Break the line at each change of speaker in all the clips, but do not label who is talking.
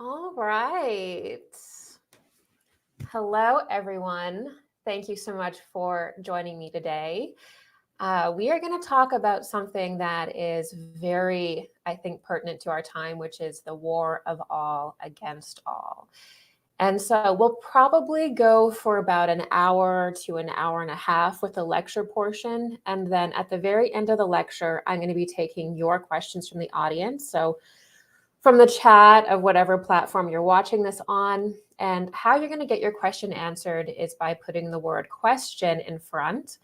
All right. Hello, everyone. Thank you so much for joining me today. We are going to talk about something that is very, I think, pertinent to our time, which is the war of all against all. And so we'll probably go for about an hour to an hour and a half with the lecture portion. And then at the very end of the lecture, I'm going to be taking your questions from the audience. So from the chat of whatever platform you're watching this on. And how you're going to get your question answered is by putting the word question in front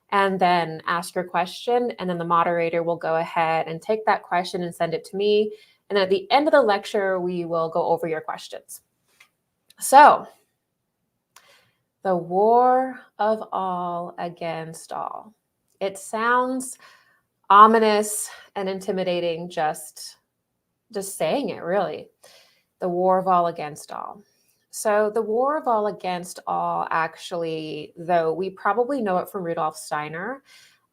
and then ask your question. And then the moderator will go ahead and take that question and send it to me. And then at the end of the lecture, we will go over your questions. So, the war of all against all. It sounds ominous and intimidating just saying it, really. The war of all against all. So the war of all against all, actually, though we probably know it from Rudolf Steiner,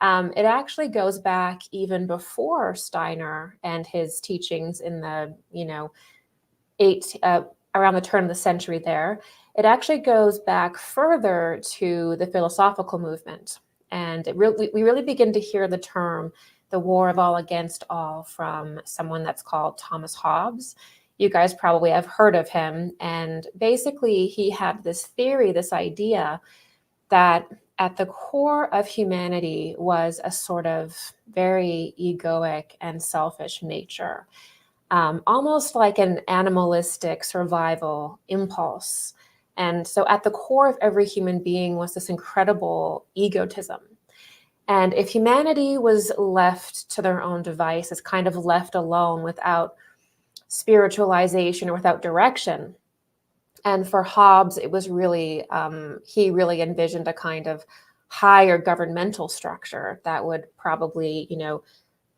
it actually goes back even before Steiner and his teachings in the, around the turn of the century there. It actually goes back further to the philosophical movement. And we really begin to hear the term the war of all against all from someone that's called Thomas Hobbes. You guys probably have heard of him. And basically, he had this theory, this idea that at the core of humanity was a sort of very egoic and selfish nature, almost like an animalistic survival impulse. And so at the core of every human being was this incredible egotism. And if humanity was left to their own devices, kind of left alone without spiritualization or without direction, and for Hobbes, it was really, he really envisioned a kind of higher governmental structure that would probably,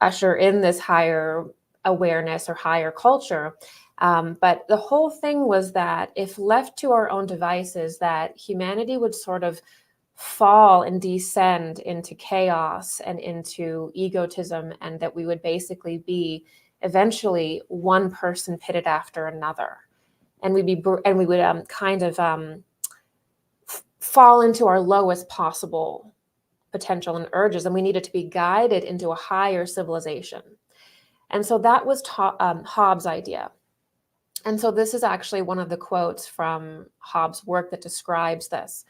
usher in this higher awareness or higher culture. But the whole thing was that if left to our own devices, that humanity would sort of fall and descend into chaos and into egotism, and that we would basically be eventually one person pitted after another, and we would fall into our lowest possible potential and urges, and we needed to be guided into a higher civilization. And so that was Hobbes' idea. And so this is actually one of the quotes from Hobbes' work that describes this.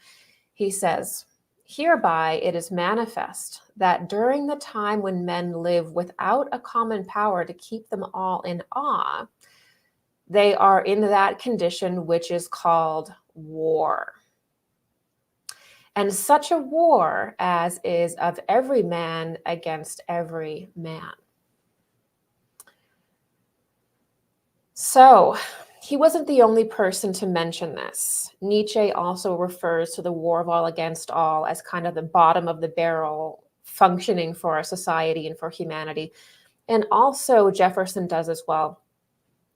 He says, "Hereby it is manifest that during the time when men live without a common power to keep them all in awe, they are in that condition which is called war. And such a war as is of every man against every man." So, he wasn't the only person to mention this. Nietzsche also refers to the war of all against all as kind of the bottom of the barrel functioning for our society and for humanity. And also Jefferson does as well.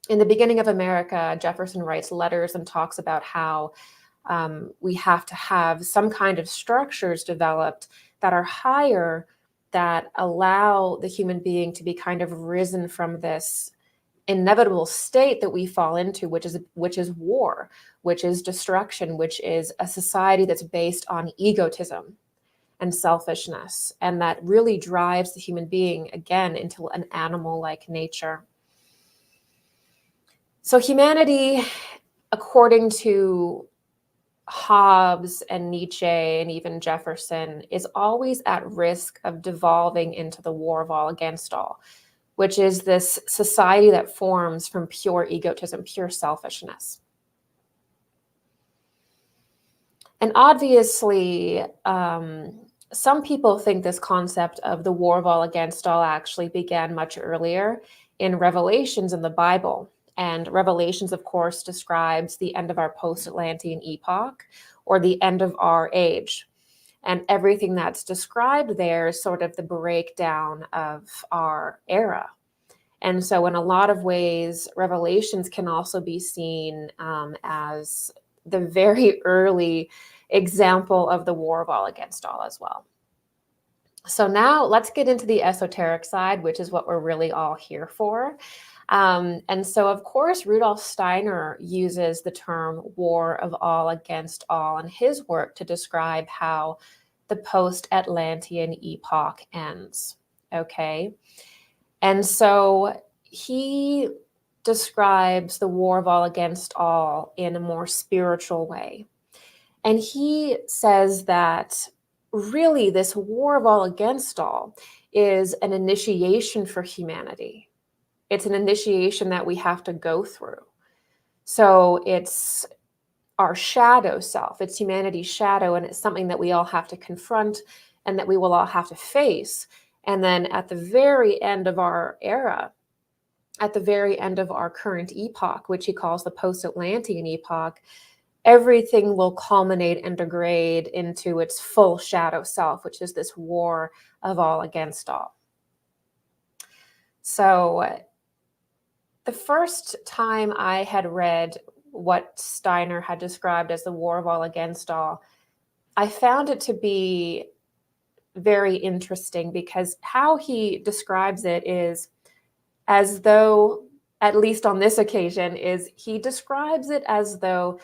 In the beginning of America, Jefferson writes letters and talks about how we have to have some kind of structures developed that are higher, that allow the human being to be kind of risen from this inevitable state that we fall into, which is war, which is destruction, which is a society that's based on egotism and selfishness, and that really drives the human being again into an animal-like nature. So humanity, according to Hobbes and Nietzsche and even Jefferson, is always at risk of devolving into the war of all against all, which is this society that forms from pure egotism, pure selfishness. And obviously, some people think this concept of the war of all against all actually began much earlier in Revelations in the Bible. And Revelations, of course, describes the end of our post-Atlantean epoch, or the end of our age. And everything that's described there is sort of the breakdown of our era. And so in a lot of ways, Revelations can also be seen as the very early example of the war of all against all as well. So now let's get into the esoteric side, which is what we're really all here for. And so, of course, Rudolf Steiner uses the term war of all against all in his work to describe how the post-Atlantean epoch ends. Okay. And so he describes the war of all against all in a more spiritual way. And he says that really this war of all against all is an initiation for humanity. It's an initiation that we have to go through. So it's our shadow self, it's humanity's shadow, and it's something that we all have to confront and that we will all have to face. And then at the very end of our era, at the very end of our current epoch, which he calls the post-Atlantean epoch, everything will culminate and degrade into its full shadow self, which is this war of all against all. So the first time I had read what Steiner had described as the war of all against all, I found it to be very interesting because how he describes it is as though, at least on this occasion, is he describes it as though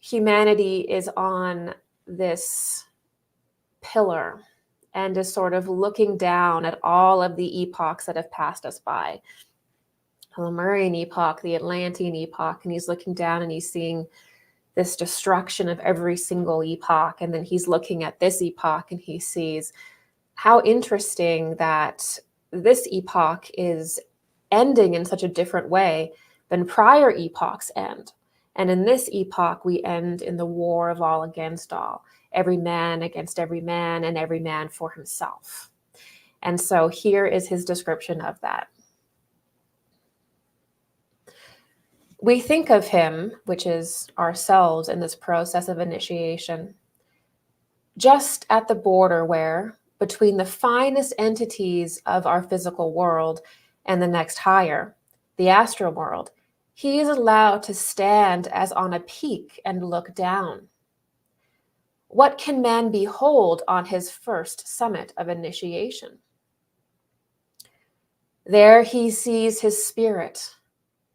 humanity is on this pillar and is sort of looking down at all of the epochs that have passed us by. The Lemurian epoch, the Atlantean epoch, and he's looking down and he's seeing this destruction of every single epoch. And then he's looking at this epoch and he sees how interesting that this epoch is ending in such a different way than prior epochs end. And in this epoch, we end in the war of all against all, every man against every man and every man for himself. And so here is his description of that. We think of him, which is ourselves in this process of initiation, just at the border where, between the finest entities of our physical world and the next higher, the astral world, he is allowed to stand as on a peak and look down. What can man behold on his first summit of initiation? There he sees his spirit,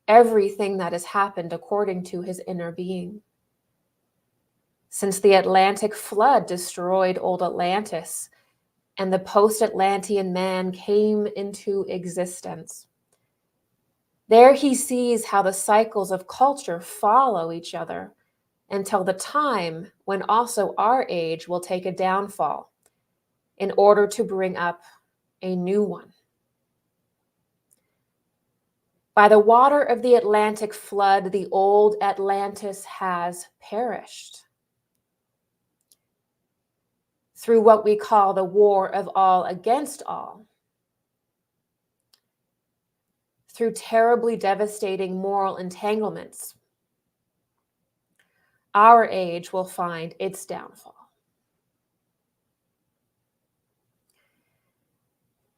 everything that has happened according to his inner being. Since the Atlantic flood destroyed old Atlantis and the post-Atlantean man came into existence, there he sees how the cycles of culture follow each other until the time when also our age will take a downfall in order to bring up a new one. By the water of the Atlantic flood, the old Atlantis has perished. Through what we call the war of all against all, through terribly devastating moral entanglements, our age will find its downfall.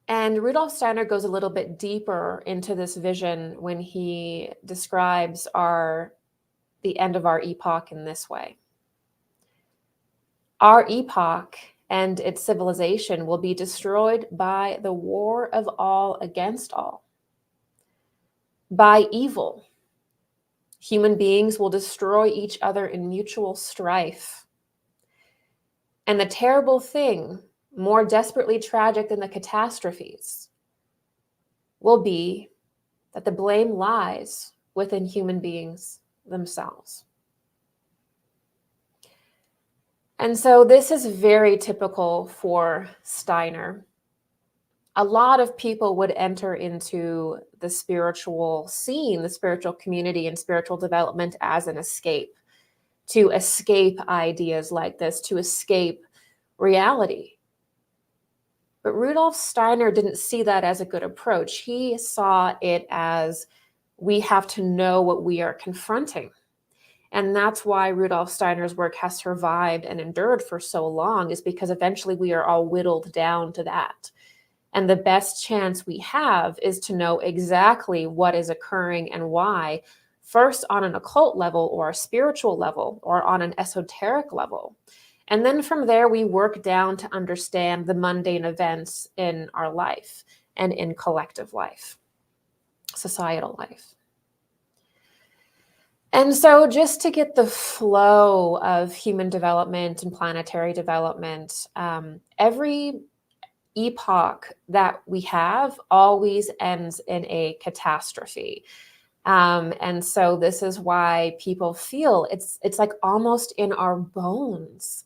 And Rudolf Steiner goes a little bit deeper into this vision when he describes the end of our epoch in this way. Our epoch and its civilization will be destroyed by the war of all against all, by evil. Human beings will destroy each other in mutual strife. And the terrible thing, more desperately tragic than the catastrophes, will be that the blame lies within human beings themselves. And so this is very typical for Steiner. A lot of people would enter into the spiritual scene, the spiritual community, and spiritual development as an escape, to escape ideas like this, to escape reality. But Rudolf Steiner didn't see that as a good approach. He saw it as we have to know what we are confronting. And that's why Rudolf Steiner's work has survived and endured for so long, is because eventually we are all whittled down to that. And the best chance we have is to know exactly what is occurring and why, first on an occult level or a spiritual level or on an esoteric level. And then from there, we work down to understand the mundane events in our life and in collective life. societal life. And so just to get the flow of human development and planetary development, every epoch that we have always ends in a catastrophe. And so this is why people feel it's like almost in our bones.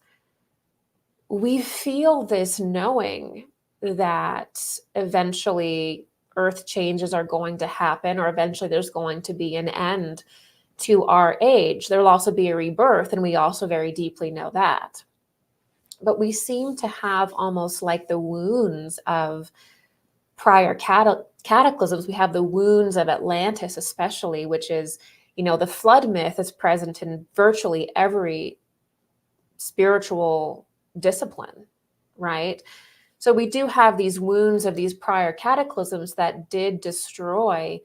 We feel this knowing that eventually earth changes are going to happen, or eventually there's going to be an end to our age. There'll also be a rebirth, and we also very deeply know that. But we seem to have almost like the wounds of prior cataclysms. We have the wounds of Atlantis, especially, which is, the flood myth is present in virtually every spiritual discipline, right? So we do have these wounds of these prior cataclysms that did destroy,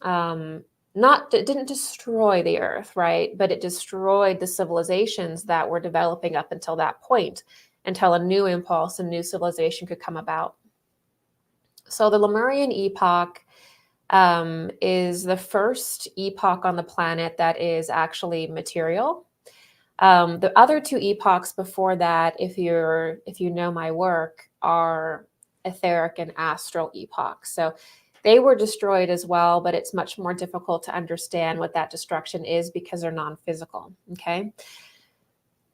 it didn't destroy the earth, right? But it destroyed the civilizations that were developing up until that point, until a new impulse, a new civilization could come about. So the Lemurian epoch is the first epoch on the planet that is actually material. The other two epochs before that, if you know my work, are etheric and astral epochs. So they were destroyed as well, but it's much more difficult to understand what that destruction is because they're non-physical, okay?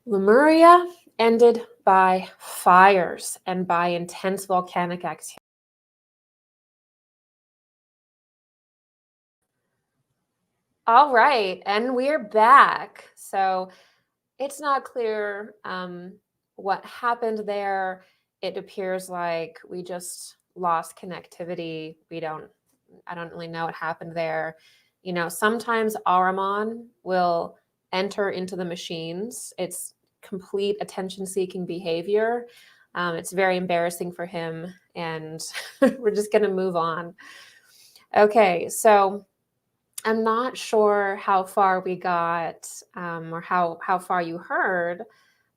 Lemuria ended by fires and by intense volcanic activity. All right, and we're back. So it's not clear what happened there. It appears like we just lost connectivity. I don't really know what happened there. Sometimes Ahriman will enter into the machines. It's complete attention-seeking behavior. It's very embarrassing for him, and we're just going to move on. Okay, so I'm not sure how far we got, or how far you heard,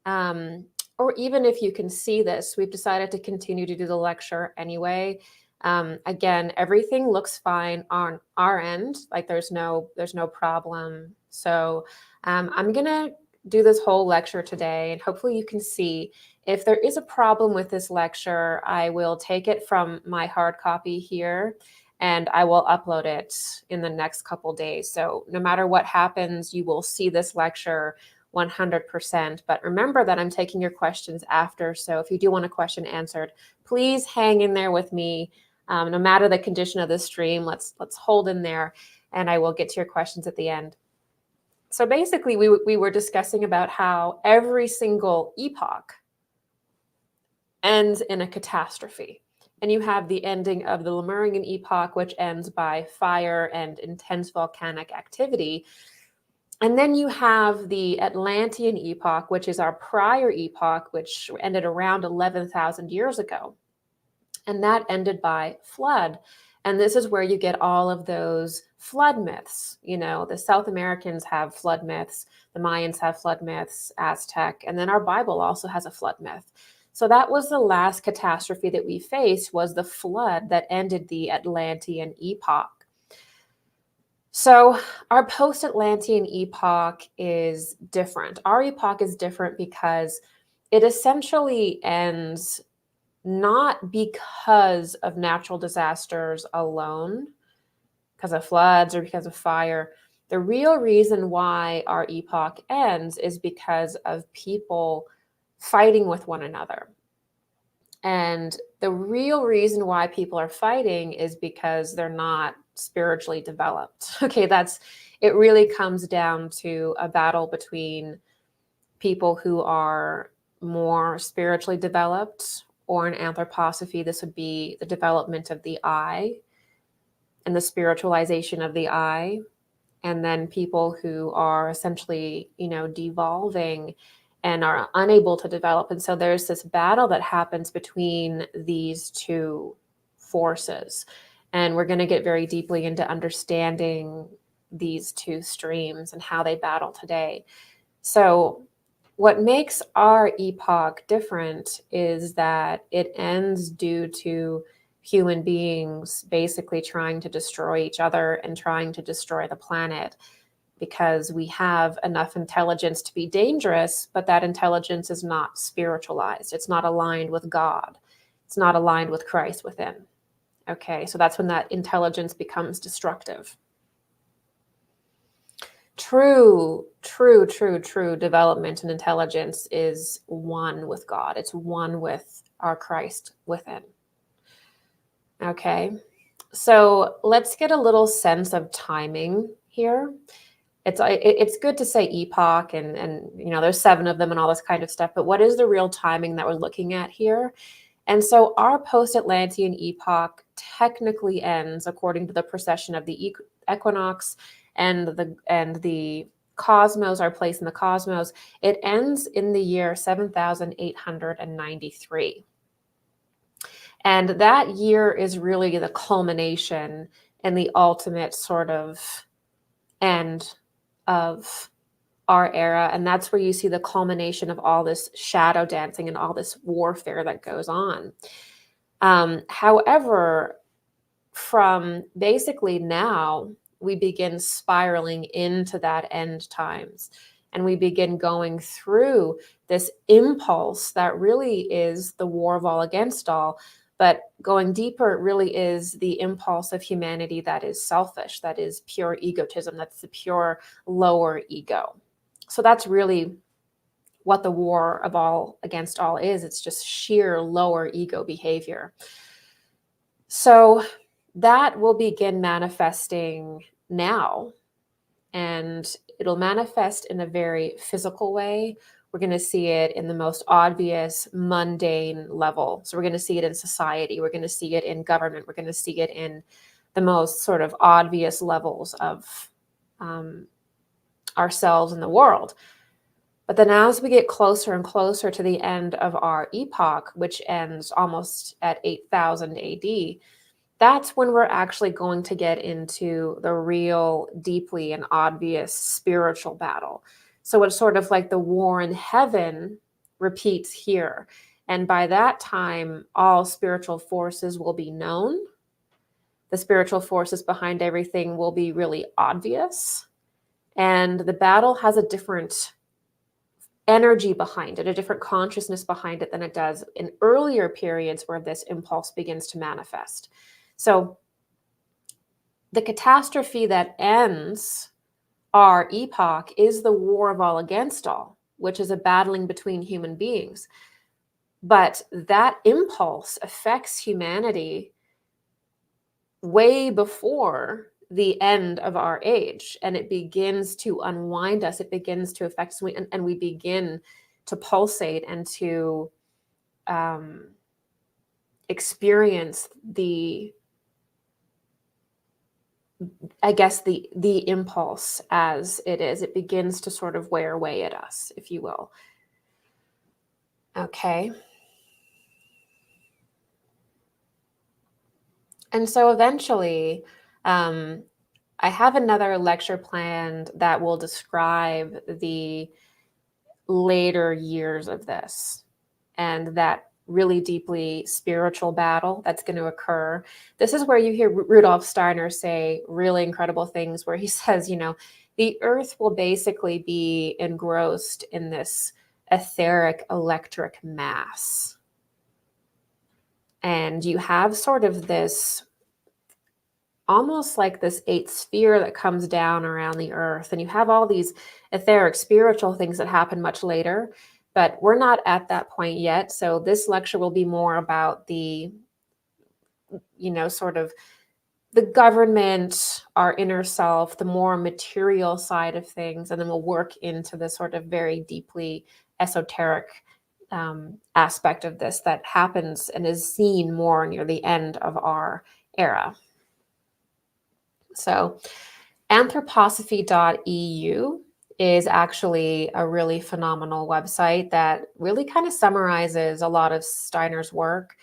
or even if you can see this. We've decided to continue to do the lecture anyway. Again, everything looks fine on our end, like there's no problem. So I'm gonna do this whole lecture today, and hopefully you can see. If there is a problem with this lecture, I will take it from my hard copy here, and I will upload it in the next couple days. So no matter what happens, you will see this lecture 100%. But remember that I'm taking your questions after. So if you do want a question answered, please hang in there with me. No matter the condition of the stream, let's hold in there, and I will get to your questions at the end. So basically, we were discussing about how every single epoch ends in a catastrophe. And you have the ending of the Lemurian epoch, which ends by fire and intense volcanic activity. And then you have the Atlantean epoch, which is our prior epoch, which ended around 11,000 years ago. And that ended by flood. And this is where you get all of those flood myths. The South Americans have flood myths, the Mayans have flood myths, Aztec, and then our Bible also has a flood myth. So that was the last catastrophe that we faced, was the flood that ended the Atlantean epoch. So our post-Atlantean epoch is different. Our epoch is different because it essentially ends not because of natural disasters alone, because of floods or because of fire. The real reason why our epoch ends is because of people fighting with one another. And the real reason why people are fighting is because they're not spiritually developed. Okay, it really comes down to a battle between people who are more spiritually developed, or in anthroposophy, this would be the development of the I and the spiritualization of the I, and then people who are essentially, devolving and are unable to develop. And so there's this battle that happens between these two forces. And we're going to get very deeply into understanding these two streams and how they battle today. So what makes our epoch different is that it ends due to human beings basically trying to destroy each other and trying to destroy the planet because we have enough intelligence to be dangerous, but that intelligence is not spiritualized. It's not aligned with God. It's not aligned with Christ within. Okay, so that's when that intelligence becomes destructive. True development and intelligence is one with God. It's one with our Christ within. Okay, so let's get a little sense of timing here. It's good to say epoch and there's 7 of them and all this kind of stuff, but what is the real timing that we're looking at here? And so our post-Atlantean epoch technically ends according to the precession of the equinox and the cosmos, our place in the cosmos. It ends in the year 7,893. And that year is really the culmination and the ultimate sort of end of our era. And that's where you see the culmination of all this shadow dancing and all this warfare that goes on. However, from basically now, we begin spiraling into that end times. And we begin going through this impulse that really is the war of all against all. But going deeper, it really is the impulse of humanity that is selfish, that is pure egotism, that's the pure lower ego. So that's really what the war of all against all is. It's just sheer lower ego behavior. So that will begin manifesting now, and it'll manifest in a very physical way. We're going to see it in the most obvious, mundane level. So we're going to see it in society. We're going to see it in government. We're going to see it in the most sort of obvious levels of ourselves in the world. But then as we get closer and closer to the end of our epoch, which ends almost at 8,000 AD, that's when we're actually going to get into the real, deeply and obvious spiritual battle. So it's sort of like the war in heaven repeats here. And by that time, all spiritual forces will be known. The spiritual forces behind everything will be really obvious. And the battle has a different energy behind it, a different consciousness behind it than it does in earlier periods where this impulse begins to manifest. So the catastrophe that ends our epoch is the war of all against all, which is a battling between human beings. But that impulse affects humanity way before the end of our age, and it begins to unwind us. It begins to affect us, and we begin to pulsate and to experience the impulse as it is. It begins to sort of wear away at us, if you will. Okay. And so eventually, I have another lecture planned that will describe the later years of this and that really deeply spiritual battle that's going to occur. This is where you hear Rudolf Steiner say really incredible things where he says, the earth will basically be engrossed in this etheric electric mass. And you have sort of this, almost like this 8th sphere that comes down around the earth. And you have all these etheric spiritual things that happen much later. But we're not at that point yet. So this lecture will be more about the, sort of the government, our inner self, the more material side of things. And then we'll work into the sort of very deeply esoteric aspect of this that happens and is seen more near the end of our era. So anthroposophy.eu is actually a really phenomenal website that really kind of summarizes a lot of Steiner's work.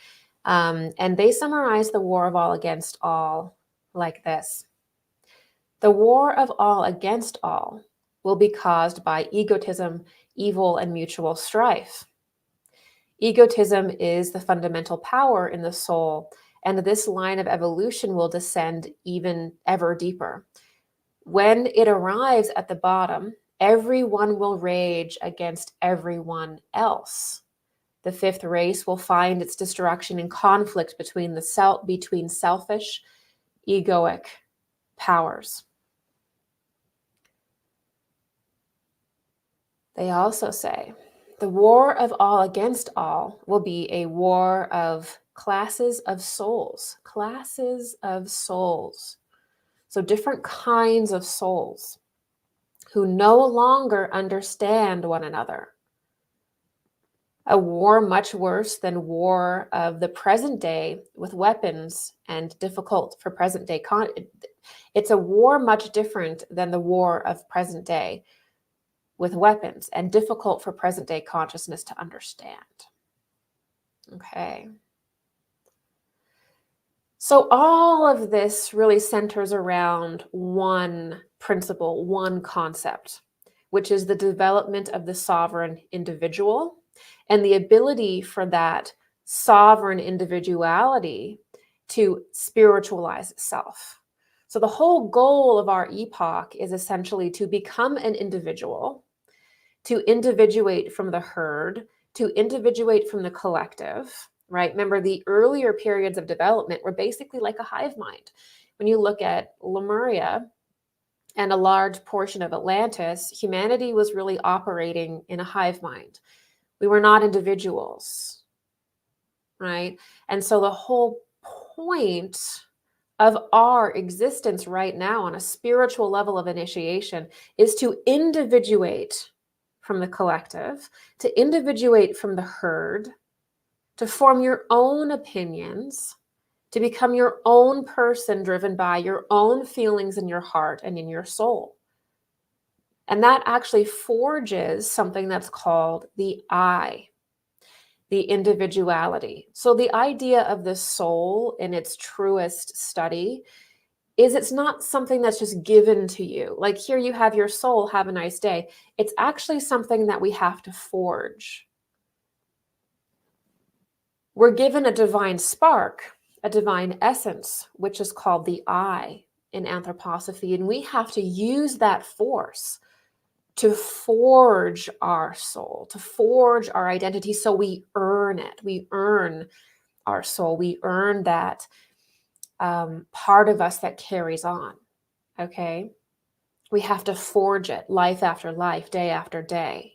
And they summarize the war of all against all like this. The war of all against all will be caused by egotism, evil, and mutual strife. Egotism is the fundamental power in the soul And this line of evolution will descend even ever deeper. When it arrives at the bottom, everyone will rage against everyone else. The fifth race will find its destruction in conflict between selfish, egoic powers. They also say the war of all against all will be a war of classes of souls. Classes of souls. So different kinds of souls who no longer understand one another. A war much worse than war of the present day with weapons and difficult for present day. It's a war much different than the war of present day with weapons and difficult for present day consciousness to understand. Okay. So all of this really centers around one principle, one concept, which is the development of the sovereign individual and the ability for that sovereign individuality to spiritualize itself. So the whole goal of our epoch is essentially to become an individual, to individuate from the herd, to individuate from the collective, right? Remember, the earlier periods of development were basically like a hive mind. When you look at Lemuria and a large portion of Atlantis, humanity was really operating in a hive mind. We were not individuals, right? And so the whole point of our existence right now on a spiritual level of initiation is to individuate from the collective, to individuate from the herd, to form your own opinions, to become your own person driven by your own feelings in your heart and in your soul. And that actually forges something that's called the I, the individuality. So the idea of the soul in its truest study is it's not something that's just given to you. Like here you have your soul, have a nice day. It's actually something that we have to forge. We're given a divine spark, a divine essence, which is called the I in anthroposophy. And we have to use that force to forge our soul, to forge our identity. So we earn it. We earn our soul. We earn that part of us that carries on. Okay. We have to forge it life after life, day after day.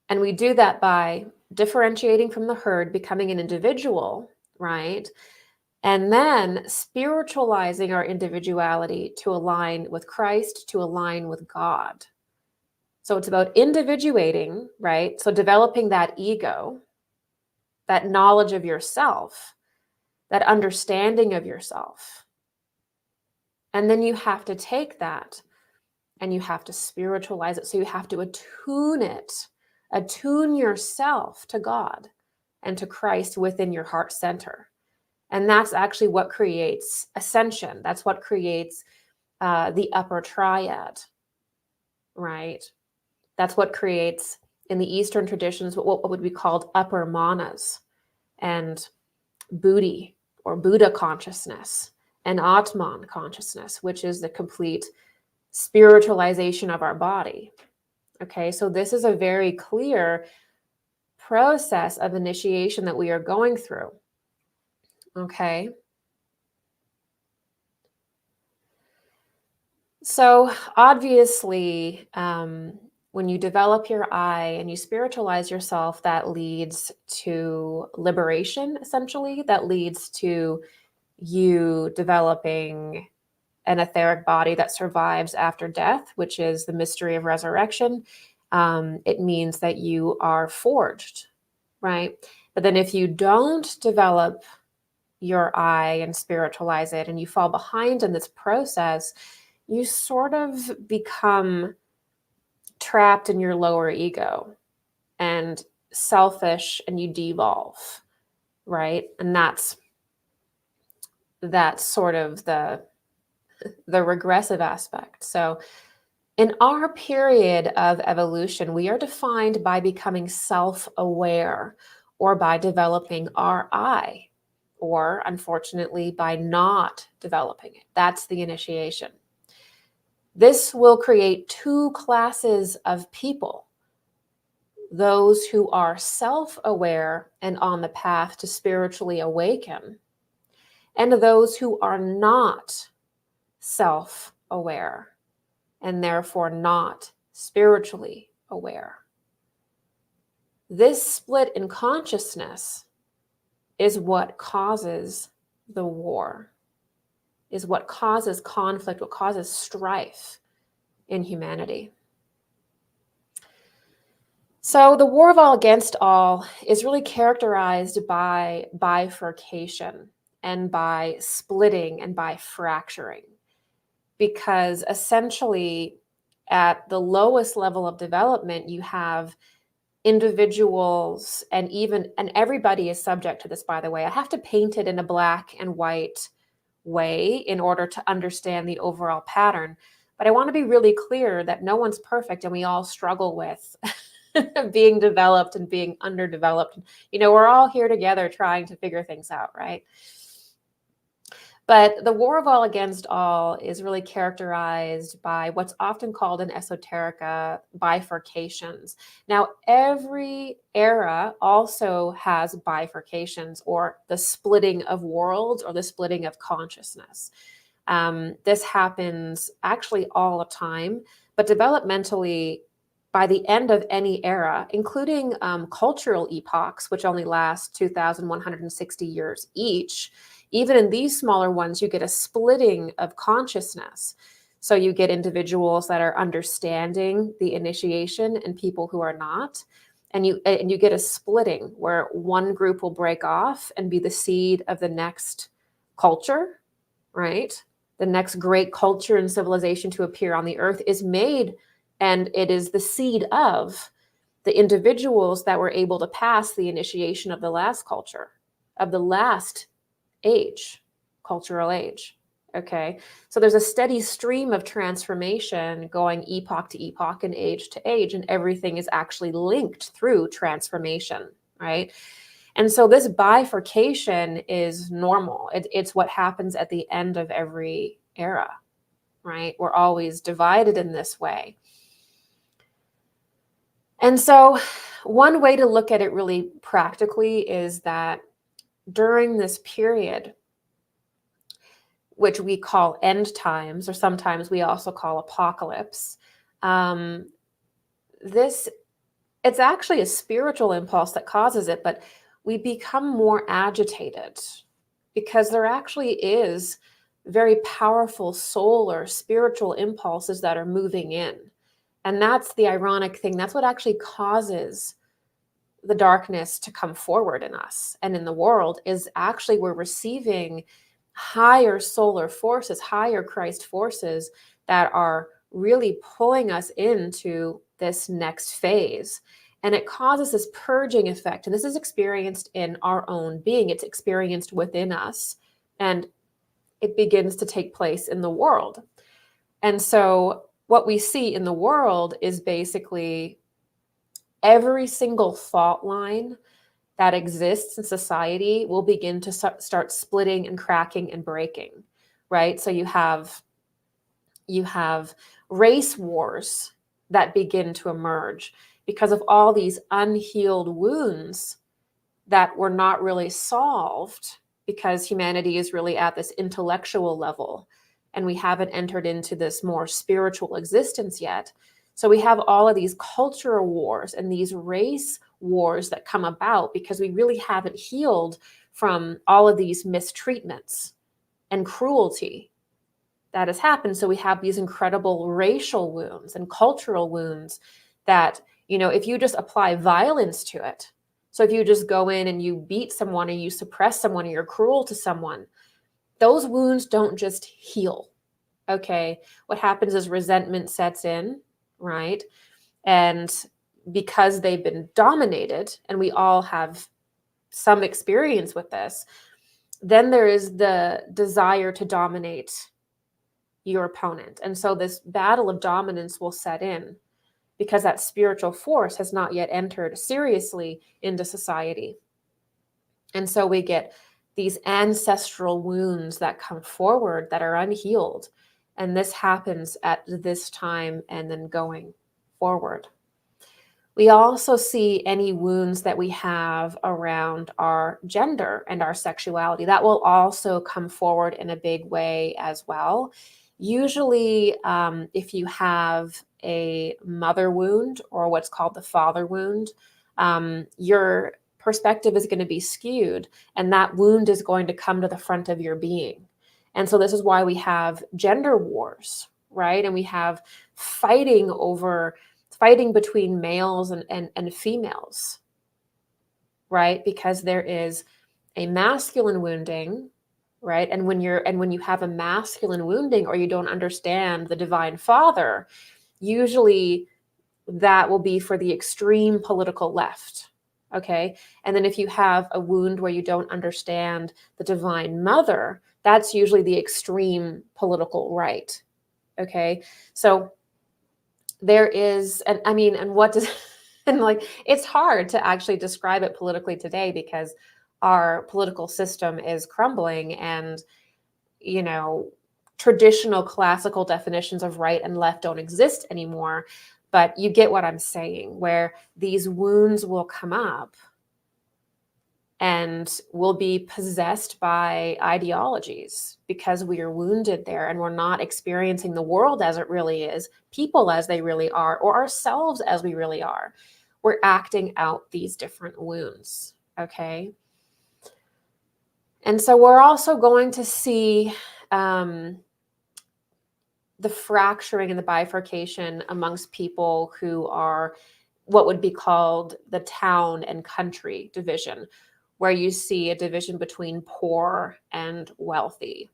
And we do that by differentiating from the herd, becoming an individual, right? And then spiritualizing our individuality to align with Christ, to align with God. So it's about individuating, right? So developing that ego, that knowledge of yourself, that understanding of yourself. And then you have to take that and you have to spiritualize it. So you have to attune yourself to God and to Christ within your heart center. And that's actually what creates ascension. That's what creates the upper triad, right? That's what creates, in the Eastern traditions, what would be called upper manas and Buddhi or Buddha consciousness and Atman consciousness, which is the complete spiritualization of our body. Okay, so this is a very clear process of initiation that we are going through. Okay. So obviously, when you develop your I and you spiritualize yourself, that leads to liberation, essentially. That leads to you developing an etheric body that survives after death, which is the mystery of resurrection. It means that you are forged, right? But then if you don't develop your I and spiritualize it and you fall behind in this process, you sort of become trapped in your lower ego and selfish and you devolve, right? And that's sort of the regressive aspect. So in our period of evolution, we are defined by becoming self-aware or by developing our I or unfortunately by not developing it. That's the initiation. This will create two classes of people: those who are self-aware and on the path to spiritually awaken, and those who are not self-aware and therefore not spiritually aware. This split in consciousness is what causes the war, is what causes conflict, what causes strife in humanity. So the war of all against all is really characterized by bifurcation and by splitting and by fracturing, because essentially at the lowest level of development, you have individuals and everybody is subject to this, by the way. I have to paint it in a black and white way in order to understand the overall pattern. But I want to be really clear that no one's perfect and we all struggle with being developed and being underdeveloped. We're all here together trying to figure things out, right? But the war of all against all is really characterized by what's often called in esoterica bifurcations. Now, every era also has bifurcations, or the splitting of worlds, or the splitting of consciousness. This happens actually all the time, but developmentally, by the end of any era, including cultural epochs, which only last 2,160 years each, even in these smaller ones, you get a splitting of consciousness. So you get individuals that are understanding the initiation and people who are not. And you get a splitting where one group will break off and be the seed of the next culture, right? The next great culture and civilization to appear on the earth is made, and it is the seed of the individuals that were able to pass the initiation of the last culture, of the last age, cultural age. Okay, so there's a steady stream of transformation going epoch to epoch and age to age, and everything is actually linked through transformation, right? And so this bifurcation is normal. It's what happens at the end of every era, right? We're always divided in this way. And so one way to look at it really practically is that during this period, which we call end times, or sometimes we also call apocalypse, it's actually a spiritual impulse that causes it, but we become more agitated because there actually is very powerful soul or spiritual impulses that are moving in. And that's the ironic thing. That's what actually causes the darkness to come forward in us and in the world, is actually we're receiving higher solar forces, higher Christ forces that are really pulling us into this next phase. And it causes this purging effect. And this is experienced in our own being. It's experienced within us. And it begins to take place in the world. And so what we see in the world is basically every single fault line that exists in society will begin to start splitting and cracking and breaking, right? So you have race wars that begin to emerge because of all these unhealed wounds that were not really solved, because humanity is really at this intellectual level and we haven't entered into this more spiritual existence yet. So we have all of these cultural wars and these race wars that come about because we really haven't healed from all of these mistreatments and cruelty that has happened. So we have these incredible racial wounds and cultural wounds that, if you just apply violence to it, so if you just go in and you beat someone or you suppress someone or you're cruel to someone, those wounds don't just heal. Okay. What happens is resentment sets in, right? And because they've been dominated, and we all have some experience with this, then there is the desire to dominate your opponent. And so this battle of dominance will set in because that spiritual force has not yet entered seriously into society. And so we get these ancestral wounds that come forward that are unhealed. And this happens at this time and then going forward. We also see any wounds that we have around our gender and our sexuality. That will also come forward in a big way as well. Usually, if you have a mother wound or what's called the father wound, your perspective is going to be skewed, and that wound is going to come to the front of your being. And so this is why we have gender wars, right? And we have fighting between males and females, right? Because there is a masculine wounding, right? And when you have a masculine wounding, or you don't understand the divine father, usually that will be for the extreme political left. Okay. And then if you have a wound where you don't understand the divine mother, that's usually the extreme political right. Okay. So there is, and I mean, and what does, and like, it's hard to actually describe it politically today because our political system is crumbling, and, you know, traditional classical definitions of right and left don't exist anymore. But you get what I'm saying, where these wounds will come up and will be possessed by ideologies because we are wounded there and we're not experiencing the world as it really is, people as they really are, or ourselves as we really are. We're acting out these different wounds, okay? And so we're also going to see the fracturing and the bifurcation amongst people who are what would be called the town and country division, where you see a division between poor and wealthy.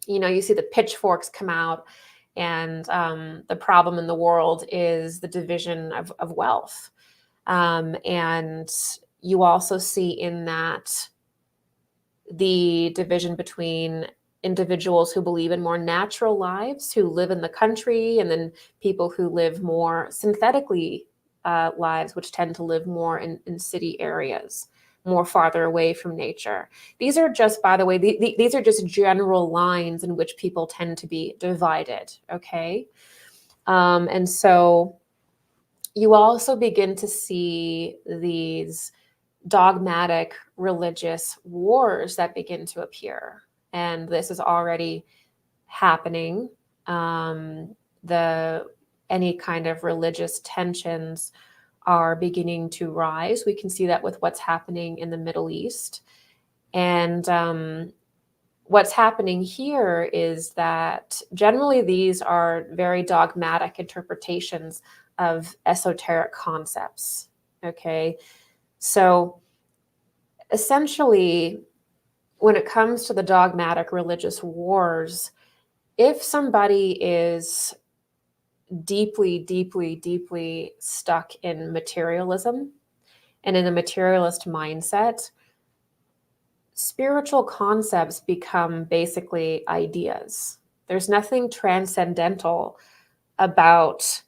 You know, you see the pitchforks come out, and the problem in the world is the division of wealth. And you also see in that the division between individuals who believe in more natural lives, who live in the country, and then people who live more synthetically lives, which tend to live more in city areas, more farther away from nature. These are just, by the way, these are just general lines in which people tend to be divided, okay? And so you also begin to see these dogmatic religious wars that begin to appear. And this is already happening. Any kind of religious tensions are beginning to rise. We can see that with what's happening in the Middle East. And what's happening here is that generally these are very dogmatic interpretations of esoteric concepts, okay? So essentially, when it comes to the dogmatic religious wars, if somebody is deeply, deeply, deeply stuck in materialism and in a materialist mindset, spiritual concepts become basically ideas. There's nothing transcendental about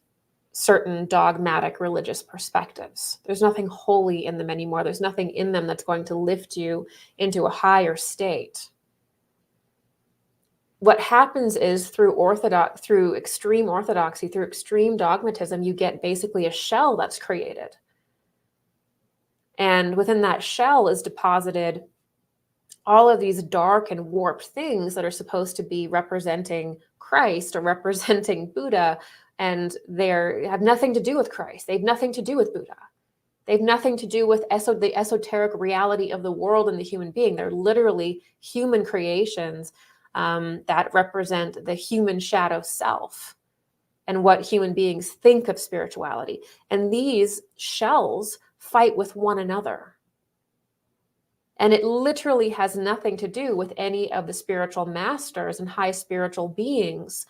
certain dogmatic religious perspectives. There's nothing holy in them anymore. There's nothing in them that's going to lift you into a higher state. What happens is through extreme orthodoxy, through extreme dogmatism, you get basically a shell that's created. And within that shell is deposited all of these dark and warped things that are supposed to be representing Christ or representing Buddha, and they have nothing to do with Christ. They have nothing to do with Buddha. They have nothing to do with the esoteric reality of the world and the human being. They're literally human creations that represent the human shadow self and what human beings think of spirituality. And these shells fight with one another. And it literally has nothing to do with any of the spiritual masters and high spiritual beings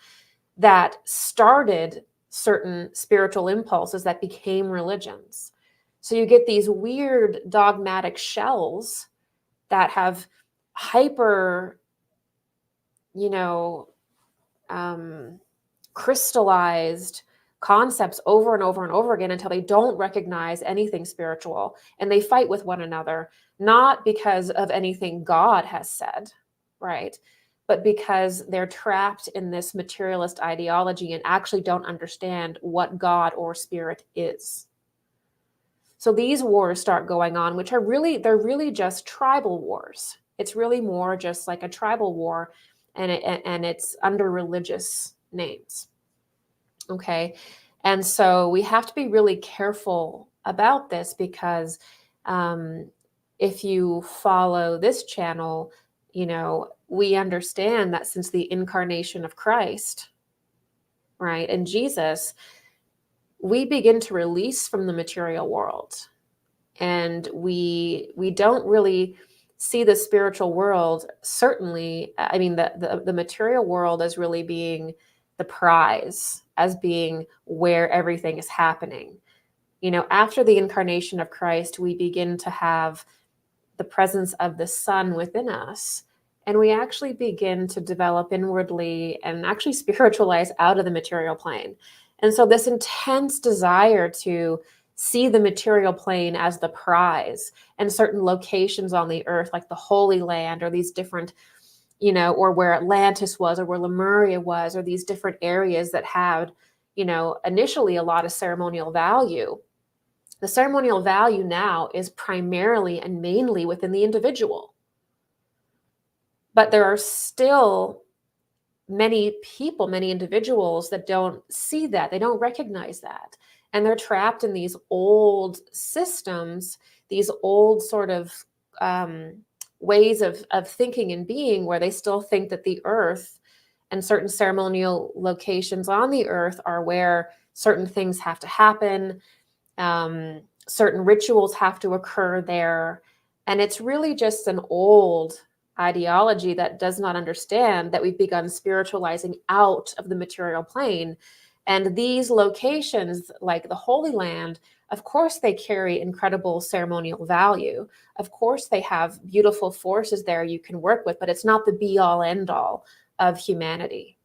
that started certain spiritual impulses that became religions. So you get these weird dogmatic shells that have hyper, crystallized concepts over and over and over again until they don't recognize anything spiritual, and they fight with one another, not because of anything God has said, right? But because they're trapped in this materialist ideology and actually don't understand what God or spirit is. So these wars start going on, which are they're really just tribal wars. It's really more just like a tribal war, and it's under religious names. Okay. And so we have to be really careful about this, because if you follow this channel, we understand that since the incarnation of Christ, right, and Jesus, we begin to release from the material world. And we don't really see the spiritual world, certainly, I mean, the material world as really being the prize, as being where everything is happening. After the incarnation of Christ, we begin to have the presence of the Son within us, and we actually begin to develop inwardly and actually spiritualize out of the material plane. And so this intense desire to see the material plane as the prize, and certain locations on the earth, like the Holy Land, or these different, or where Atlantis was, or where Lemuria was, or these different areas that had, initially a lot of ceremonial value. The ceremonial value now is primarily and mainly within the individual. But there are still many people, many individuals that don't see that. They don't recognize that. And they're trapped in these old systems, these old sort of ways of thinking and being, where they still think that the earth and certain ceremonial locations on the earth are where certain things have to happen. Certain rituals have to occur there. And it's really just an old ideology that does not understand that we've begun spiritualizing out of the material plane. And these locations, like the Holy Land, of course, they carry incredible ceremonial value. Of course, they have beautiful forces there you can work with, but it's not the be-all, end-all of humanity.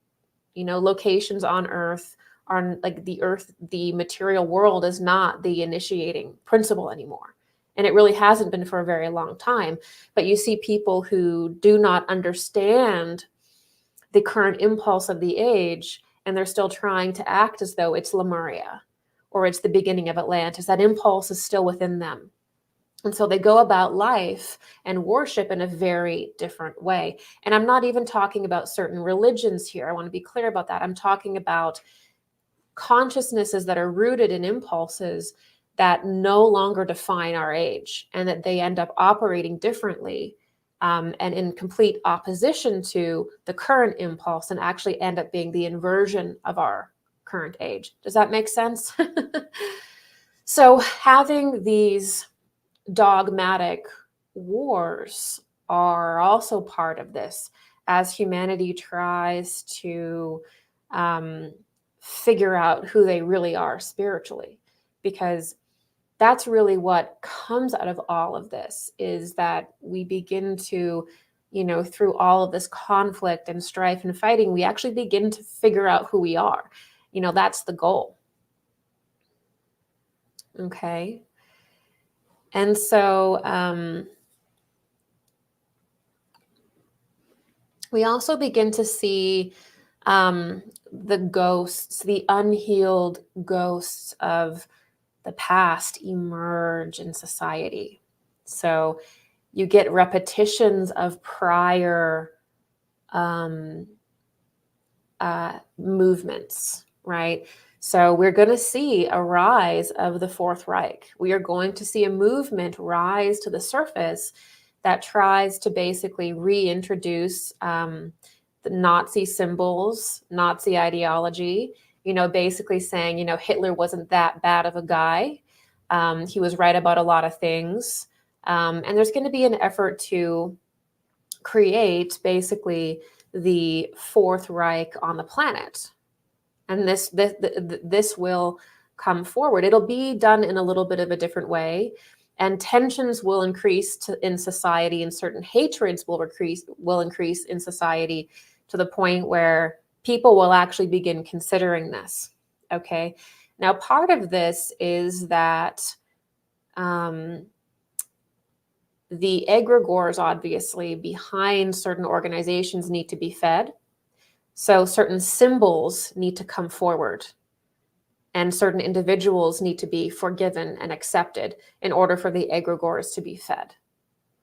Locations on Earth are like the material world is not the initiating principle anymore. And it really hasn't been for a very long time. But you see people who do not understand the current impulse of the age, and they're still trying to act as though it's Lemuria or it's the beginning of Atlantis. That impulse is still within them. And so they go about life and worship in a very different way. And I'm not even talking about certain religions here. I want to be clear about that. I'm talking about consciousnesses that are rooted in impulses that no longer define our age, and that they end up operating differently and in complete opposition to the current impulse, and actually end up being the inversion of our current age. Does that make sense? So having these dogmatic wars are also part of this, as humanity tries to figure out who they really are spiritually, because that's really what comes out of all of this, is that we begin to, through all of this conflict and strife and fighting, we actually begin to figure out who we are. That's the goal. Okay. And so we also begin to see the ghosts, the unhealed ghosts of the past emerge in society. So you get repetitions of prior movements, right? So we're going to see a rise of the Fourth Reich. We are going to see a movement rise to the surface that tries to basically reintroduce the Nazi symbols, Nazi ideology, basically saying, Hitler wasn't that bad of a guy. He was right about a lot of things. And there's going to be an effort to create basically the Fourth Reich on the planet. And this will come forward. It'll be done in a little bit of a different way. And tensions will increase in society, and certain hatreds will increase in society, to the point where people will actually begin considering this. Okay. Now, part of this is that the egregores, obviously, behind certain organizations need to be fed. So certain symbols need to come forward, and certain individuals need to be forgiven and accepted in order for the egregores to be fed.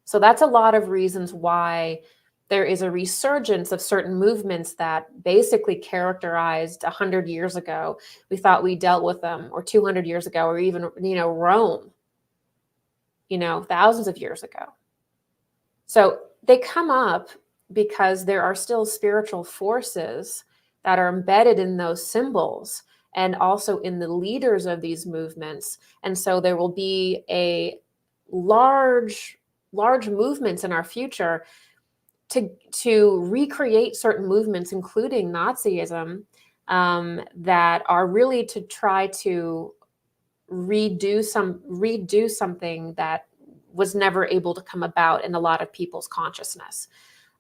So that's a lot of reasons why there is a resurgence of certain movements that basically characterized 100 years ago. We thought we dealt with them, or 200 years ago, or even, Rome, thousands of years ago. So they come up because there are still spiritual forces that are embedded in those symbols and also in the leaders of these movements. And so there will be a large movements in our future to recreate certain movements, including Nazism, that are really to try to redo something that was never able to come about in a lot of people's consciousness.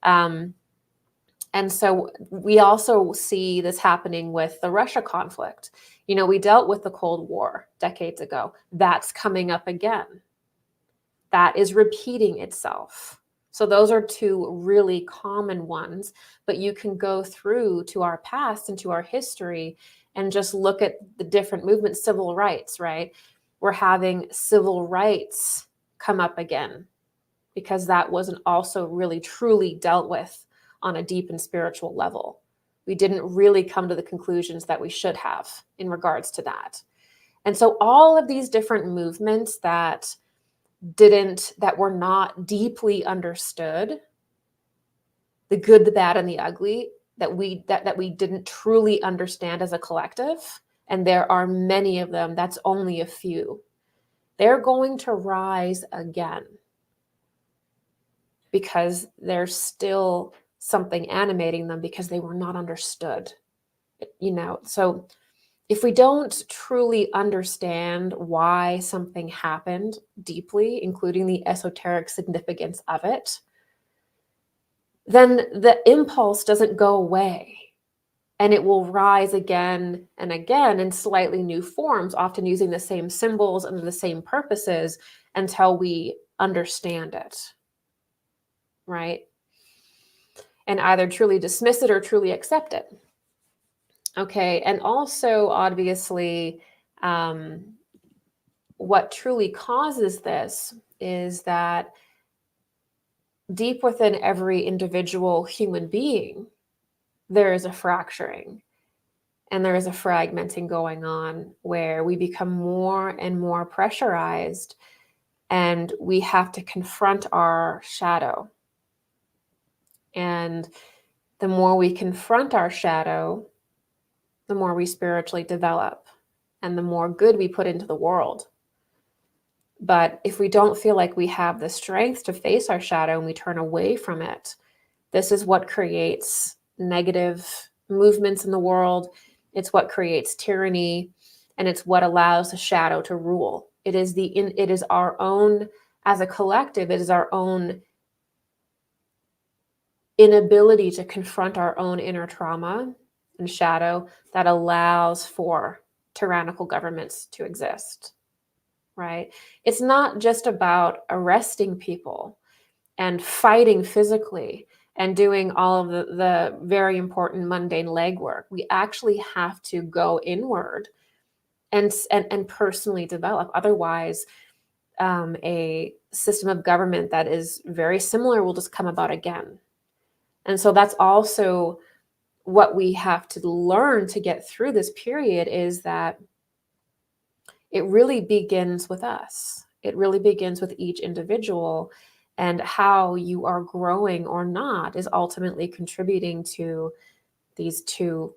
And so we also see this happening with the Russia conflict. We dealt with the Cold War decades ago. That's coming up again. That is repeating itself. So those are two really common ones, but you can go through to our past and to our history and just look at the different movements. Civil rights, right? We're having civil rights come up again because that wasn't also really truly dealt with on a deep and spiritual level. We didn't really come to the conclusions that we should have in regards to that. And so all of these different movements that were not deeply understood, the good, the bad, and the ugly, that we didn't truly understand as a collective, and there are many of them, that's only a few, they're going to rise again because there's still something animating them because they were not understood. So if we don't truly understand why something happened deeply, including the esoteric significance of it, then the impulse doesn't go away, and it will rise again and again in slightly new forms, often using the same symbols and the same purposes until we understand it, right? And either truly dismiss it or truly accept it. Okay, and also, obviously, what truly causes this is that deep within every individual human being, there is a fracturing and there is a fragmenting going on where we become more and more pressurized, and we have to confront our shadow. And the more we confront our shadow, the more we spiritually develop and the more good we put into the world. But if we don't feel like we have the strength to face our shadow and we turn away from it, this is what creates negative movements in the world. It's what creates tyranny, and it's what allows the shadow to rule. It is our own, as a collective, it is our own inability to confront our own inner trauma and shadow that allows for tyrannical governments to exist, right? It's not just about arresting people and fighting physically and doing all of the very important mundane legwork. We actually have to go inward and personally develop. Otherwise, a system of government that is very similar will just come about again. And so that's also what we have to learn to get through this period, is that it really begins with us. It really begins with each individual, and how you are growing or not is ultimately contributing to these two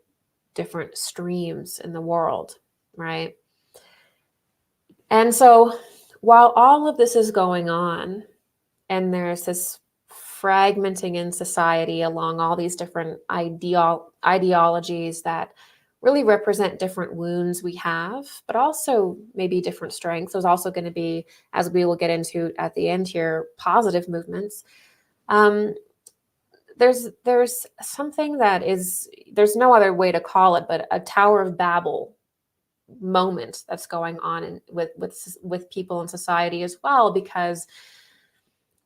different streams in the world, right? And so while all of this is going on, and there's this fragmenting in society along all these different ideologies that really represent different wounds we have, but also maybe different strengths. There's also going to be, as we will get into at the end here, positive movements. There's something that is, there's no other way to call it, but a Tower of Babel moment that's going on with people in society as well, because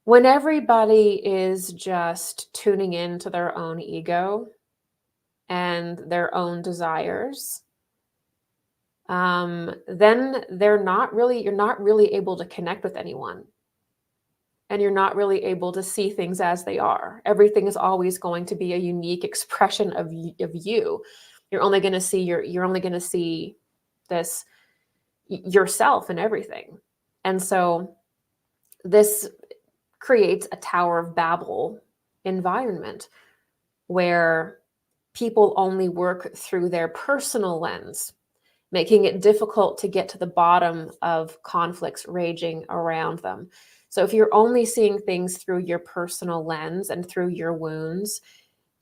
when everybody is just tuning into their own ego and their own desires, then you're not really able to connect with anyone. And you're not really able to see things as they are. Everything is always going to be a unique expression of you. You're only going to see this yourself in everything. And so this creates a Tower of Babel environment where people only work through their personal lens, making it difficult to get to the bottom of conflicts raging around them. So if you're only seeing things through your personal lens and through your wounds,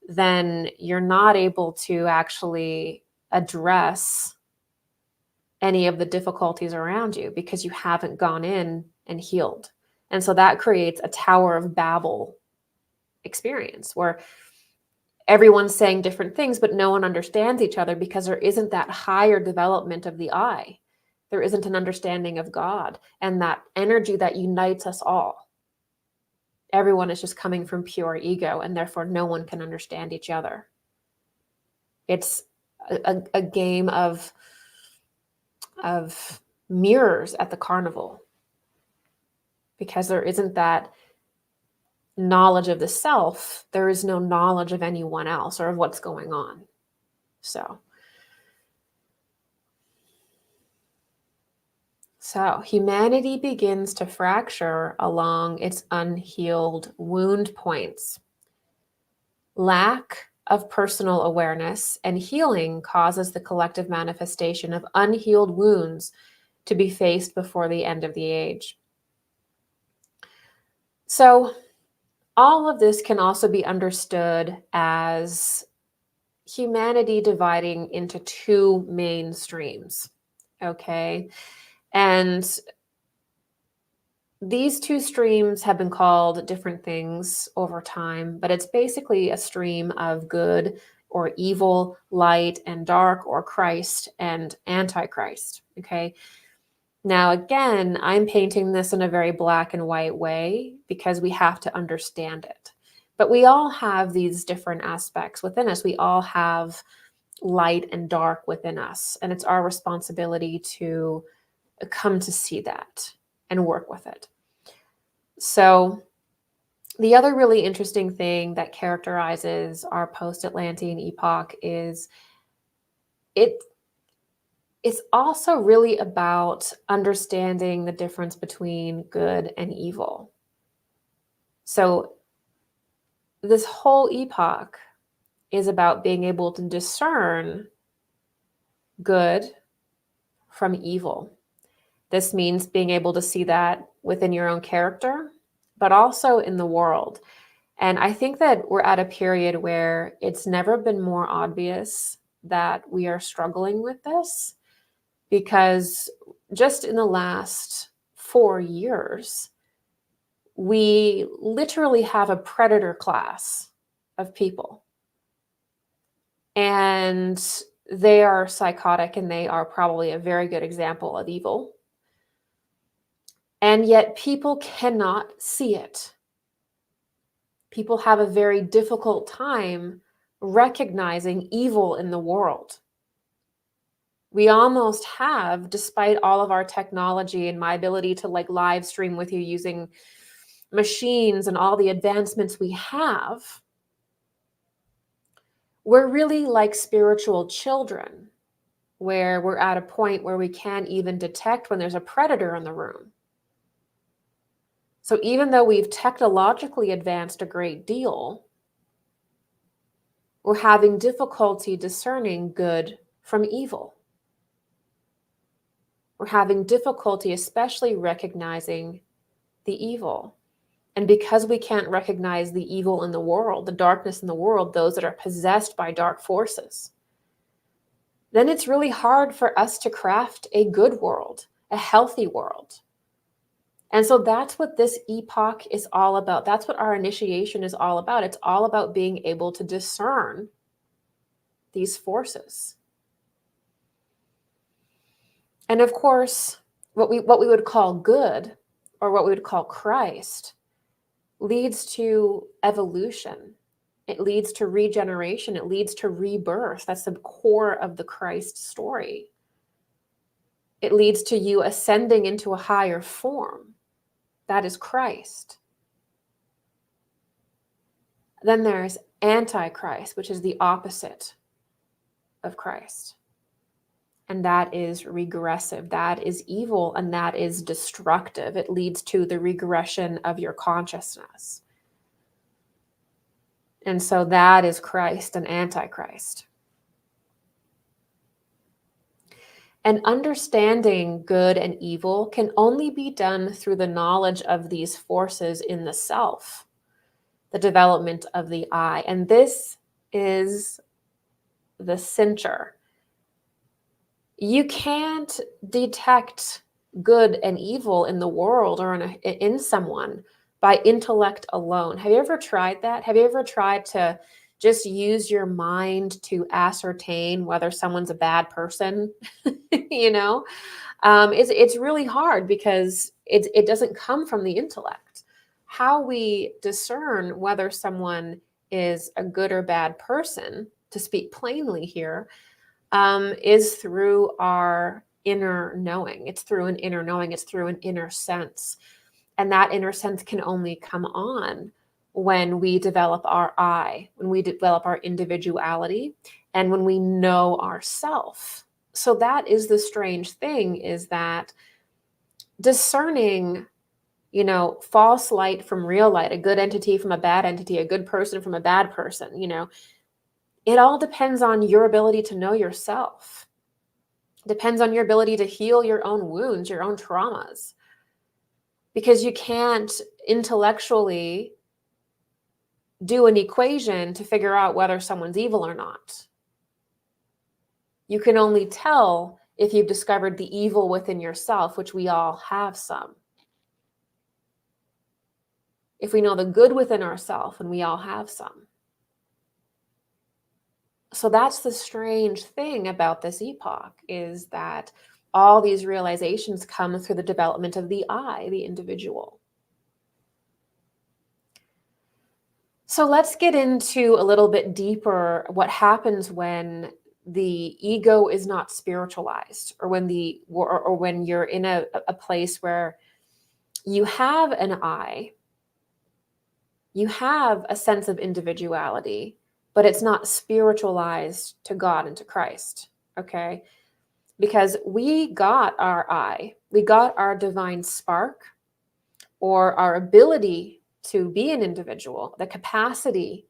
then you're not able to actually address any of the difficulties around you because you haven't gone in and healed. And so that creates a Tower of Babel experience where everyone's saying different things, but no one understands each other because there isn't that higher development of the I. There isn't an understanding of God and that energy that unites us all. Everyone is just coming from pure ego, and therefore no one can understand each other. It's a game of mirrors at the carnival, because there isn't that knowledge of the self. There is no knowledge of anyone else or of what's going on. So humanity begins to fracture along its unhealed wound points. Lack of personal awareness and healing causes the collective manifestation of unhealed wounds to be faced before the end of the age. So all of this can also be understood as humanity dividing into two main streams, okay? And these two streams have been called different things over time, but it's basically a stream of good or evil, light and dark, or Christ and Antichrist, okay? Now, again, I'm painting this in a very black and white way because we have to understand it. But we all have these different aspects within us. We all have light and dark within us, and it's our responsibility to come to see that and work with it. So the other really interesting thing that characterizes our post-Atlantean epoch is it's also really about understanding the difference between good and evil. So this whole epoch is about being able to discern good from evil. This means being able to see that within your own character, but also in the world. And I think that we're at a period where it's never been more obvious that we are struggling with this, because just in the last 4 years, we literally have a predator class of people. And they are psychotic, and they are probably a very good example of evil. And yet people cannot see it. People have a very difficult time recognizing evil in the world. We almost have, despite all of our technology and my ability to live stream with you using machines and all the advancements we have, we're really like spiritual children, where we're at a point where we can't even detect when there's a predator in the room. So even though we've technologically advanced a great deal, we're having difficulty discerning good from evil. We're having difficulty especially recognizing the evil. And because we can't recognize the evil in the world, the darkness in the world, those that are possessed by dark forces, then it's really hard for us to craft a good world, a healthy world. And so that's what this epoch is all about. That's what our initiation is all about. It's all about being able to discern these forces. And of course, what we would call good, or what we would call Christ, leads to evolution. It leads to regeneration. It leads to rebirth. That's the core of the Christ story. It leads to you ascending into a higher form. That is Christ. Then there's Antichrist, which is the opposite of Christ. And that is regressive. That is evil, and that is destructive. It leads to the regression of your consciousness. And so that is Christ and Antichrist. And understanding good and evil can only be done through the knowledge of these forces in the self, the development of the I. And this is the cincher. You can't detect good and evil in the world or in someone by intellect alone. Have you ever tried that? Have you ever tried to just use your mind to ascertain whether someone's a bad person? It's really hard because it doesn't come from the intellect. How we discern whether someone is a good or bad person, to speak plainly here, is through our inner knowing. It's through an inner knowing. It's through an inner sense. And that inner sense can only come on when we develop our I, when we develop our individuality, and when we know ourself. So that is the strange thing, is that discerning, false light from real light, a good entity from a bad entity, a good person from a bad person, it all depends on your ability to know yourself. It depends on your ability to heal your own wounds, your own traumas. Because you can't intellectually do an equation to figure out whether someone's evil or not. You can only tell if you've discovered the evil within yourself, which we all have some. If we know the good within ourselves, and we all have some. So that's the strange thing about this epoch, is that all these realizations come through the development of the I, the individual. So let's get into a little bit deeper what happens when the ego is not spiritualized, or when you're in a place where you have an I, you have a sense of individuality, but it's not spiritualized to God and to Christ, okay? Because we got our I, we got our divine spark, or our ability to be an individual, the capacity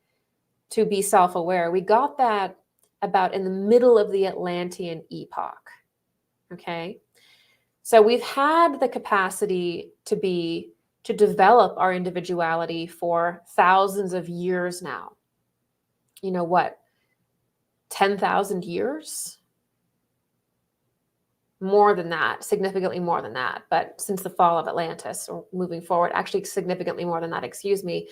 to be self-aware. We got that about in the middle of the Atlantean epoch, okay? So we've had the capacity to develop our individuality for thousands of years now. 10,000 years? More than that, significantly more than that. But since the fall of Atlantis, or moving forward, actually significantly more than that, excuse me.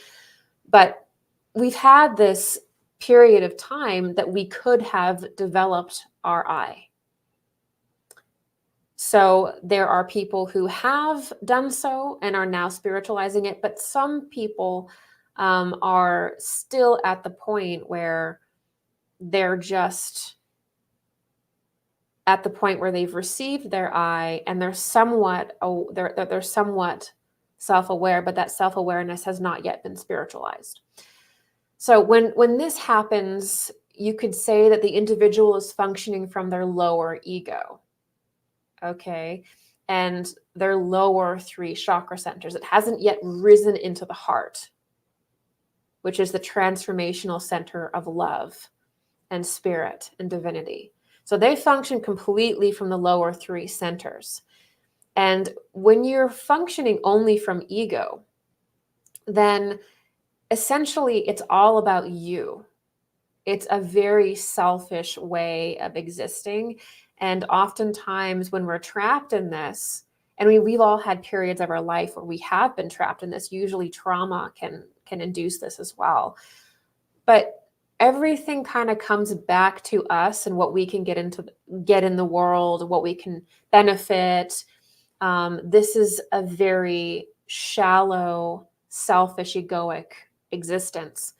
But we've had this period of time that we could have developed our I. So there are people who have done so and are now spiritualizing it, but some people are still at the point where they're just at the point where they've received their I, and they're somewhat self-aware, but that self-awareness has not yet been spiritualized. So when this happens, you could say that the individual is functioning from their lower ego, okay, and their lower 3 chakra centers. It hasn't yet risen into the heart, which is the transformational center of love and spirit and divinity. So they function completely from the lower 3 centers. And when you're functioning only from ego, then essentially it's all about you. It's a very selfish way of existing. And oftentimes when we're trapped in this, and we've all had periods of our life where we have been trapped in this, usually trauma can induce this as well. But everything kind of comes back to us and what we can get in the world, what we can benefit. This is a very shallow, selfish, egoic existence.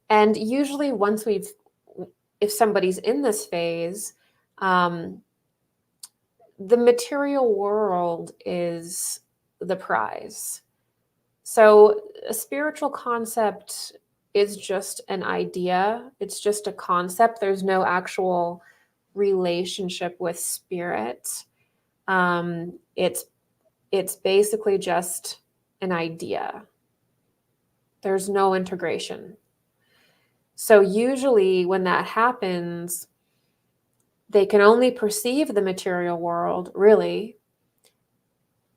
And usually if somebody's in this phase, the material world is the prize. So a spiritual concept is just an idea. It's just a concept. There's no actual relationship with spirit. It's basically just an idea. There's no integration. So usually when that happens, they can only perceive the material world, really.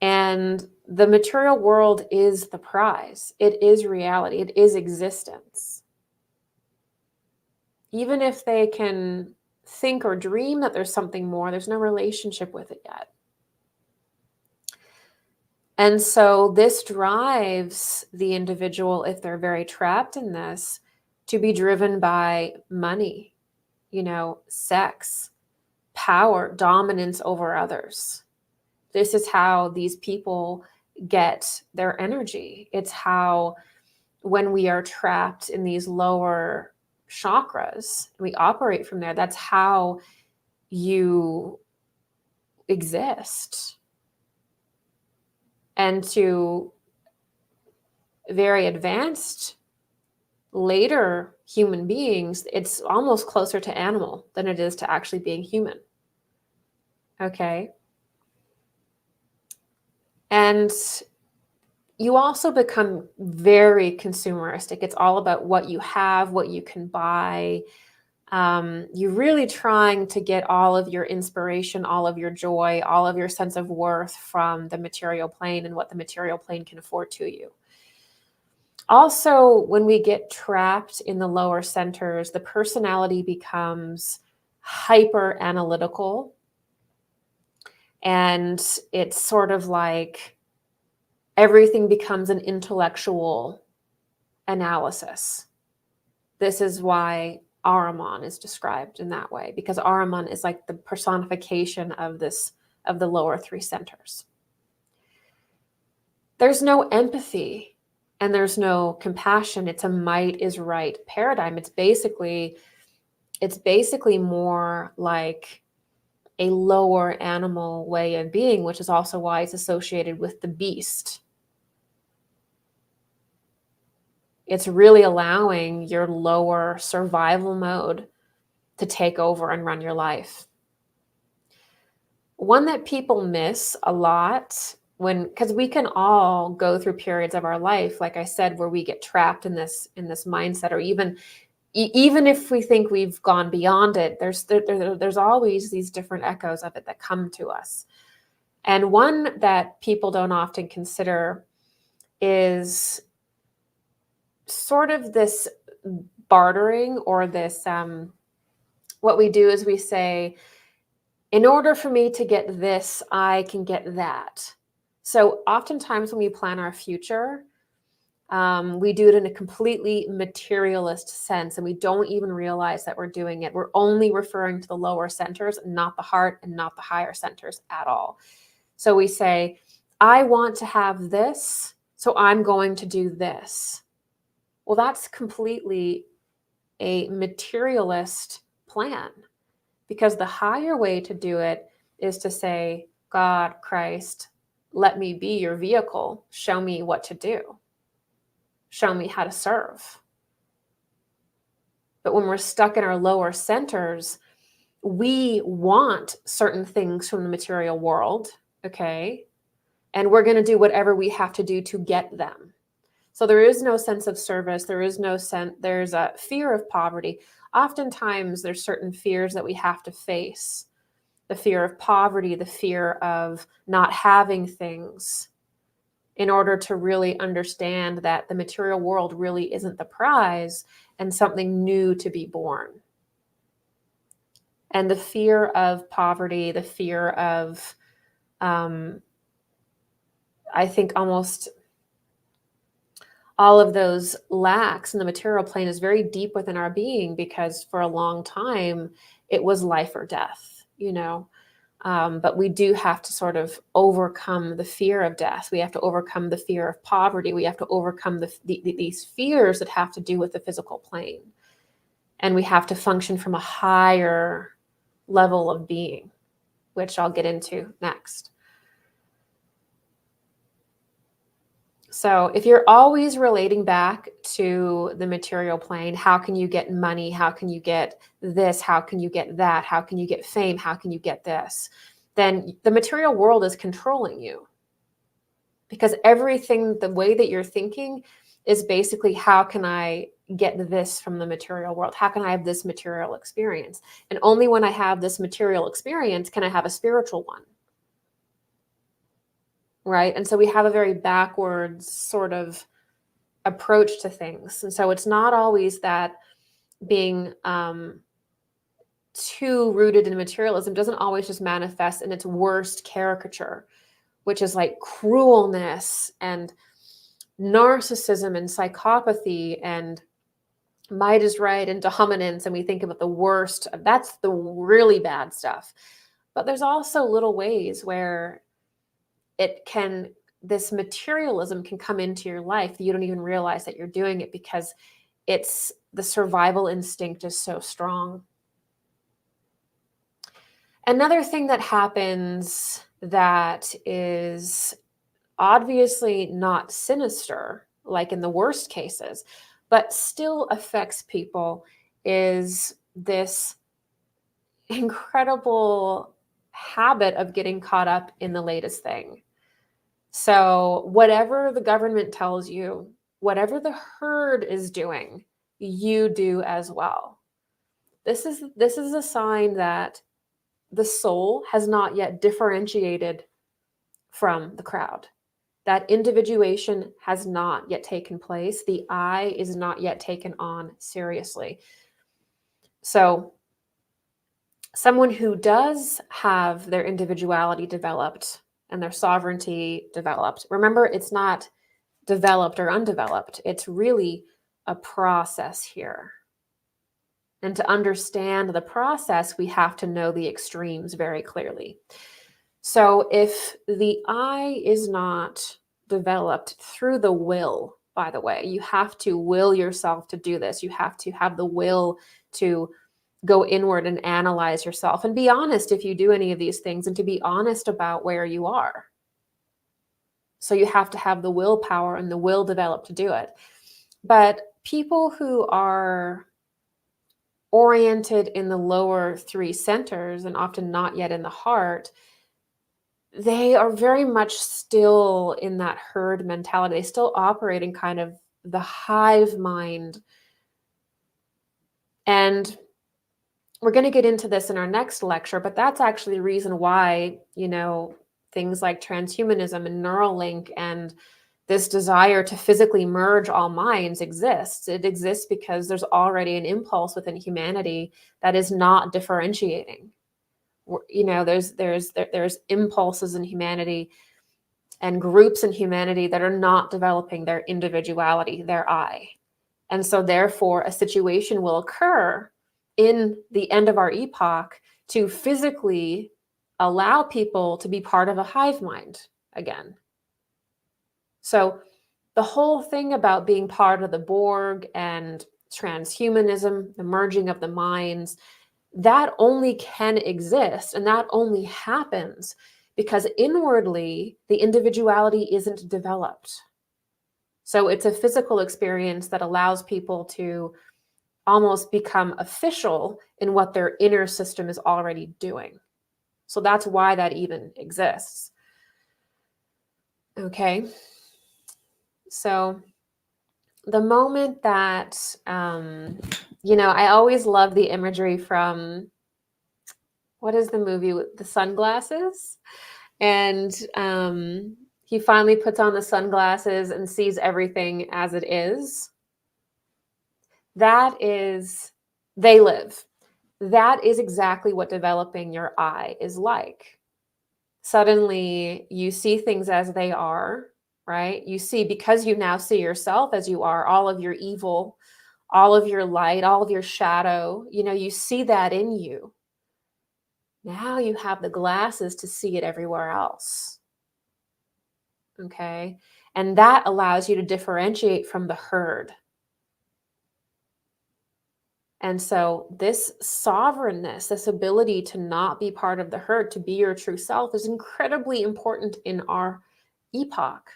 And the material world is the prize. It is reality. It is existence. Even if they can think or dream that there's something more, there's no relationship with it yet. And so this drives the individual, if they're very trapped in this, to be driven by money, sex, power, dominance over others. This is how these people get their energy. It's how, when we are trapped in these lower chakras, we operate from there. That's how you exist. And to very advanced, later human beings, it's almost closer to animal than it is to actually being human. Okay? And you also become very consumeristic. It's all about what you have, what you can buy. You're really trying to get all of your inspiration, all of your joy, all of your sense of worth from the material plane and what the material plane can afford to you. Also, when we get trapped in the lower centers, the personality becomes hyper analytical. And it's sort of like everything becomes an intellectual analysis. This is why Ahriman is described in that way, because Ahriman is like the personification of the lower three centers. There's no empathy and there's no compassion. It's a might is right paradigm. It's basically more like a lower animal way of being, which is also why it's associated with the beast. It's really allowing your lower survival mode to take over and run your life. One that people miss a lot, because we can all go through periods of our life, like I said, where we get trapped in this mindset, or even if we think we've gone beyond it, there's always these different echoes of it that come to us. And one that people don't often consider is sort of this bartering, or this, what we do is we say, in order for me to get this, I can get that. So oftentimes when we plan our future, we do it in a completely materialist sense, and we don't even realize that we're doing it. We're only referring to the lower centers, not the heart and not the higher centers at all. So we say, I want to have this, so I'm going to do this. Well, that's completely a materialist plan, because the higher way to do it is to say, God, Christ, let me be your vehicle. Show me what to do. Show me how to serve. But when we're stuck in our lower centers, we want certain things from the material world, okay? And we're going to do whatever we have to do to get them. So there is no sense of service. There's a fear of poverty. Oftentimes there's certain fears that we have to face. The fear of poverty, the fear of not having things, in order to really understand that the material world really isn't the prize and something new to be born. And the fear of poverty, the fear of, I think almost all of those lacks in the material plane is very deep within our being, because for a long time it was life or death, but we do have to sort of overcome the fear of death. We have to overcome the fear of poverty. We have to overcome these fears that have to do with the physical plane. And we have to function from a higher level of being, which I'll get into next. So if you're always relating back to the material plane, how can you get money? How can you get this? How can you get that? How can you get fame? How can you get this? Then the material world is controlling you. Because everything, the way that you're thinking is basically, how can I get this from the material world? How can I have this material experience? And only when I have this material experience can I have a spiritual one. Right? And so we have a very backwards sort of approach to things. And so it's not always that being too rooted in materialism doesn't always just manifest in its worst caricature, which is like cruelness and narcissism and psychopathy and might is right and dominance. And we think about the worst. That's the really bad stuff. But there's also little ways where this materialism can come into your life that you don't even realize that you're doing it, because the survival instinct is so strong. Another thing that happens that is obviously not sinister, like in the worst cases, but still affects people, is this incredible habit of getting caught up in the latest thing. So whatever the government tells you, whatever the herd is doing, you do as well. This is a sign that the soul has not yet differentiated from the crowd. That individuation has not yet taken place. The I is not yet taken on seriously. So someone who does have their individuality developed and their sovereignty developed, remember, it's not developed or undeveloped. It's really a process here. And to understand the process, we have to know the extremes very clearly. So if the I is not developed through the will, by the way, you have to will yourself to do this. You have to have the will to go inward and analyze yourself and be honest if you do any of these things, and to be honest about where you are. So you have to have the willpower and the will developed to do it. But people who are oriented in the lower three centers and often not yet in the heart, they are very much still in that herd mentality. They still operate in kind of the hive mind. And we're going to get into this in our next lecture, but that's actually the reason why, things like transhumanism and Neuralink and this desire to physically merge all minds exists. It exists because there's already an impulse within humanity that is not differentiating. There's impulses in humanity and groups in humanity that are not developing their individuality, their I. And so therefore a situation will occur in the end of our epoch to physically allow people to be part of a hive mind again. So the whole thing about being part of the Borg and transhumanism, the merging of the minds, that only can exist, and that only happens because inwardly the individuality isn't developed. So it's a physical experience that allows people to almost become official in what their inner system is already doing. So that's why that even exists. Okay. So the moment that, I always love the imagery from, what is the movie with the sunglasses? And he finally puts on the sunglasses and sees everything as it is. That is, they live. That is exactly what developing your I is like. Suddenly you see things as they are. right? You see, because you now see yourself as you are, all of your evil, all of your light, all of your shadow, you see that in you. Now you have the glasses to see it everywhere else. Okay? And that allows you to differentiate from the herd. And so this sovereignness, this ability to not be part of the herd, to be your true self, is incredibly important in our epoch.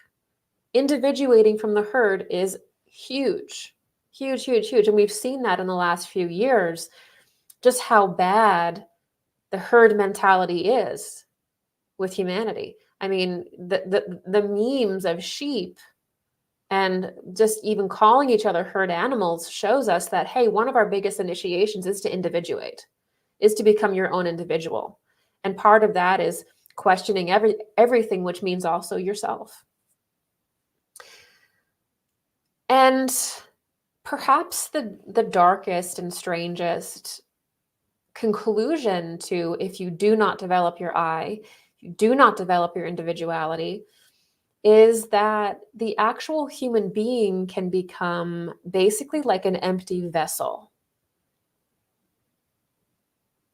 Individuating from the herd is huge, huge, huge, huge. And we've seen that in the last few years, just how bad the herd mentality is with humanity. I mean, the memes of sheep and just even calling each other herd animals shows us that, hey, one of our biggest initiations is to individuate, is to become your own individual. And part of that is questioning everything, which means also yourself. And perhaps the darkest and strangest conclusion to, if you do not develop your I, you do not develop your individuality, is that the actual human being can become basically like an empty vessel.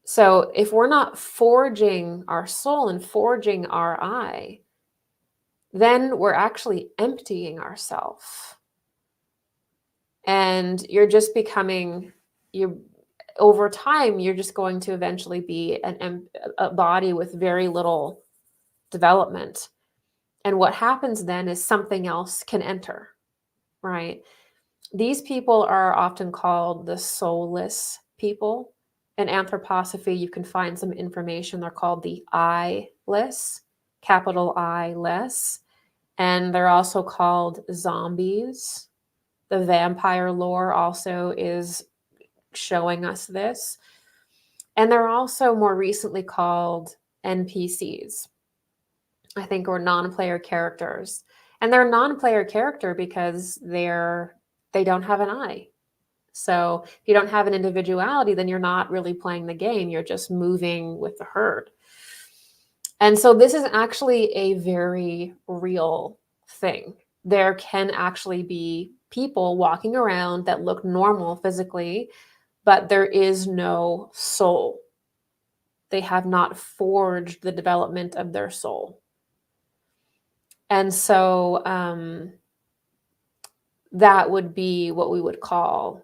So if we're not forging our soul and forging our I, then we're actually emptying ourselves. And you're just becoming, over time, you're just going to eventually be a body with very little development. And what happens then is something else can enter, right? These people are often called the soulless people. In anthroposophy, you can find some information. They're called the I-less, capital I-less. And they're also called zombies. The vampire lore also is showing us this. And they're also more recently called NPCs, I think, or non-player characters. And they're non-player character because they don't have an I. So if you don't have an individuality, then you're not really playing the game. You're just moving with the herd. And so this is actually a very real thing. There can actually be people walking around that look normal physically, but there is no soul. They have not forged the development of their soul. And so that would be what we would call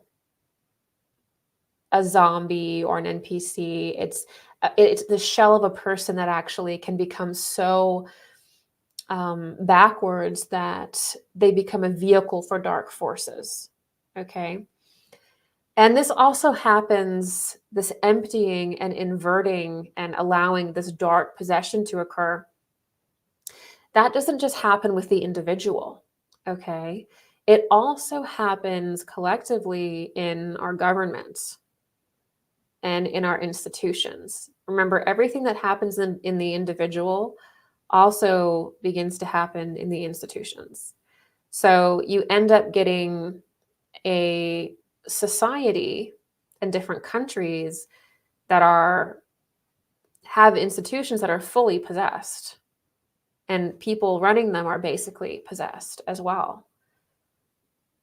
a zombie or an NPC. It's the shell of a person that actually can become so backwards that they become a vehicle for dark forces. Okay. And this also happens, this emptying and inverting and allowing this dark possession to occur. That doesn't just happen with the individual. Okay. It also happens collectively in our governments and in our institutions. Remember, everything that happens in the individual also begins to happen in the institutions. So you end up getting a society in different countries that have institutions that are fully possessed, and people running them are basically possessed as well.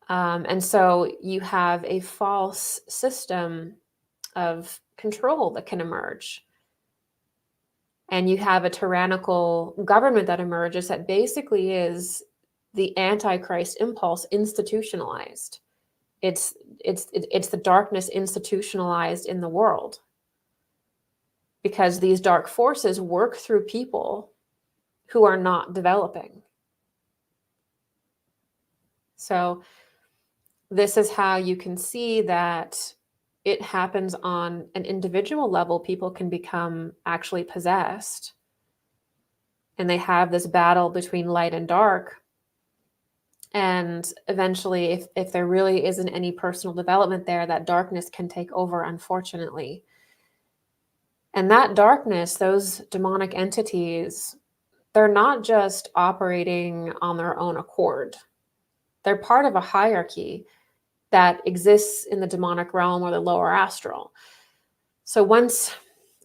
And so you have a false system of control that can emerge. And you have a tyrannical government that emerges that basically is the Antichrist impulse institutionalized. It's the darkness institutionalized in the world, because these dark forces work through people who are not developing. So this is how you can see that it happens on an individual level. People can become actually possessed, and they have this battle between light and dark. And eventually, if there really isn't any personal development there, that darkness can take over, unfortunately. And that darkness, those demonic entities, they're not just operating on their own accord. They're part of a hierarchy that exists in the demonic realm or the lower astral. So once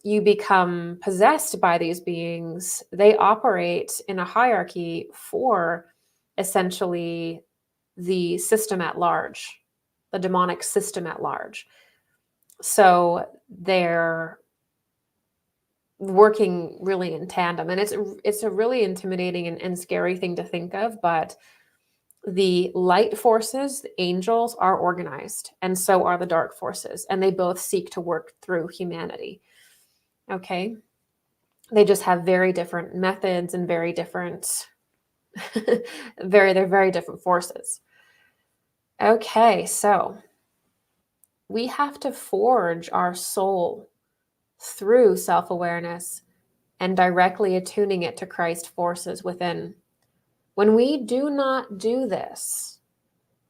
you become possessed by these beings, they operate in a hierarchy for essentially the system at large, the demonic system at large. So they're working really in tandem, and it's a really intimidating and scary thing to think of, but the light forces, the angels, are organized, and so are the dark forces, and they both seek to work through humanity. Okay, they just have very different methods and very different they're very different forces. Okay, so we have to forge our soul through self-awareness and directly attuning it to Christ forces within. When we do not do this,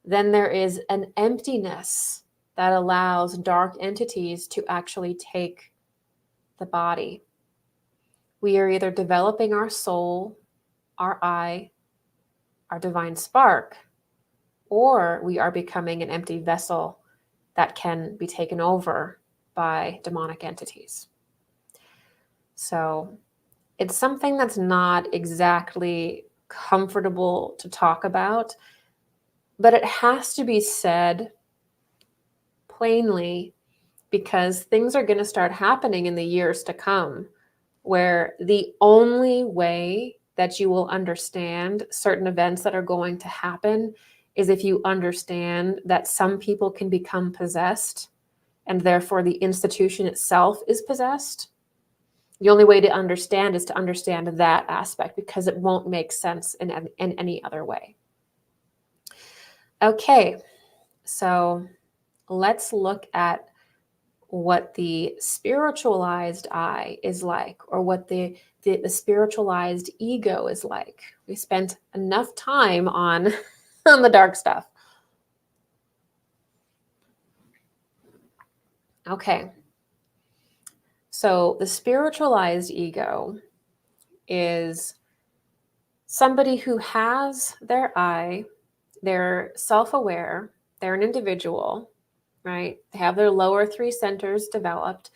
then there is an emptiness that allows dark entities to actually take the body. We are either developing our soul, our I, our divine spark, or we are becoming an empty vessel that can be taken over by demonic entities. So it's something that's not exactly comfortable to talk about, but it has to be said plainly, because things are going to start happening in the years to come where the only way that you will understand certain events that are going to happen is if you understand that some people can become possessed, and therefore the institution itself is possessed. The only way to understand is to understand that aspect, because it won't make sense in any other way. Okay, so let's look at what the spiritualized I is like, or what the spiritualized ego is like. We spent enough time on the dark stuff. Okay. So the spiritualized ego is somebody who has their I, they're self-aware, they're an individual, right? They have their lower three centers developed,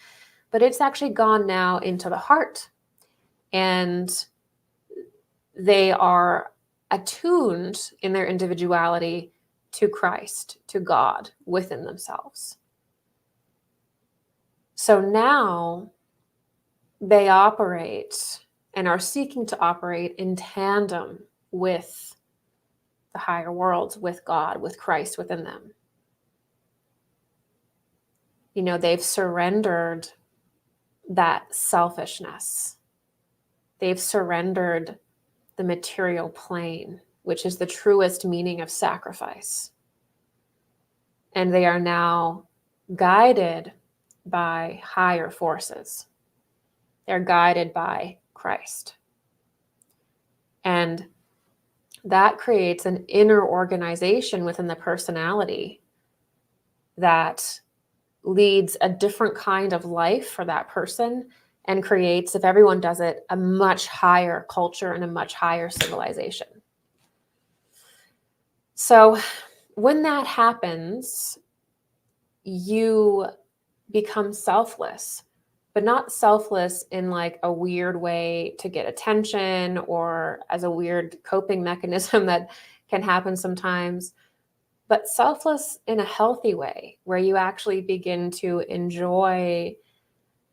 but it's actually gone now into the heart. And they are attuned in their individuality to Christ, to God within themselves. So now they operate and are seeking to operate in tandem with the higher worlds, with God, with Christ within them. You know, they've surrendered that selfishness. They've surrendered the material plane, which is the truest meaning of sacrifice. And they are now guided by higher forces. They're guided by Christ. And that creates an inner organization within the personality that leads a different kind of life for that person, and creates, if everyone does it, a much higher culture and a much higher civilization. So when that happens, you become selfless, but not selfless in like a weird way to get attention, or as a weird coping mechanism that can happen sometimes, but selfless in a healthy way, where you actually begin to enjoy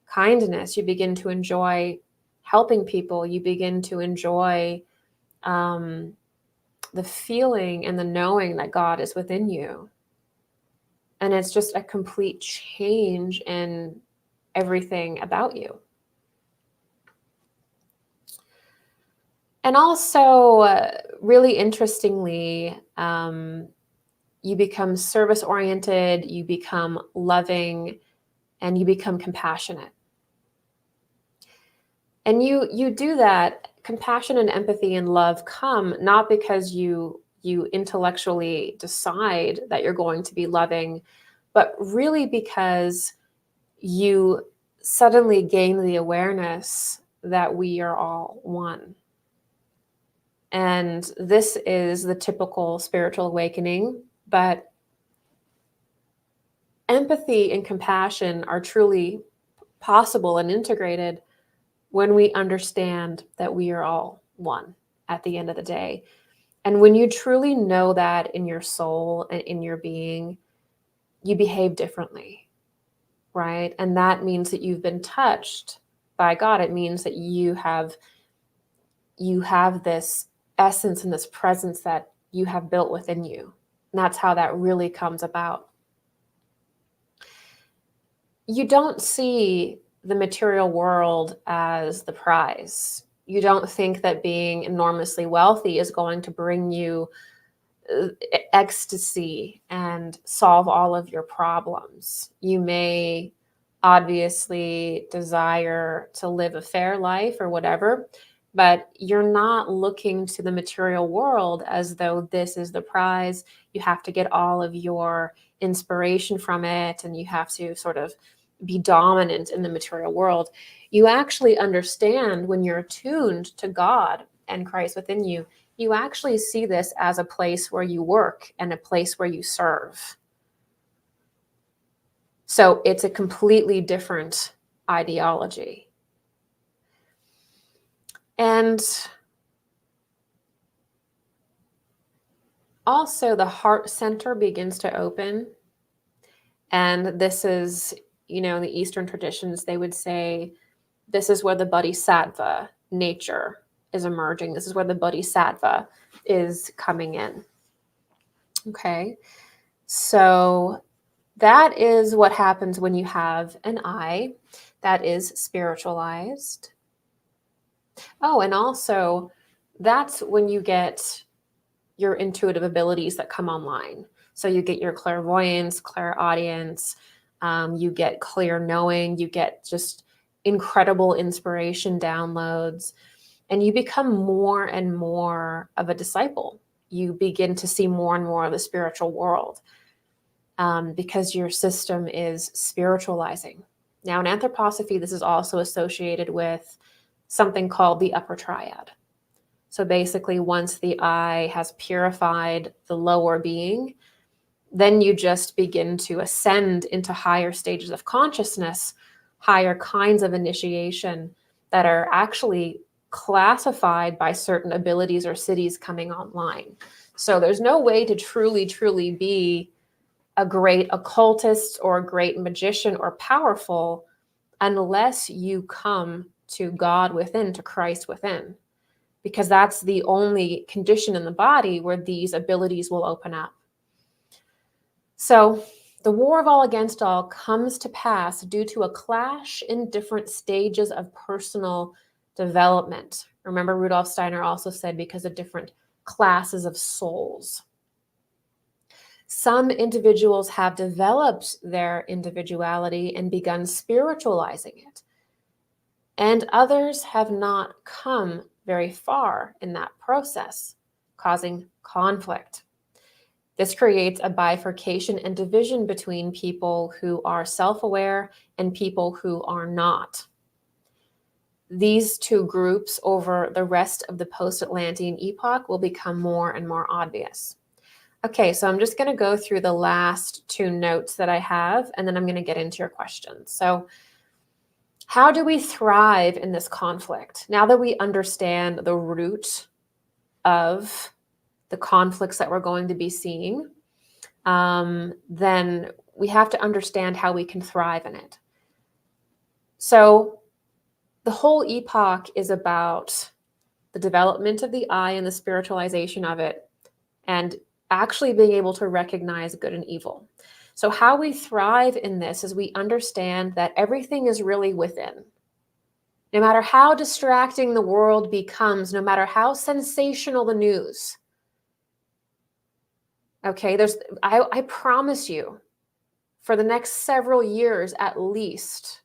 kindness, you begin to enjoy helping people, you begin to enjoy the feeling and the knowing that God is within you. And it's just a complete change in everything about you. And also, really interestingly, you become service-oriented, you become loving, and you become compassionate. And you do that. Compassion and empathy and love come not because you intellectually decide that you're going to be loving, but really because you suddenly gain the awareness that we are all one. And this is the typical spiritual awakening, but empathy and compassion are truly possible and integrated when we understand that we are all one at the end of the day. And when you truly know that in your soul and in your being, you behave differently, right? And that means that you've been touched by God. It means that you have this essence and this presence that you have built within you. And that's how that really comes about. You don't see the material world as the prize. You don't think that being enormously wealthy is going to bring you ecstasy and solve all of your problems. You may obviously desire to live a fair life or whatever, but you're not looking to the material world as though this is the prize. You have to get all of your inspiration from it, and you have to sort of be dominant in the material world. You actually understand, when you're attuned to God and Christ within you, you actually see this as a place where you work and a place where you serve. So it's a completely different ideology. And also the heart center begins to open. And this is, in the Eastern traditions, they would say, this is where the bodhisattva nature is emerging. This is where the bodhisattva is coming in. Okay. So that is what happens when you have an I that is spiritualized. Oh, and also that's when you get your intuitive abilities that come online. So you get your clairvoyance, clairaudience, you get clear knowing, you get just incredible inspiration downloads, and you become more and more of a disciple. You begin to see more and more of the spiritual world because your system is spiritualizing. Now, in anthroposophy, this is also associated with something called the upper triad. So basically, once the I has purified the lower being, then you just begin to ascend into higher stages of consciousness, higher kinds of initiation that are actually classified by certain abilities or cities coming online. So there's no way to truly be a great occultist or a great magician or powerful unless you come to God within, to Christ within, because that's the only condition in the body where these abilities will open up. So the war of all against all comes to pass due to a clash in different stages of personal development. Remember, Rudolf Steiner also said because of different classes of souls. Some individuals have developed their individuality and begun spiritualizing it, and others have not come very far in that process, causing conflict. This creates a bifurcation and division between people who are self-aware and people who are not. These two groups over the rest of the post-Atlantean epoch will become more and more obvious. Okay, so I'm just going to go through the last two notes that I have, and then I'm going to get into your questions. So how do we thrive in this conflict? Now that we understand the root of the conflicts that we're going to be seeing, then we have to understand how we can thrive in it. So the whole epoch is about the development of the I and the spiritualization of it, and actually being able to recognize good and evil. So how we thrive in this is we understand that everything is really within. No matter how distracting the world becomes, no matter how sensational the news, okay, I promise you, for the next several years at least,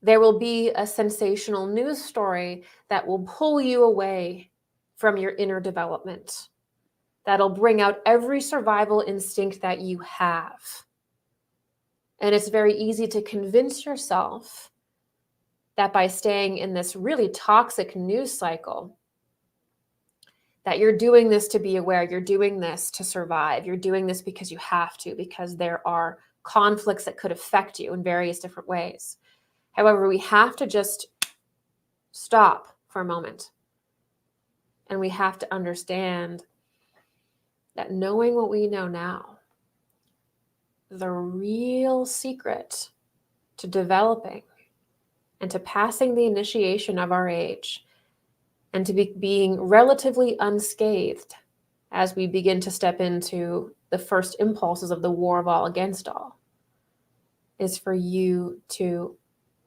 there will be a sensational news story that will pull you away from your inner development. That'll bring out every survival instinct that you have. And it's very easy to convince yourself that by staying in this really toxic news cycle, that you're doing this to be aware, you're doing this to survive, you're doing this because you have to, because there are conflicts that could affect you in various different ways. However, we have to just stop for a moment And we have to understand that knowing what we know now, the real secret to developing and to passing the initiation of our age and to being relatively unscathed as we begin to step into the first impulses of the war of all against all, is for you to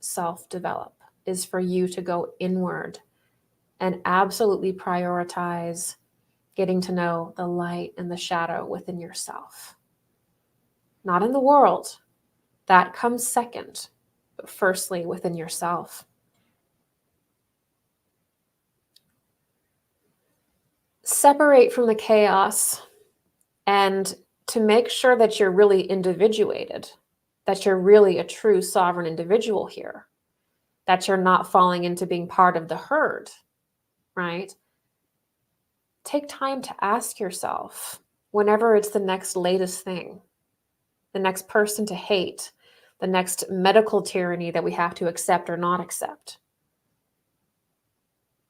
self-develop, is for you to go inward and absolutely prioritize getting to know the light and the shadow within yourself. Not in the world, that comes second, but firstly within yourself. Separate from the chaos, and to make sure that you're really individuated, that you're really a true sovereign individual here, that you're not falling into being part of the herd, right? Take time to ask yourself, whenever it's the next latest thing, the next person to hate, the next medical tyranny that we have to accept or not accept.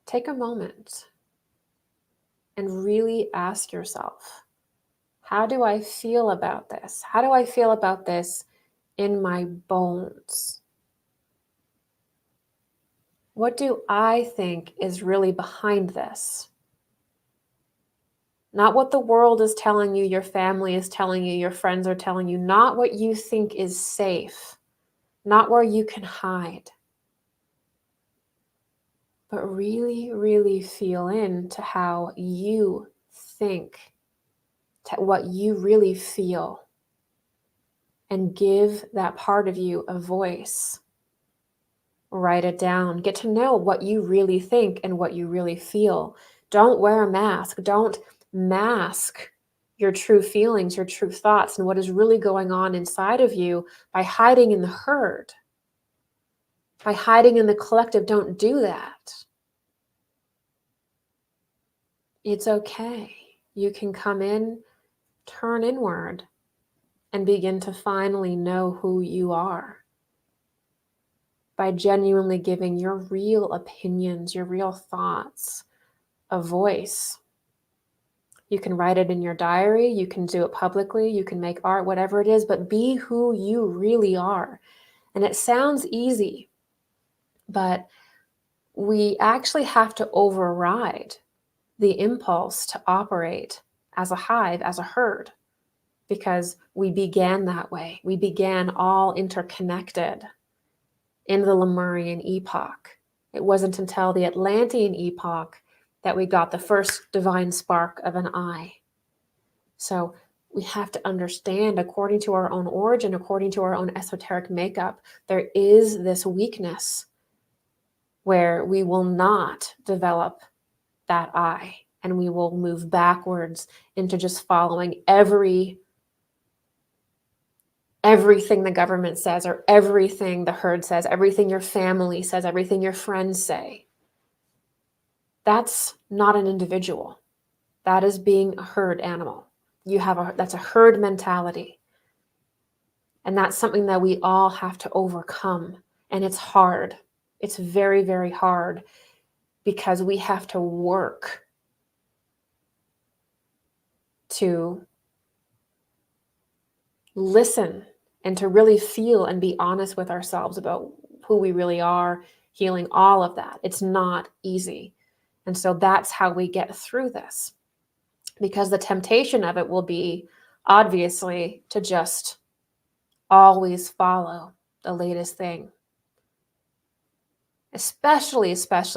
Take a moment and really ask yourself, how do I feel about this? How do I feel about this in my bones? What do I think is really behind this? Not what the world is telling you, your family is telling you, your friends are telling you, not what you think is safe, not where you can hide. But really, really feel into how you think, to what you really feel, and give that part of you a voice. Write it down. Get to know what you really think and what you really feel. Don't wear a mask. Don't mask your true feelings, your true thoughts, and what is really going on inside of you by hiding in the herd, by hiding in the collective. Don't do that. It's okay. You can come in, turn inward, and begin to finally know who you are by genuinely giving your real opinions, your real thoughts a voice. You can write it in your diary, you can do it publicly, you can make art, whatever it is, but be who you really are. And it sounds easy, but we actually have to override the impulse to operate as a hive, as a herd, because we began that way. We began all interconnected in the Lemurian epoch. It wasn't until the Atlantean epoch that we got the first divine spark of an eye. So we have to understand, according to our own origin, according to our own esoteric makeup, there is this weakness where we will not develop that eye, and we will move backwards into just following everything the government says, or everything the herd says, everything your family says, everything your friends say. That's not an individual. That is being a herd animal. That's a herd mentality. And that's something that we all have to overcome. And it's hard. It's very, very hard, because we have to work to listen and to really feel and be honest with ourselves about who we really are, healing all of that. It's not easy. And so that's how we get through this, because the temptation of it will be, obviously, to just always follow the latest thing. Especially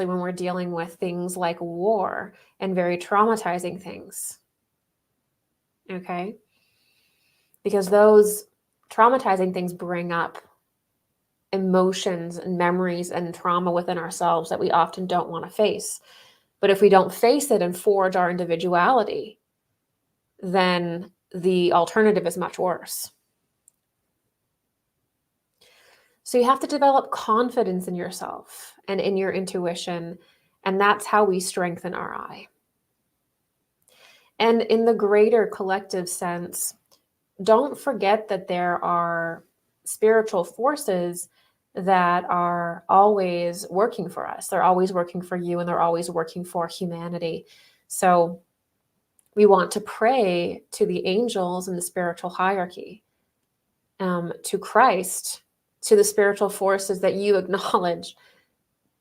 when we're dealing with things like war and very traumatizing things. Okay? Because those traumatizing things bring up emotions and memories and trauma within ourselves that we often don't want to face. But if we don't face it and forge our individuality, then the alternative is much worse. So you have to develop confidence in yourself and in your intuition, and that's how we strengthen our eye. And in the greater collective sense, don't forget that there are spiritual forces that are always working for us. They're always working for you, and they're always working for humanity. So we want to pray to the angels in the spiritual hierarchy, to Christ, to the spiritual forces that you acknowledge,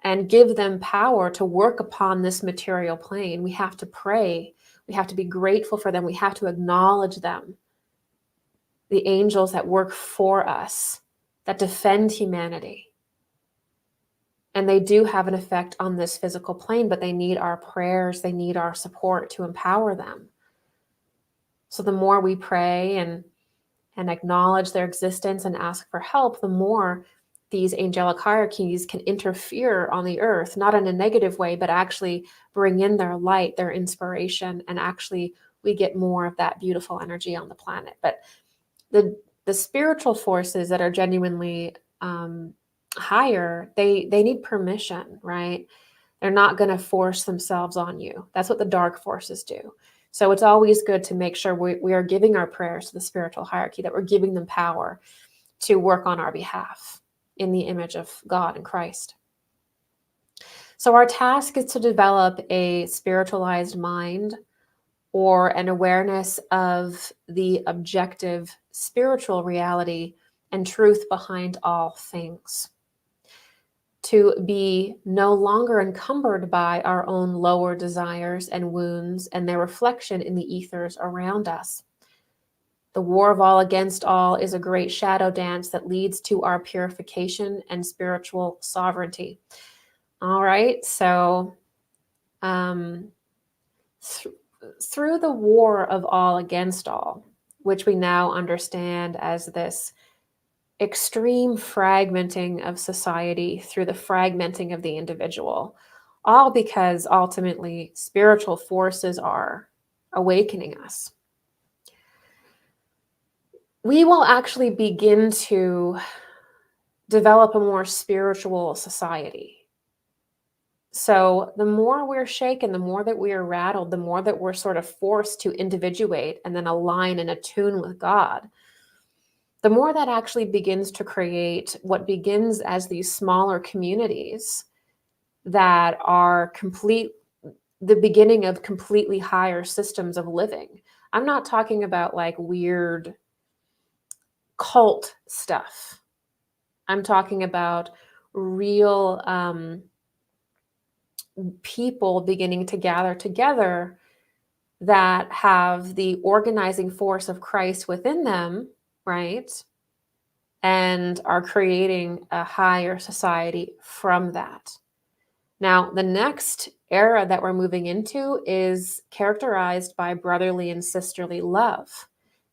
and give them power to work upon this material plane. We have to pray. We have to be grateful for them. We have to acknowledge them. The angels that work for us, that defend humanity. And they do have an effect on this physical plane, but they need our prayers. They need our support to empower them. So the more we pray and acknowledge their existence and ask for help, the more these angelic hierarchies can interfere on the earth, not in a negative way, but actually bring in their light, their inspiration, and actually we get more of that beautiful energy on the planet. But the spiritual forces that are genuinely higher, they need permission, right? They're not going to force themselves on you. That's what the dark forces do. So it's always good to make sure we are giving our prayers to the spiritual hierarchy, that we're giving them power to work on our behalf in the image of God and Christ. So our task is to develop a spiritualized mind, or an awareness of the objective spiritual reality and truth behind all things. To be no longer encumbered by our own lower desires and wounds and their reflection in the ethers around us. The war of all against all is a great shadow dance that leads to our purification and spiritual sovereignty. All right, so through the war of all against all, which we now understand as this extreme fragmenting of society through the fragmenting of the individual, all because ultimately spiritual forces are awakening us. We will actually begin to develop a more spiritual society. So the more we're shaken, the more that we are rattled, the more that we're sort of forced to individuate and then align and attune with God, the more that actually begins to create what begins as these smaller communities that are the beginning of completely higher systems of living. I'm not talking about like weird cult stuff. I'm talking about real people beginning to gather together that have the organizing force of Christ within them, right? And are creating a higher society from that. Now, the next era that we're moving into is characterized by brotherly and sisterly love.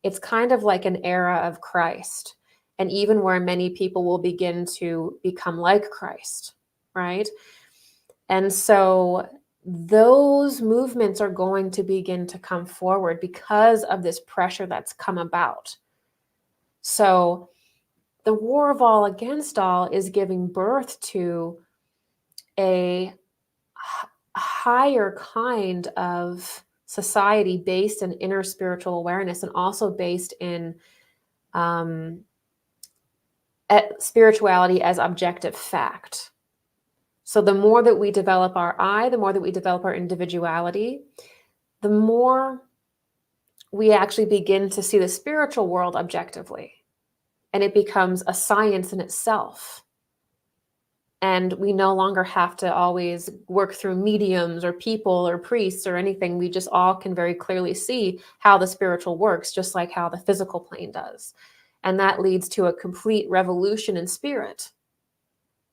It's kind of like an era of Christ, and even where many people will begin to become like Christ, right? And so those movements are going to begin to come forward because of this pressure that's come about. So the war of all against all is giving birth to a higher kind of society based in inner spiritual awareness, and also based in spirituality as objective fact. So the more that we develop our I, the more that we develop our individuality, the more we actually begin to see the spiritual world objectively. And it becomes a science in itself. And we no longer have to always work through mediums or people or priests or anything. We just all can very clearly see how the spiritual works, just like how the physical plane does. And that leads to a complete revolution in spirit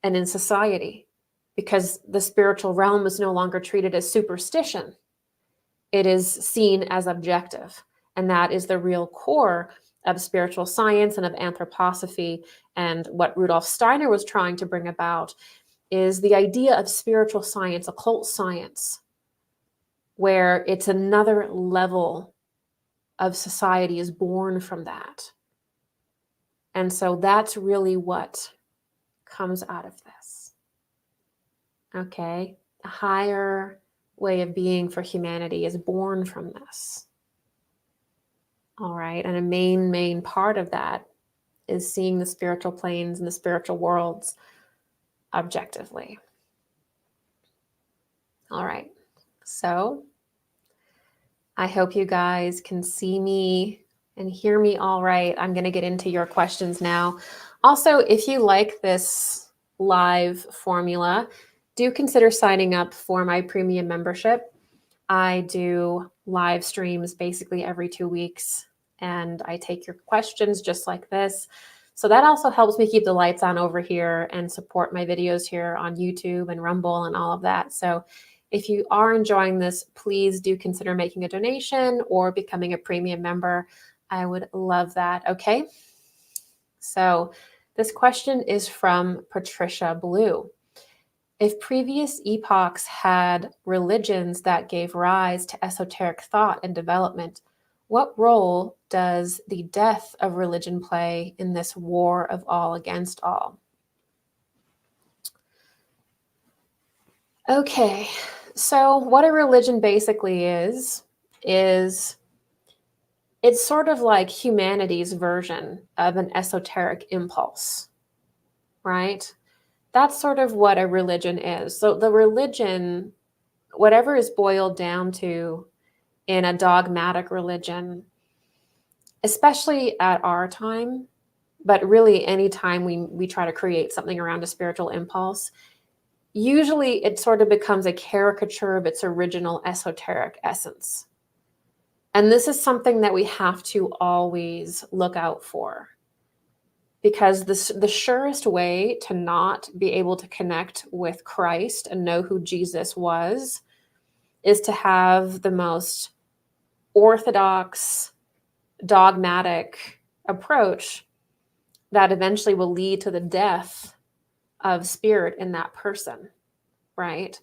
and in society, because the spiritual realm is no longer treated as superstition. It is seen as objective. And that is the real core of spiritual science and of anthroposophy. And what Rudolf Steiner was trying to bring about is the idea of spiritual science, occult science, where it's another level of society is born from that. And so that's really what comes out of this. Okay, a higher way of being for humanity is born from this. All right, and a main part of that is seeing the spiritual planes and the spiritual worlds objectively. All right. So I hope you guys can see me and hear me all right. I'm going to get into your questions now. Also, if you like this live formula, do consider signing up for my premium membership. I do live streams basically every 2 weeks, and I take your questions just like this. So that also helps me keep the lights on over here and support my videos here on YouTube and Rumble and all of that. So if you are enjoying this, please do consider making a donation or becoming a premium member. I would love that. Okay. So this question is from Patricia Blue. If previous epochs had religions that gave rise to esoteric thought and development, what role does the death of religion play in this war of all against all? Okay, so what a religion basically is it's sort of like humanity's version of an esoteric impulse, right? That's sort of what a religion is. So the religion, whatever is boiled down to in a dogmatic religion, especially at our time, but really any time we try to create something around a spiritual impulse, usually it sort of becomes a caricature of its original esoteric essence. And this is something that we have to always look out for, because the surest way to not be able to connect with Christ and know who Jesus was is to have the most orthodox, dogmatic approach that eventually will lead to the death of spirit in that person, right?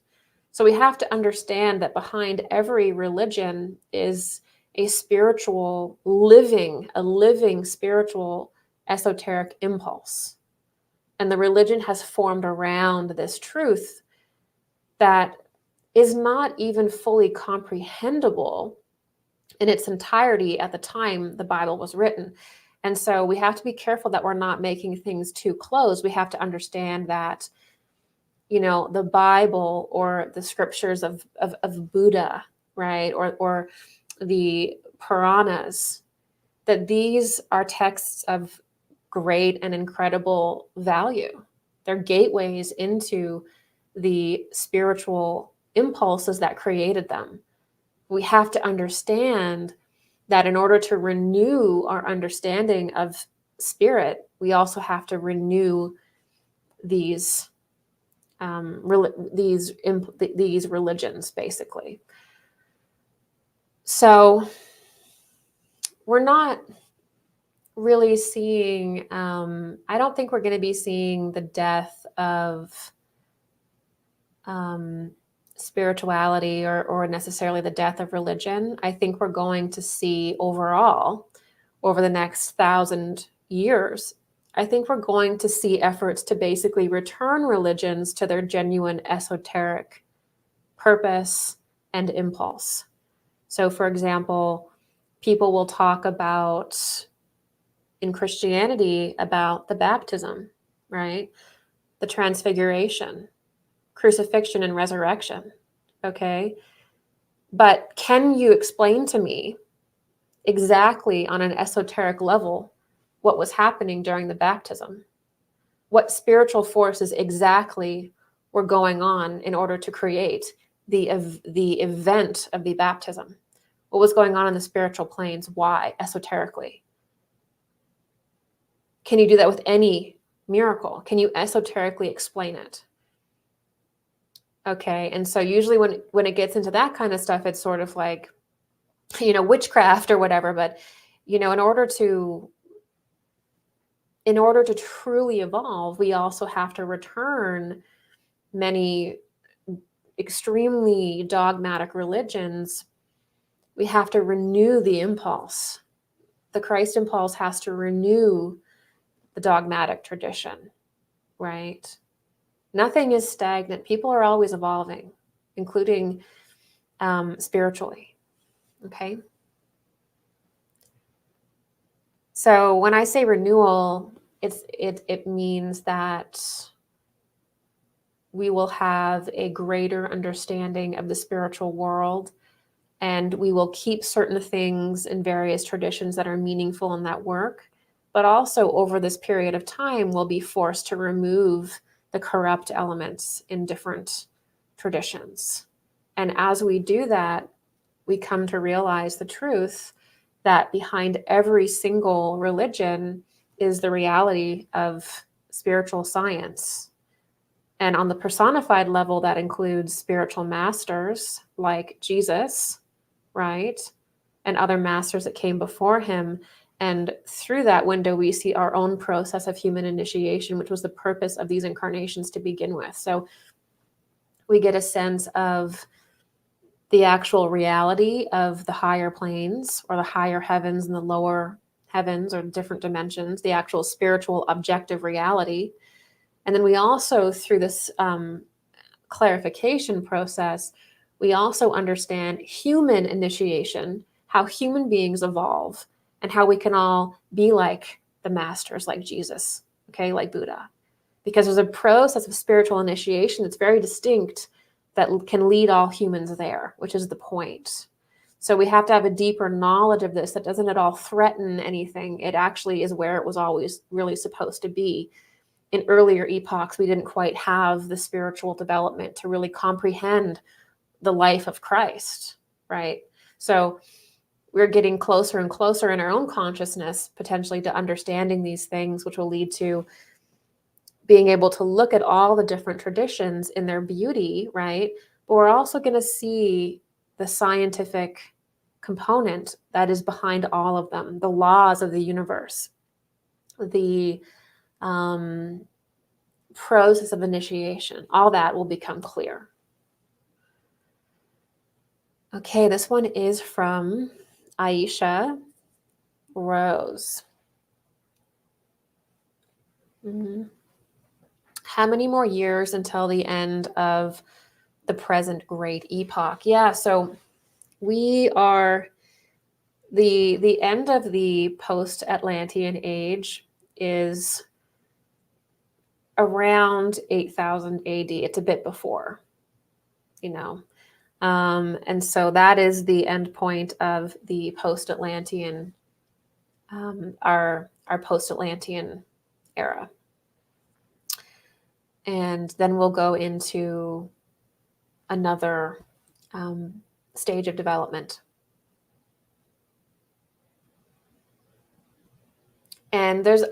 So we have to understand that behind every religion is a spiritual, a living spiritual esoteric impulse. And the religion has formed around this truth that is not even fully comprehensible in its entirety at the time the Bible was written. And so we have to be careful that we're not making things too close. We have to understand that, you know, the Bible or the scriptures of Buddha, right, or the Puranas, that these are texts of great and incredible value. They're gateways into the spiritual impulses that created them. We have to understand that in order to renew our understanding of spirit, we also have to renew these religions, basically. So we're not really seeing, I don't think we're going to be seeing the death of spirituality or necessarily the death of religion. I think we're going to see overall, over the next 1,000 years, I think we're going to see efforts to basically return religions to their genuine esoteric purpose and impulse. So, for example, people will talk about, in Christianity, about the baptism, right? The transfiguration, crucifixion and resurrection, okay? But can you explain to me exactly on an esoteric level what was happening during the baptism? What spiritual forces exactly were going on in order to create the event of the baptism? What was going on in the spiritual planes? Why? Esoterically. Can you do that with any miracle? Can you esoterically explain it? Okay, and so usually when it gets into that kind of stuff, it's sort of like, you know, witchcraft or whatever. But, you know, in order to truly evolve, we also have to return many extremely dogmatic religions. We have to renew the impulse. The Christ impulse has to renew the dogmatic tradition, right? Nothing is stagnant. People are always evolving, including spiritually, okay? So when I say renewal, it means that we will have a greater understanding of the spiritual world, and we will keep certain things in various traditions that are meaningful in that work. But also over this period of time, we'll be forced to remove the corrupt elements in different traditions. And as we do that, we come to realize the truth that behind every single religion is the reality of spiritual science. And on the personified level, that includes spiritual masters like Jesus, right? And other masters that came before him. And through that window, we see our own process of human initiation, which was the purpose of these incarnations to begin with. So we get a sense of the actual reality of the higher planes or the higher heavens and the lower heavens or different dimensions, the actual spiritual objective reality. And then we also, through this clarification process, we also understand human initiation, how human beings evolve, and how we can all be like the masters, like Jesus, okay, like Buddha. Because there's a process of spiritual initiation that's very distinct that can lead all humans there, which is the point. So we have to have a deeper knowledge of this that doesn't at all threaten anything. It actually is where it was always really supposed to be. In earlier epochs, we didn't quite have the spiritual development to really comprehend the life of Christ, right? So we're getting closer and closer in our own consciousness, potentially, to understanding these things, which will lead to being able to look at all the different traditions in their beauty, right? But we're also going to see the scientific component that is behind all of them, the laws of the universe, the process of initiation. All that will become clear. Okay, this one is from Aisha Rose. How many more years until the end of the present great epoch? Yeah, so we are the end of the post-Atlantean age is around 8000 AD. It's a bit before, and so that is the end point of the post-Atlantean, our post-Atlantean era. And then we'll go into another stage of development. And there's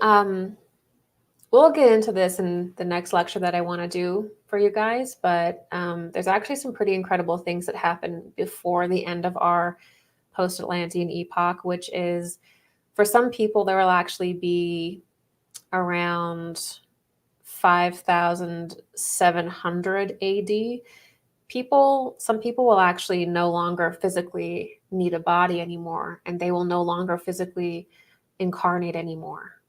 we'll get into this in the next lecture that I want to do for you guys, but there's actually some pretty incredible things that happen before the end of our post-Atlantean epoch, which is, for some people, there will actually be around 5700 AD. Some people will actually no longer physically need a body anymore, and they will no longer physically incarnate anymore.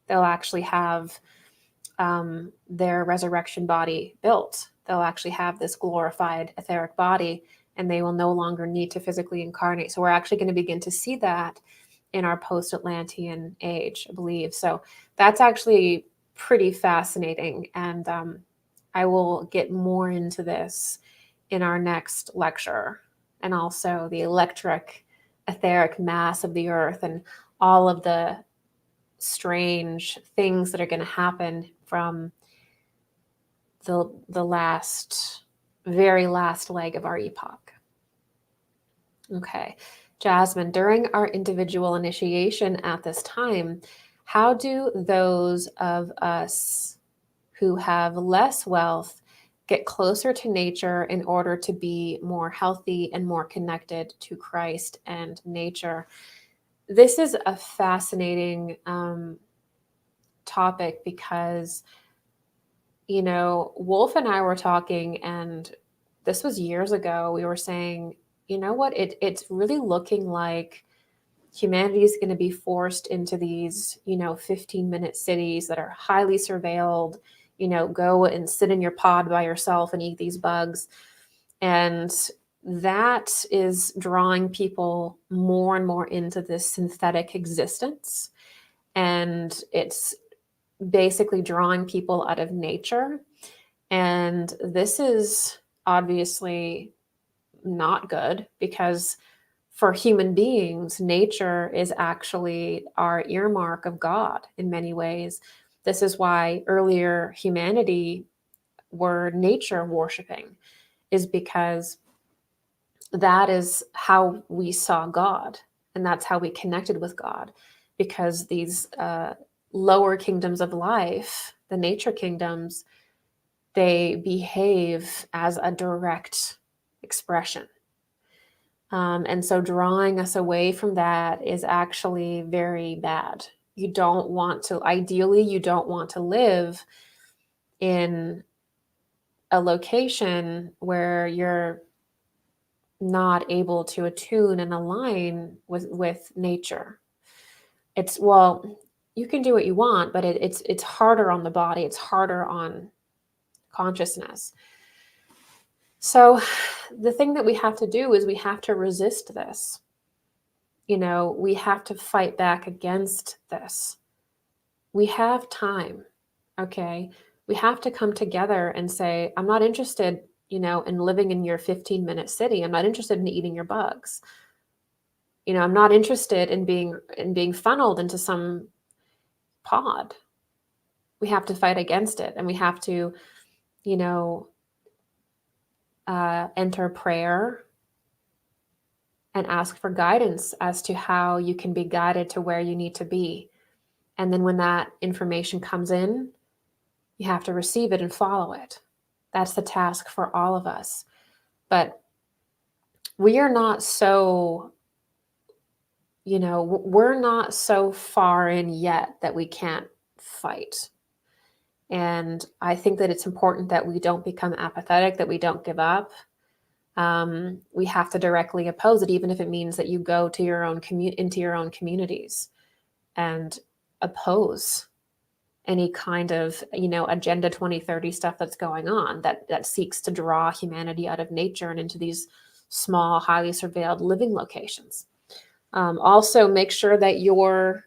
They'll actually have their resurrection body built. They'll actually have this glorified etheric body, and they will no longer need to physically incarnate. So we're actually going to begin to see that in our post-Atlantean age, I believe. So that's actually pretty fascinating, and I will get more into this in our next lecture, and also the electric etheric mass of the earth and all of the strange things that are going to happen from the very last leg of our epoch. Okay, Jasmine, during our individual initiation at this time, how do those of us who have less wealth get closer to nature in order to be more healthy and more connected to Christ and nature? This is a fascinating topic because, Wolf and I were talking, and this was years ago. We were saying, you know what, it's really looking like humanity is going to be forced into these, 15-minute cities that are highly surveilled, go and sit in your pod by yourself and eat these bugs. And that is drawing people more and more into this synthetic existence. and it's basically drawing people out of nature. And this is obviously not good, because for human beings, nature is actually our earmark of God in many ways. This is why earlier humanity were nature worshiping, is because that is how we saw God, and that's how we connected with God, because these lower kingdoms of life, the nature kingdoms, they behave as a direct expression. And so drawing us away from that is actually very bad. You don't want to, ideally, you don't want to live in a location where you're not able to attune and align with nature. It's, well, you can do what you want, but it's harder on the body. It's harder on consciousness. So the thing that we have to do is we have to resist this. You know, we have to fight back against this. We have time, okay? We have to come together and say, I'm not interested, you know, in living in your 15-minute city. I'm not interested in eating your bugs. You know, I'm not interested in being funneled into some pod. We have to fight against it, and we have to, you know, enter prayer and ask for guidance as to how you can be guided to where you need to be. And then when that information comes in, you have to receive it and follow it. That's the task for all of us. But we are not so, you know, we're not so far in yet that we can't fight. And I think that it's important that we don't become apathetic, that we don't give up. We have to directly oppose it, even if it means that you go to your own into your own communities and oppose any kind of, you know, Agenda 2030 stuff that's going on that seeks to draw humanity out of nature and into these small, highly surveilled living locations. Also, make sure that you're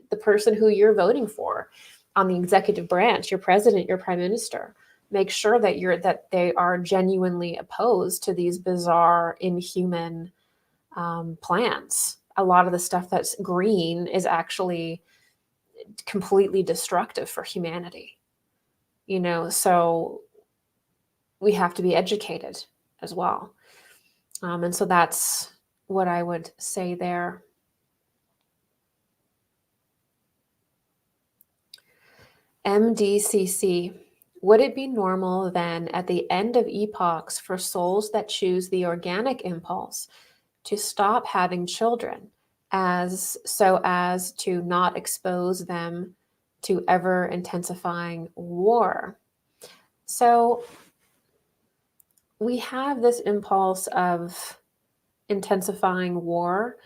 the person who you're voting for on the executive branch, your president, your prime minister. Make sure that they are genuinely opposed to these bizarre, inhuman plans. A lot of the stuff that's green is actually completely destructive for humanity. You know, so we have to be educated as well. And so that's what I would say there. MDCC. Would it be normal then at the end of epochs for souls that choose the organic impulse to stop having children as to not expose them to ever intensifying war? So we have this impulse of intensifying war,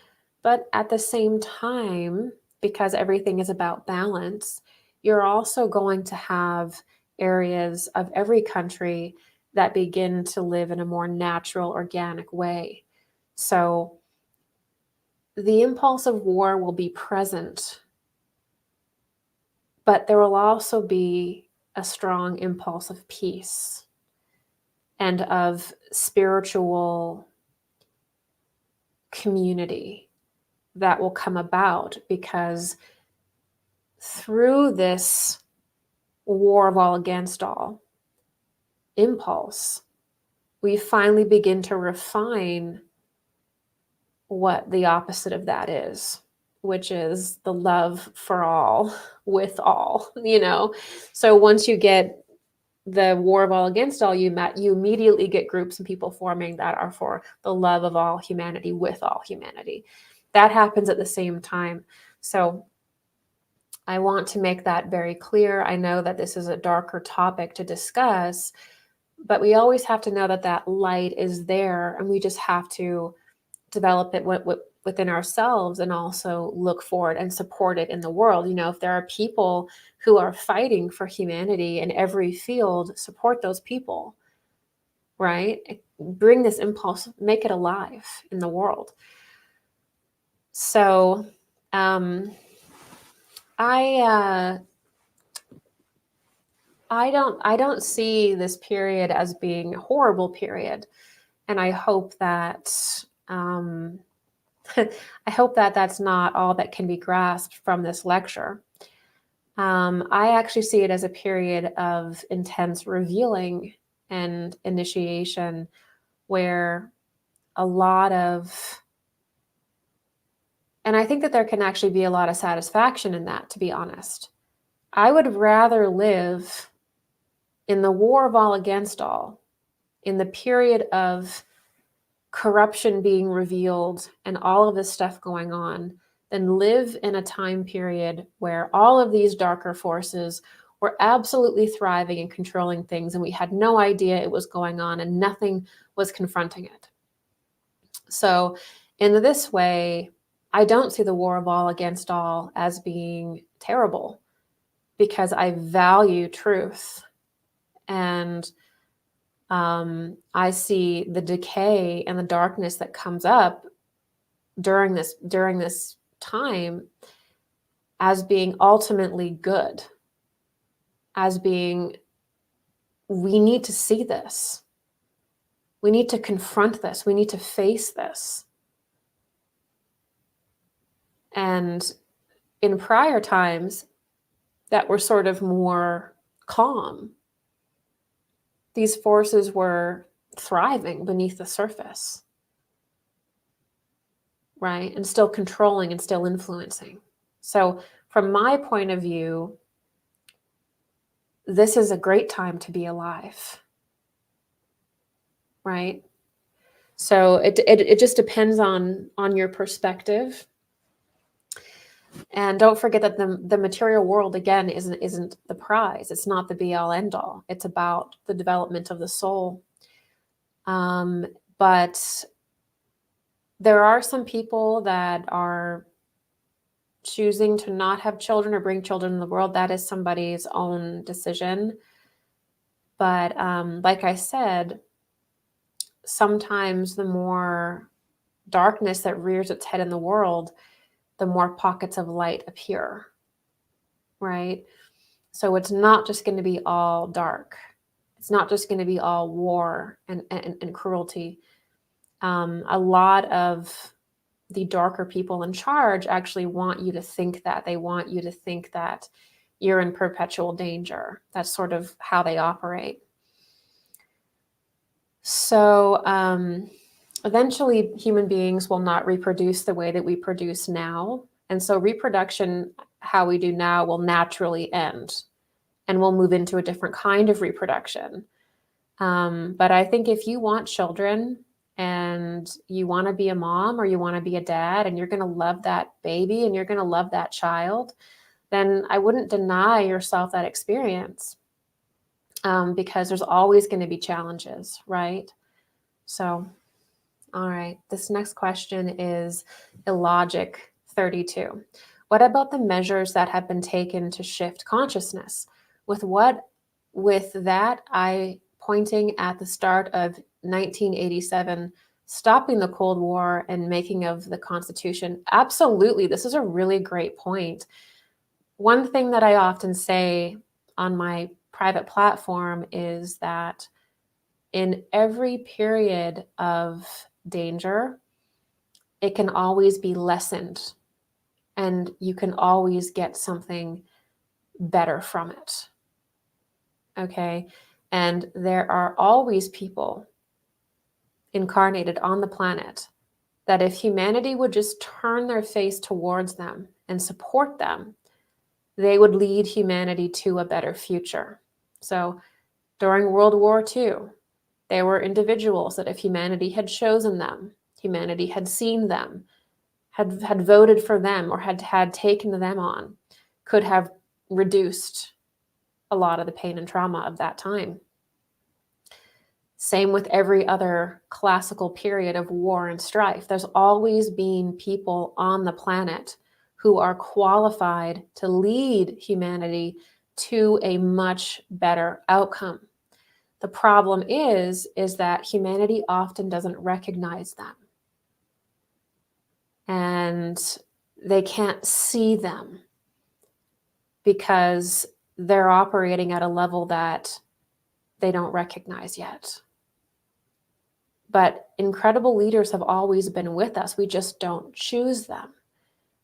but at the same time, because everything is about balance, you're also going to have areas of every country that begin to live in a more natural, organic way. So the impulse of war will be present, but there will also be a strong impulse of peace and of spiritual community that will come about, because through this war of all against all impulse, we finally begin to refine what the opposite of that is, which is the love for all with all, you know. So once you get the war of all against all, you immediately get groups and people forming that are for the love of all humanity with all humanity. That happens at the same time. So I want to make that very clear. I know that this is a darker topic to discuss, but we always have to know that that light is there, and we just have to develop it within ourselves and also look for it and support it in the world. You know, if there are people who are fighting for humanity in every field, support those people, right? Bring this impulse, make it alive in the world. So I don't see this period as being a horrible period, and I hope that I hope that that's not all that can be grasped from this lecture. I actually see it as a period of intense revealing and initiation, where a lot of, and I think that there can actually be a lot of satisfaction in that, to be honest. I would rather live in the war of all against all, in the period of corruption being revealed and all of this stuff going on, than live in a time period where all of these darker forces were absolutely thriving and controlling things, and we had no idea it was going on and nothing was confronting it. So in this way, I don't see the war of all against all as being terrible, because I value truth, and I see the decay and the darkness that comes up during this time as being ultimately good, as being, we need to see this. We need to confront this. We need to face this. And in prior times that were sort of more calm, these forces were thriving beneath the surface, right? And still controlling and still influencing. So from my point of view, this is a great time to be alive, right? So it just depends on your perspective. And don't forget that the material world, again, isn't the prize. It's not the be all end all. It's about the development of the soul. But there are some people that are choosing to not have children or bring children in the world. That is somebody's own decision. But like I said, sometimes the more darkness that rears its head in the world, the more pockets of light appear, right? So it's not just going to be all dark. It's not just going to be all war and cruelty. A lot of the darker people in charge actually want you to think that. They want you to think that you're in perpetual danger. That's sort of how they operate. So eventually human beings will not reproduce the way that we produce now. And so reproduction, how we do now, will naturally end, and we'll move into a different kind of reproduction. But I think if you want children and you want to be a mom or you want to be a dad, and you're going to love that baby and you're going to love that child, then I wouldn't deny yourself that experience, because there's always going to be challenges, right? So, all right, this next question is Illogic 32. What about the measures that have been taken to shift consciousness? With that, I pointing at the start of 1987, stopping the Cold War and making of the Constitution. Absolutely, this is a really great point. One thing that I often say on my private platform is that in every period of danger, it can always be lessened, and you can always get something better from it. Okay? And there are always people incarnated on the planet that if humanity would just turn their face towards them and support them, they would lead humanity to a better future. So during World War II, there were individuals that if humanity had chosen them, humanity had seen them, had voted for them, or had taken them on, could have reduced a lot of the pain and trauma of that time. Same with every other classical period of war and strife. There's always been people on the planet who are qualified to lead humanity to a much better outcome. The problem is that humanity often doesn't recognize them, and they can't see them. because they're operating at a level that they don't recognize yet. But incredible leaders have always been with us. We just don't choose them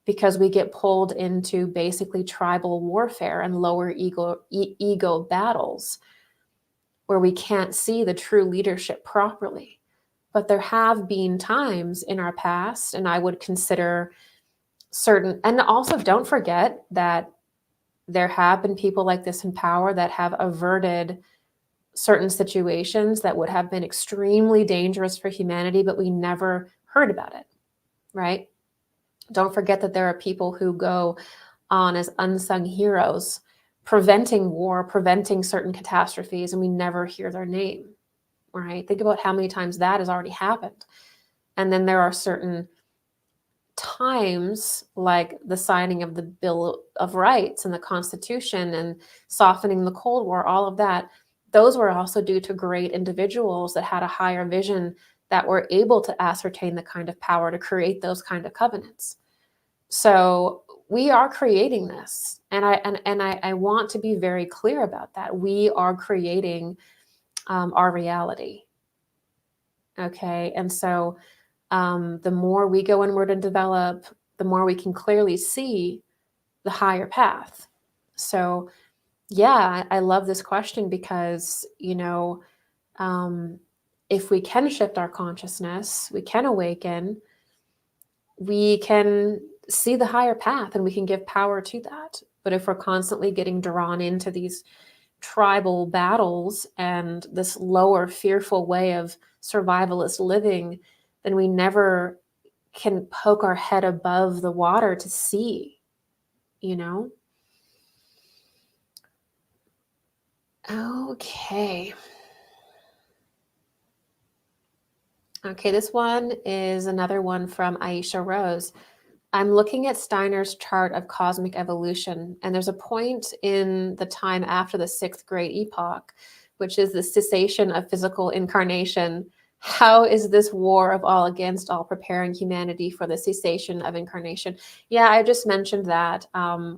because we get pulled into basically tribal warfare and lower ego battles where we can't see the true leadership properly. But there have been times in our past, and I would consider certain, and also don't forget that there have been people like this in power that have averted certain situations that would have been extremely dangerous for humanity, but we never heard about it, right? Don't forget that there are people who go on as unsung heroes, preventing war, preventing certain catastrophes, and we never hear their name, right? Think about how many times that has already happened. And then there are certain times like the signing of the Bill of Rights and the Constitution and softening the Cold War, all of that. Those were also due to great individuals that had a higher vision that were able to ascertain the kind of power to create those kind of covenants. So we are creating this, and I want to be very clear about that. We are creating our reality. Okay, and so the more we go inward and develop, the more we can clearly see the higher path. So yeah, I love this question because, if we can shift our consciousness, we can awaken, we can see the higher path and we can give power to that. But if we're constantly getting drawn into these tribal battles and this lower, fearful way of survivalist living, then we never can poke our head above the water to see, Okay. Okay, this one is another one from Aisha Rose. I'm looking at Steiner's chart of cosmic evolution, and there's a point in the time after the sixth great epoch, which is the cessation of physical incarnation. How is this war of all against all preparing humanity for the cessation of incarnation? Yeah, I just mentioned that,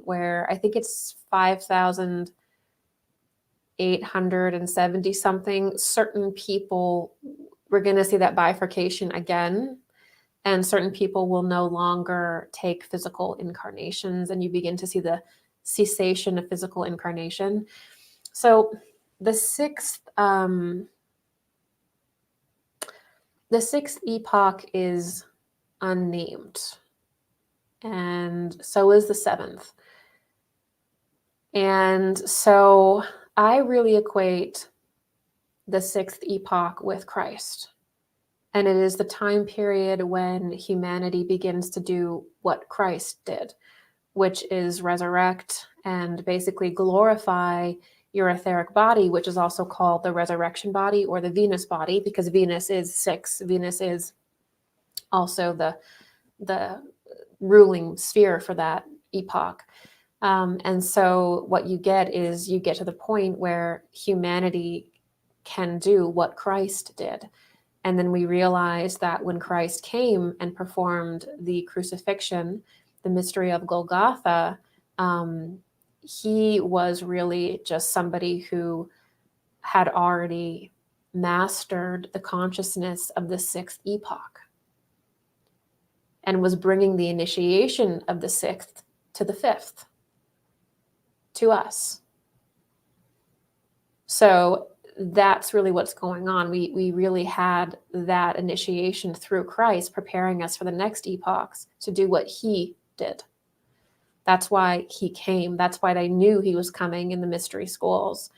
where I think it's 5,870 something. Certain people, we're going to see that bifurcation again. And certain people will no longer take physical incarnations, and you begin to see the cessation of physical incarnation. So the sixth epoch is unnamed, and so is the seventh. And so I really equate the sixth epoch with Christ. And it is the time period when humanity begins to do what Christ did, which is resurrect and basically glorify your etheric body, which is also called the resurrection body or the Venus body, because Venus is 6. Venus is also the ruling sphere for that epoch. And so what you get is you get to the point where humanity can do what Christ did. And then we realize that when Christ came and performed the crucifixion, the mystery of Golgotha, he was really just somebody who had already mastered the consciousness of the sixth epoch and was bringing the initiation of the sixth to the fifth, to us. So that's really what's going on. We really had that initiation through Christ, preparing us for the next epochs to do what he did. That's why he came. That's why they knew he was coming in the mystery schools.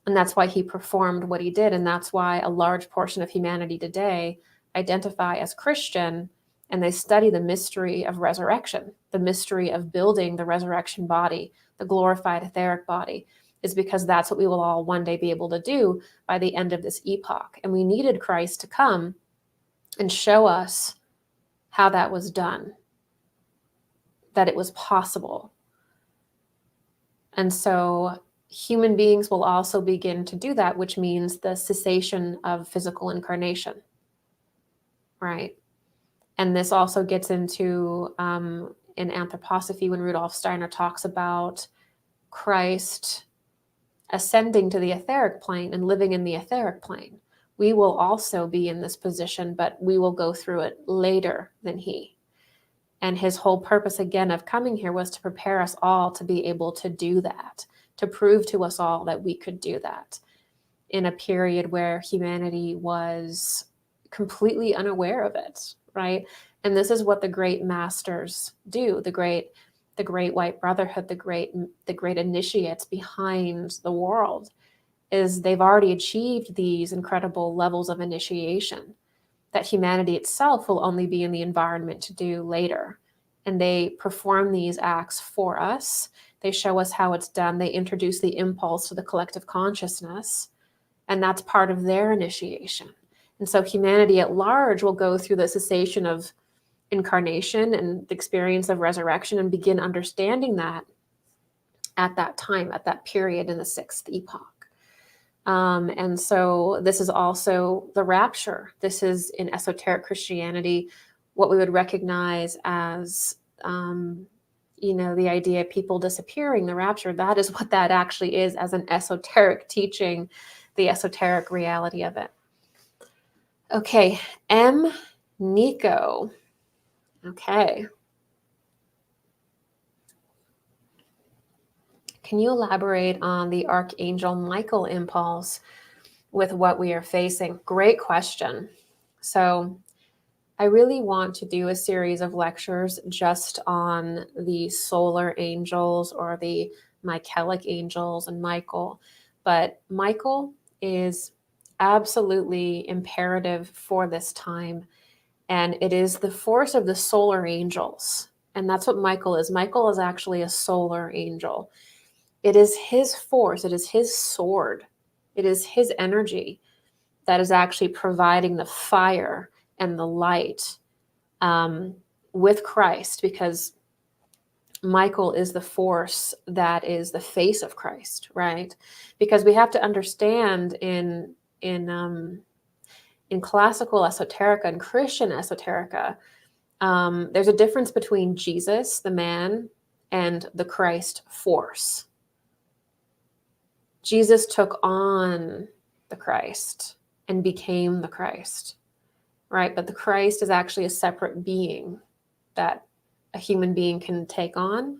And that's why he performed what he did. And that's why a large portion of humanity today identify as Christian, and they study the mystery of resurrection, the mystery of building the resurrection body, the glorified etheric body, is because that's what we will all one day be able to do by the end of this epoch. And we needed Christ to come and show us how that was done, that it was possible. And so human beings will also begin to do that, which means the cessation of physical incarnation, right? And this also gets into in anthroposophy when Rudolf Steiner talks about Christ ascending to the etheric plane and living in the etheric plane. We will also be in this position, but we will go through it later than he. And his whole purpose, again, of coming here was to prepare us all to be able to do that, to prove to us all that we could do that in a period where humanity was completely unaware of it, right? And this is what the great masters do, the great white brotherhood, the great initiates behind the world, is they've already achieved these incredible levels of initiation that humanity itself will only be in the environment to do later. And they perform these acts for us. They show us how it's done. They introduce the impulse to the collective consciousness, and that's part of their initiation. And so humanity at large will go through the cessation of incarnation and the experience of resurrection and begin understanding that at that time, at that period in the sixth epoch. And so this is also the rapture. This is in esoteric Christianity, what we would recognize as, the idea of people disappearing, the rapture. That is what that actually is as an esoteric teaching, the esoteric reality of it. Okay, M. Nico. Okay. Can you elaborate on the Archangel Michael impulse with what we are facing? Great question. So I really want to do a series of lectures just on the solar angels or the Michaelic angels and Michael. But Michael is absolutely imperative for this time. And it is the force of the solar angels. And that's what Michael is. Michael is actually a solar angel. It is his force. It is his sword. It is his energy that is actually providing the fire and the light with Christ, because Michael is the force that is the face of Christ, right? Because we have to understand in classical esoterica and Christian esoterica, there's a difference between Jesus, the man, and the Christ force. Jesus took on the Christ and became the Christ, right? But the Christ is actually a separate being that a human being can take on.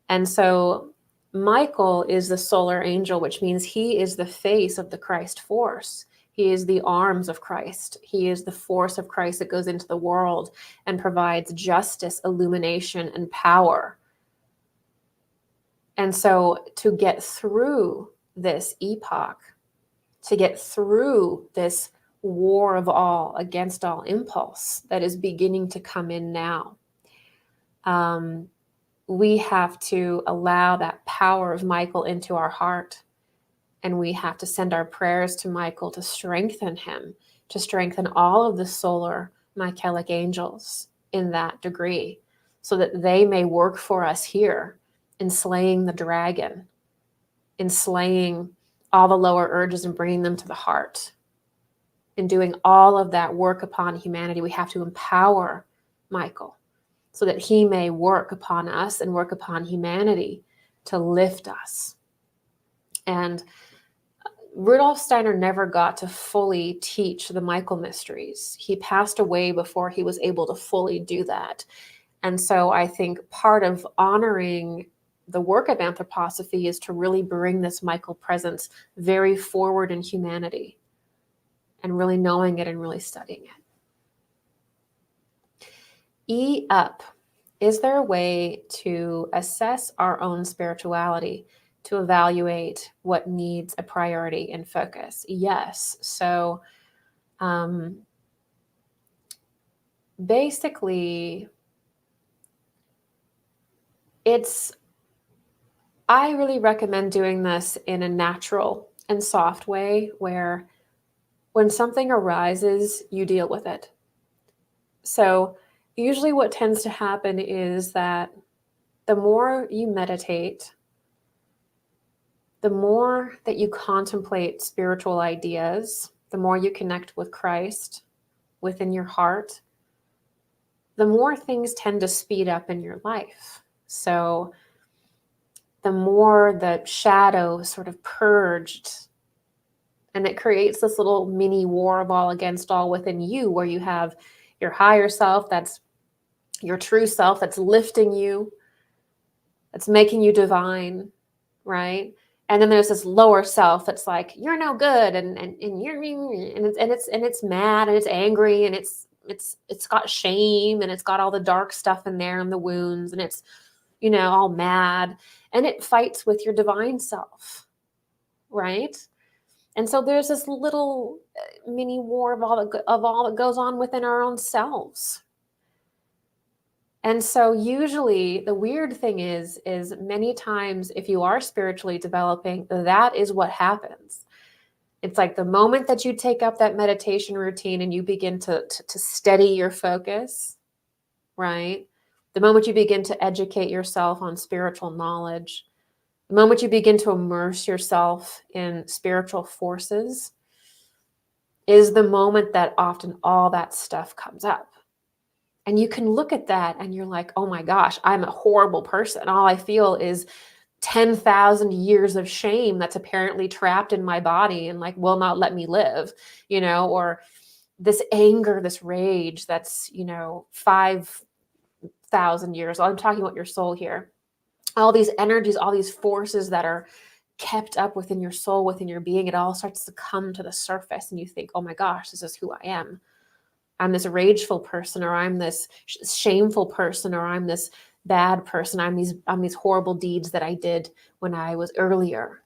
And so Michael is the solar angel, which means he is the face of the Christ force. He is the arms of Christ. He is the force of Christ that goes into the world and provides justice, illumination, and power. And so to get through this epoch, to get through this war of all against all impulse that is beginning to come in now, we have to allow that power of Michael into our heart. And we have to send our prayers to Michael to strengthen him, to strengthen all of the solar Michaelic angels in that degree, so that they may work for us here in slaying the dragon, in slaying all the lower urges and bringing them to the heart. In doing all of that work upon humanity, we have to empower Michael so that he may work upon us and work upon humanity to lift us. And Rudolf Steiner never got to fully teach the Michael mysteries. He passed away before he was able to fully do that. And so I think part of honoring the work of anthroposophy is to really bring this Michael presence very forward in humanity and really knowing it and really studying it. E up. Is there a way to assess our own spirituality, to evaluate what needs a priority and focus? Yes. So basically, I really recommend doing this in a natural and soft way where when something arises, you deal with it. So usually what tends to happen is that the more you meditate, the more that you contemplate spiritual ideas, the more you connect with Christ within your heart, the more things tend to speed up in your life. So the more the shadow sort of purged. And it creates this little mini war of all against all within you, where you have your higher self, that's your true self, that's lifting you, that's making you divine, right? And then there's this lower self that's like, you're no good, and you're, and it's mad, and it's angry, and it's got shame, and it's got all the dark stuff in there and the wounds, and it's, you know, all mad, and it fights with your divine self, right? And so there's this little mini war of all that goes on within our own selves. And so usually the weird thing is many times if you are spiritually developing, that is what happens. It's like the moment that you take up that meditation routine and you begin to steady your focus, right? The moment you begin to educate yourself on spiritual knowledge, the moment you begin to immerse yourself in spiritual forces, is the moment that often all that stuff comes up. And you can look at that and you're like, oh my gosh, I'm a horrible person. All I feel is 10,000 years of shame that's apparently trapped in my body and like will not let me live, you know, or this anger, this rage that's, you know, 5,000 years. I'm talking about your soul here. All these energies, all these forces that are kept up within your soul, within your being, it all starts to come to the surface and you think, oh my gosh, this is who I am. I'm this rageful person, or I'm this shameful person, or I'm this bad person. I'm these horrible deeds that I did when I was earlier.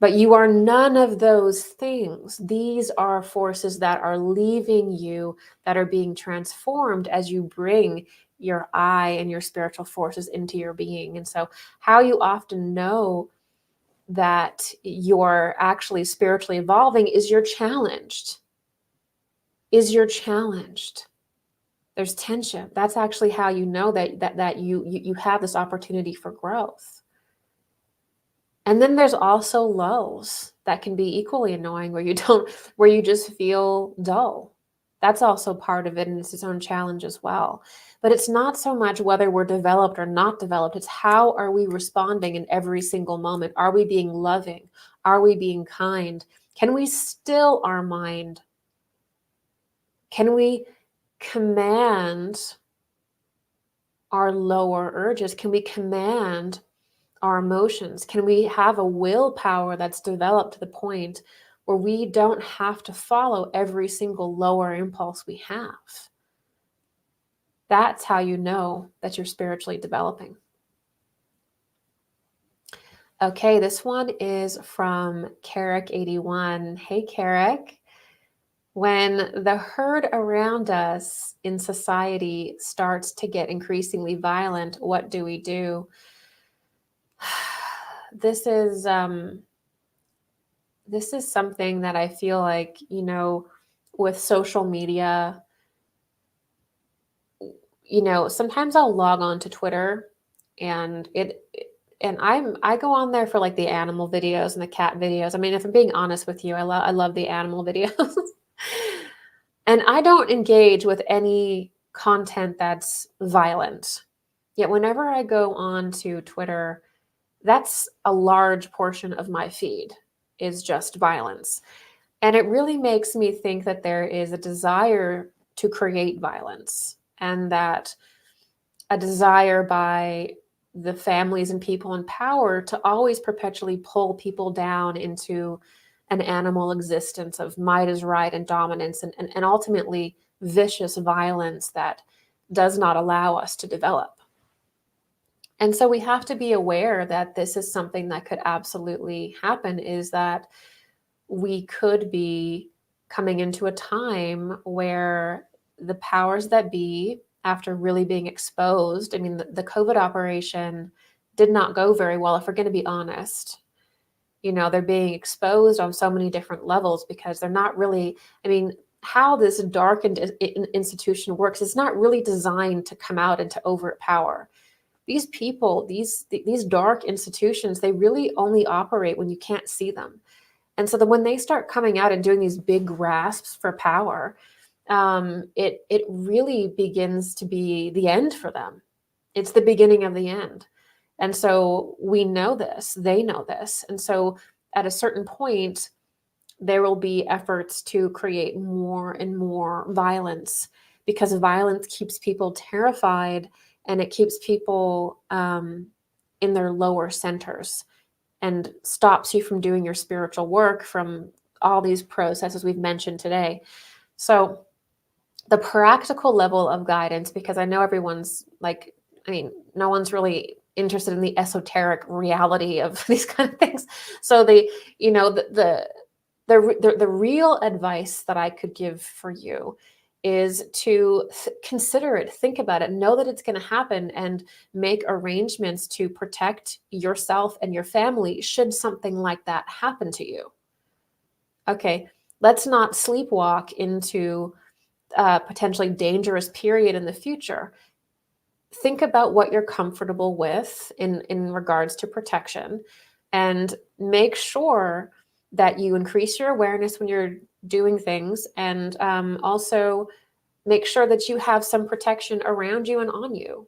But you are none of those things. These are forces that are leaving you, that are being transformed as you bring your I and your spiritual forces into your being. And so how you often know that you're actually spiritually evolving is you're challenged. There's tension. That's actually how you know that you have this opportunity for growth. And then there's also lows that can be equally annoying, where you just feel dull. That's also part of it, and it's its own challenge as well. But it's not so much whether we're developed or not developed. It's how are we responding in every single moment? Are we being loving? Are we being kind? Can we still our mind? Can we command our lower urges? Can we command our emotions? Can we have a willpower that's developed to the point where we don't have to follow every single lower impulse we have? That's how you know that you're spiritually developing. Okay, this one is from Carrick81. Hey, Carrick. When the herd around us in society starts to get increasingly violent, what do we do? This is something that I feel like, you know, with social media, you know, sometimes I'll log on to Twitter and I go on there for like the animal videos and the cat videos. I mean, if I'm being honest with you, I love the animal videos. And I don't engage with any content that's violent. Yet whenever I go on to Twitter, that's a large portion of my feed is just violence. And it really makes me think that there is a desire to create violence, and that a desire by the families and people in power to always perpetually pull people down into an animal existence of might is right and dominance, and ultimately vicious violence that does not allow us to develop. And so we have to be aware that this is something that could absolutely happen, is that we could be coming into a time where the powers that be, after really being exposed, I mean, the COVID operation did not go very well, if we're going to be honest. You know, they're being exposed on so many different levels because they're not really, I mean, how this darkened institution works is not really designed to come out and to overt power. These people, these dark institutions, they really only operate when you can't see them. And so when they start coming out and doing these big grasps for power, it really begins to be the end for them. It's the beginning of the end. And so we know this, they know this. And so at a certain point, there will be efforts to create more and more violence, because violence keeps people terrified, and it keeps people in their lower centers and stops you from doing your spiritual work, from all these processes we've mentioned today. So the practical level of guidance, because I know everyone's like, I mean, no one's really interested in the esoteric reality of these kind of things. So the, you know, the real advice that I could give for you is to consider it, think about it, know that it's going to happen, and make arrangements to protect yourself and your family should something like that happen to you. Okay, let's not sleepwalk into a potentially dangerous period in the future. Think about what you're comfortable with in regards to protection, and make sure that you increase your awareness when you're doing things, and also make sure that you have some protection around you and on you.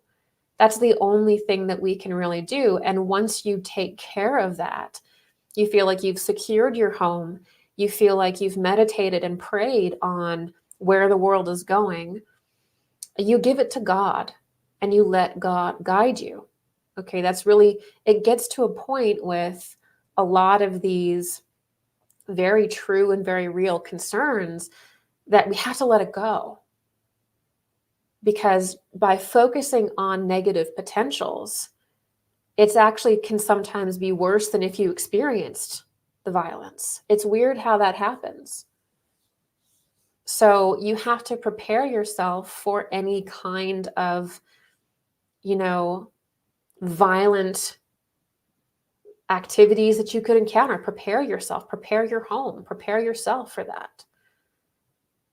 That's the only thing that we can really do. And once you take care of that, you feel like you've secured your home, you feel like you've meditated and prayed on where the world is going, you give it to God and you let God guide you. Okay, that's really, it gets to a point with a lot of these very true and very real concerns that we have to let it go. Because by focusing on negative potentials, it's actually can sometimes be worse than if you experienced the violence. It's weird how that happens. So you have to prepare yourself for any kind of, you know, violent activities that you could encounter. Prepare yourself, prepare your home, prepare yourself for that.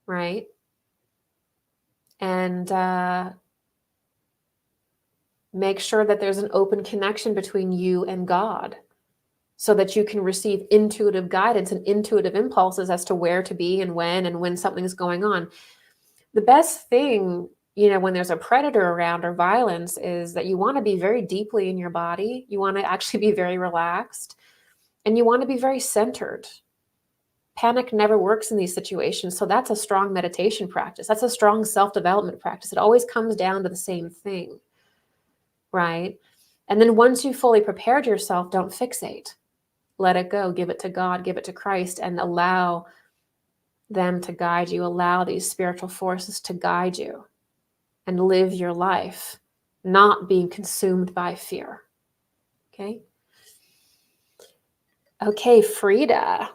Right? And make sure that there's an open connection between you and God, so that you can receive intuitive guidance and intuitive impulses as to where to be and when something's going on. The best thing, you know, when there's a predator around or violence, is that you want to be very deeply in your body. You want to actually be very relaxed, and you want to be very centered. Panic never works in these situations. So that's a strong meditation practice. That's a strong self-development practice. It always comes down to the same thing, right? And then once you fully prepared yourself, don't fixate. Let it go, give it to God, give it to Christ, and allow them to guide you. Allow these spiritual forces to guide you and live your life, not being consumed by fear. Okay? Okay, Frida.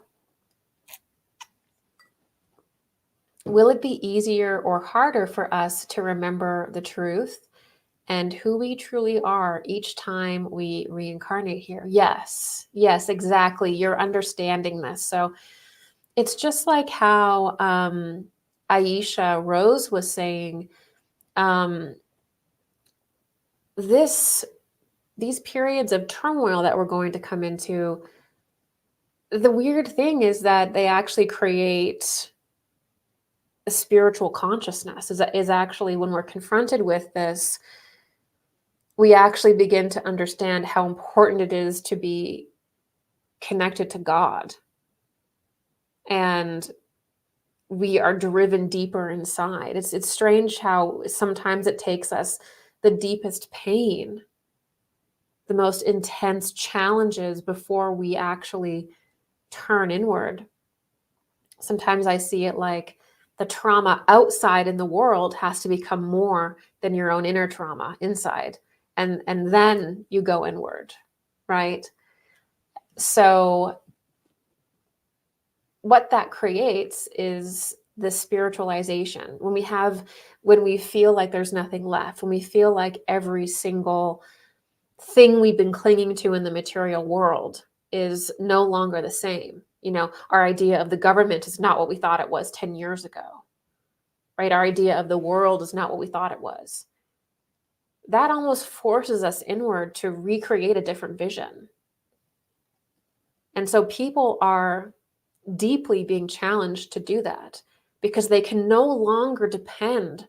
Will it be easier or harder for us to remember the truth and who we truly are each time we reincarnate here? Yes, exactly. You're understanding this. So it's just like how Aisha Rose was saying, these periods of turmoil that we're going to come into, the weird thing is that they actually create a spiritual consciousness. Is actually, when we're confronted with this, we actually begin to understand how important it is to be connected to God. And we are driven deeper inside. It's strange how sometimes it takes us the deepest pain, the most intense challenges, before we actually turn inward. Sometimes I see it like the trauma outside in the world has to become more than your own inner trauma inside. And then you go inward, right? So what that creates is the spiritualization. When we feel like there's nothing left, when we feel like every single thing we've been clinging to in the material world is no longer the same. You know, our idea of the government is not what we thought it was 10 years ago, right? Our idea of the world is not what we thought it was. That almost forces us inward to recreate a different vision. And so people are deeply being challenged to do that, because they can no longer depend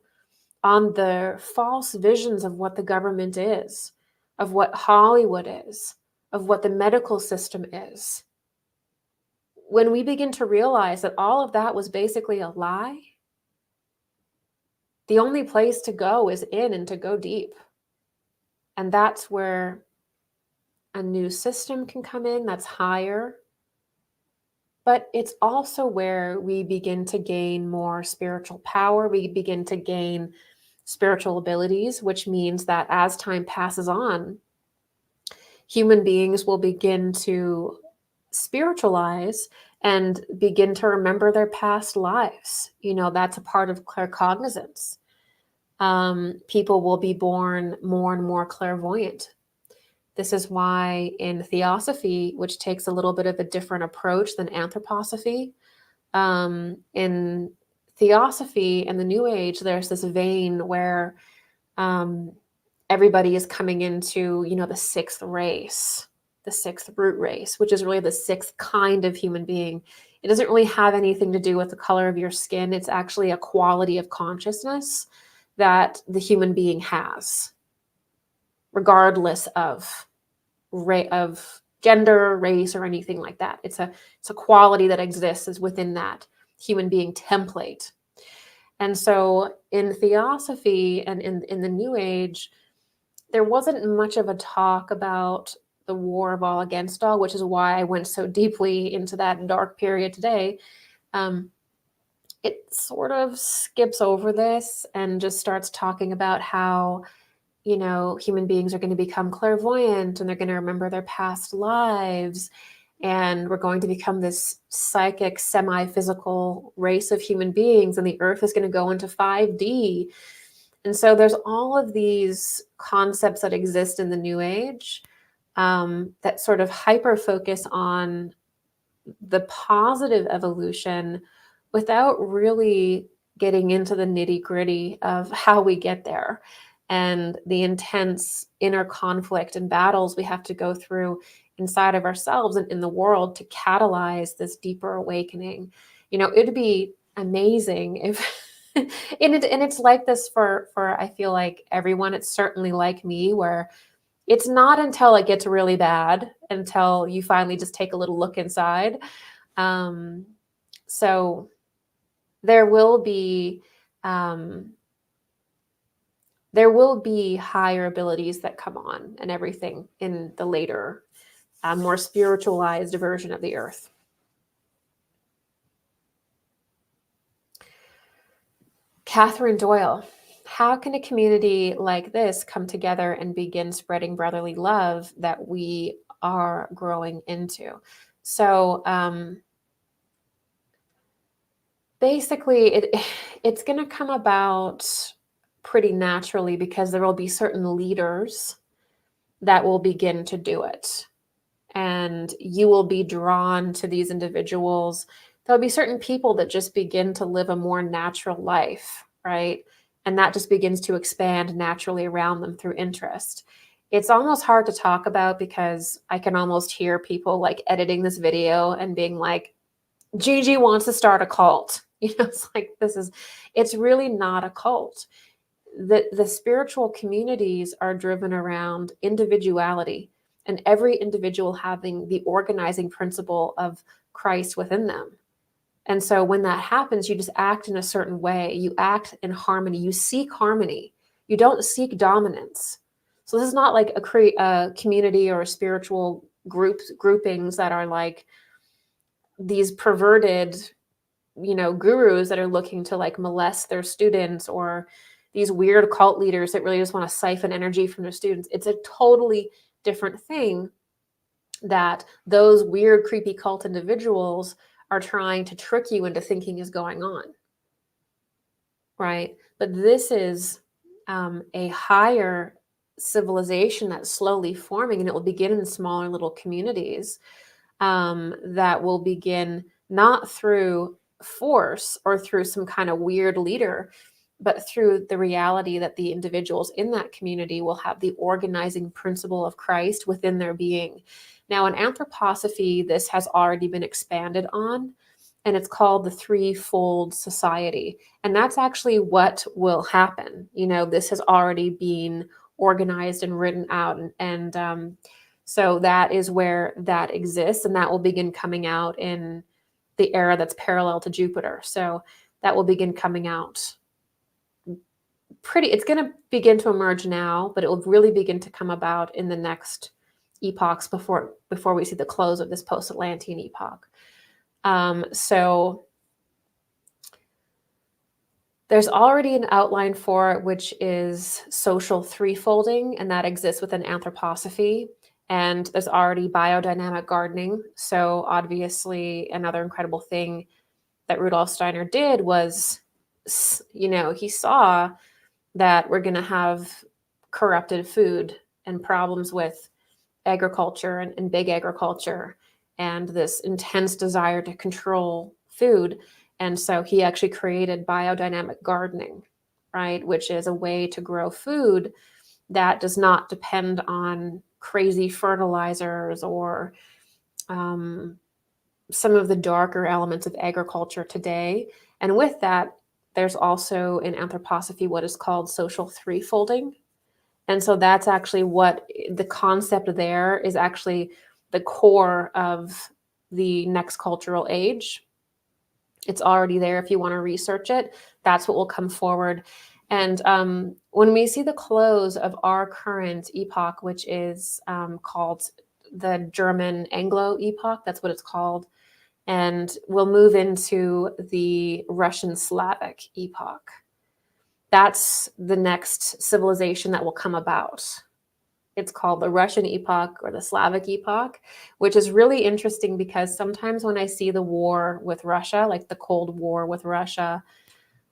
on the false visions of what the government is, of what Hollywood is, of what the medical system is. When we begin to realize that all of that was basically a lie, the only place to go is in and to go deep. And that's where a new system can come in that's higher. But it's also where we begin to gain more spiritual power. We begin to gain spiritual abilities, which means that as time passes on, human beings will begin to spiritualize and begin to remember their past lives. That's a part of claircognizance. People will be born more and more clairvoyant. This is why in theosophy, which takes a little bit of a different approach than anthroposophy, in theosophy and the New Age, there's this vein where everybody is coming into, the sixth race, the sixth root race, which is really the sixth kind of human being. It doesn't really have anything to do with the color of your skin. It's actually a quality of consciousness that the human being has, regardless of gender, race, or anything like that. It's a quality that exists is within that human being template. And so in theosophy and in the New Age, there wasn't much of a talk about the war of all against all, which is why I went so deeply into that dark period today. It sort of skips over this and just starts talking about how, human beings are going to become clairvoyant and they're going to remember their past lives. And we're going to become this psychic, semi-physical race of human beings, and the earth is going to go into 5D. And so there's all of these concepts that exist in the New Age that sort of hyper-focus on the positive evolution without really getting into the nitty-gritty of how we get there and the intense inner conflict and battles we have to go through inside of ourselves and in the world to catalyze this deeper awakening. It'd be amazing if and it's like this for I feel like everyone. It's certainly like me, where it's not until it gets really bad until you finally just take a little look inside. So there will be higher abilities that come on and everything in the later, more spiritualized version of the earth. Catherine Doyle, how can a community like this come together and begin spreading brotherly love that we are growing into? So basically, it's going to come about pretty naturally because there will be certain leaders that will begin to do it. And you will be drawn to these individuals. There'll be certain people that just begin to live a more natural life, right? And that just begins to expand naturally around them through interest. It's almost hard to talk about because I can almost hear people like editing this video and being like, Gigi wants to start a cult. It's like, it's really not a cult. The spiritual communities are driven around individuality and every individual having the organizing principle of Christ within them. And so when that happens, you just act in a certain way. You act in harmony. You seek harmony. You don't seek dominance. So this is not like a community or a spiritual groupings that are like these perverted, gurus that are looking to like molest their students, or these weird cult leaders that really just want to siphon energy from their students. It's a totally different thing that those weird, creepy cult individuals are trying to trick you into thinking is going on, right? But this is a higher civilization that's slowly forming, and it will begin in smaller little communities that will begin not through force or through some kind of weird leader, but through the reality that the individuals in that community will have the organizing principle of Christ within their being. Now, in anthroposophy, this has already been expanded on, and it's called the threefold society. And that's actually what will happen. This has already been organized and written out. And so that is where that exists, and that will begin coming out in the era that's parallel to Jupiter. So that will begin coming out it's going to begin to emerge now, but it will really begin to come about in the next epochs before we see the close of this post-Atlantean epoch. So there's already an outline for it, which is social threefolding, and that exists within anthroposophy. And there's already biodynamic gardening. So obviously another incredible thing that Rudolf Steiner did was, he saw that we're going to have corrupted food and problems with agriculture and big agriculture and this intense desire to control food. And so he actually created biodynamic gardening, right, which is a way to grow food that does not depend on crazy fertilizers or some of the darker elements of agriculture today. And with that, there's also in anthroposophy what is called social threefolding. And so that's actually what the concept there is, actually the core of the next cultural age. It's already there if you want to research it. That's what will come forward. And when we see the close of our current epoch, which is called the German Anglo epoch, that's what it's called. And we'll move into the Russian Slavic epoch. That's the next civilization that will come about. It's called the Russian epoch or the Slavic epoch, which is really interesting because sometimes when I see the war with Russia, like the Cold War with Russia,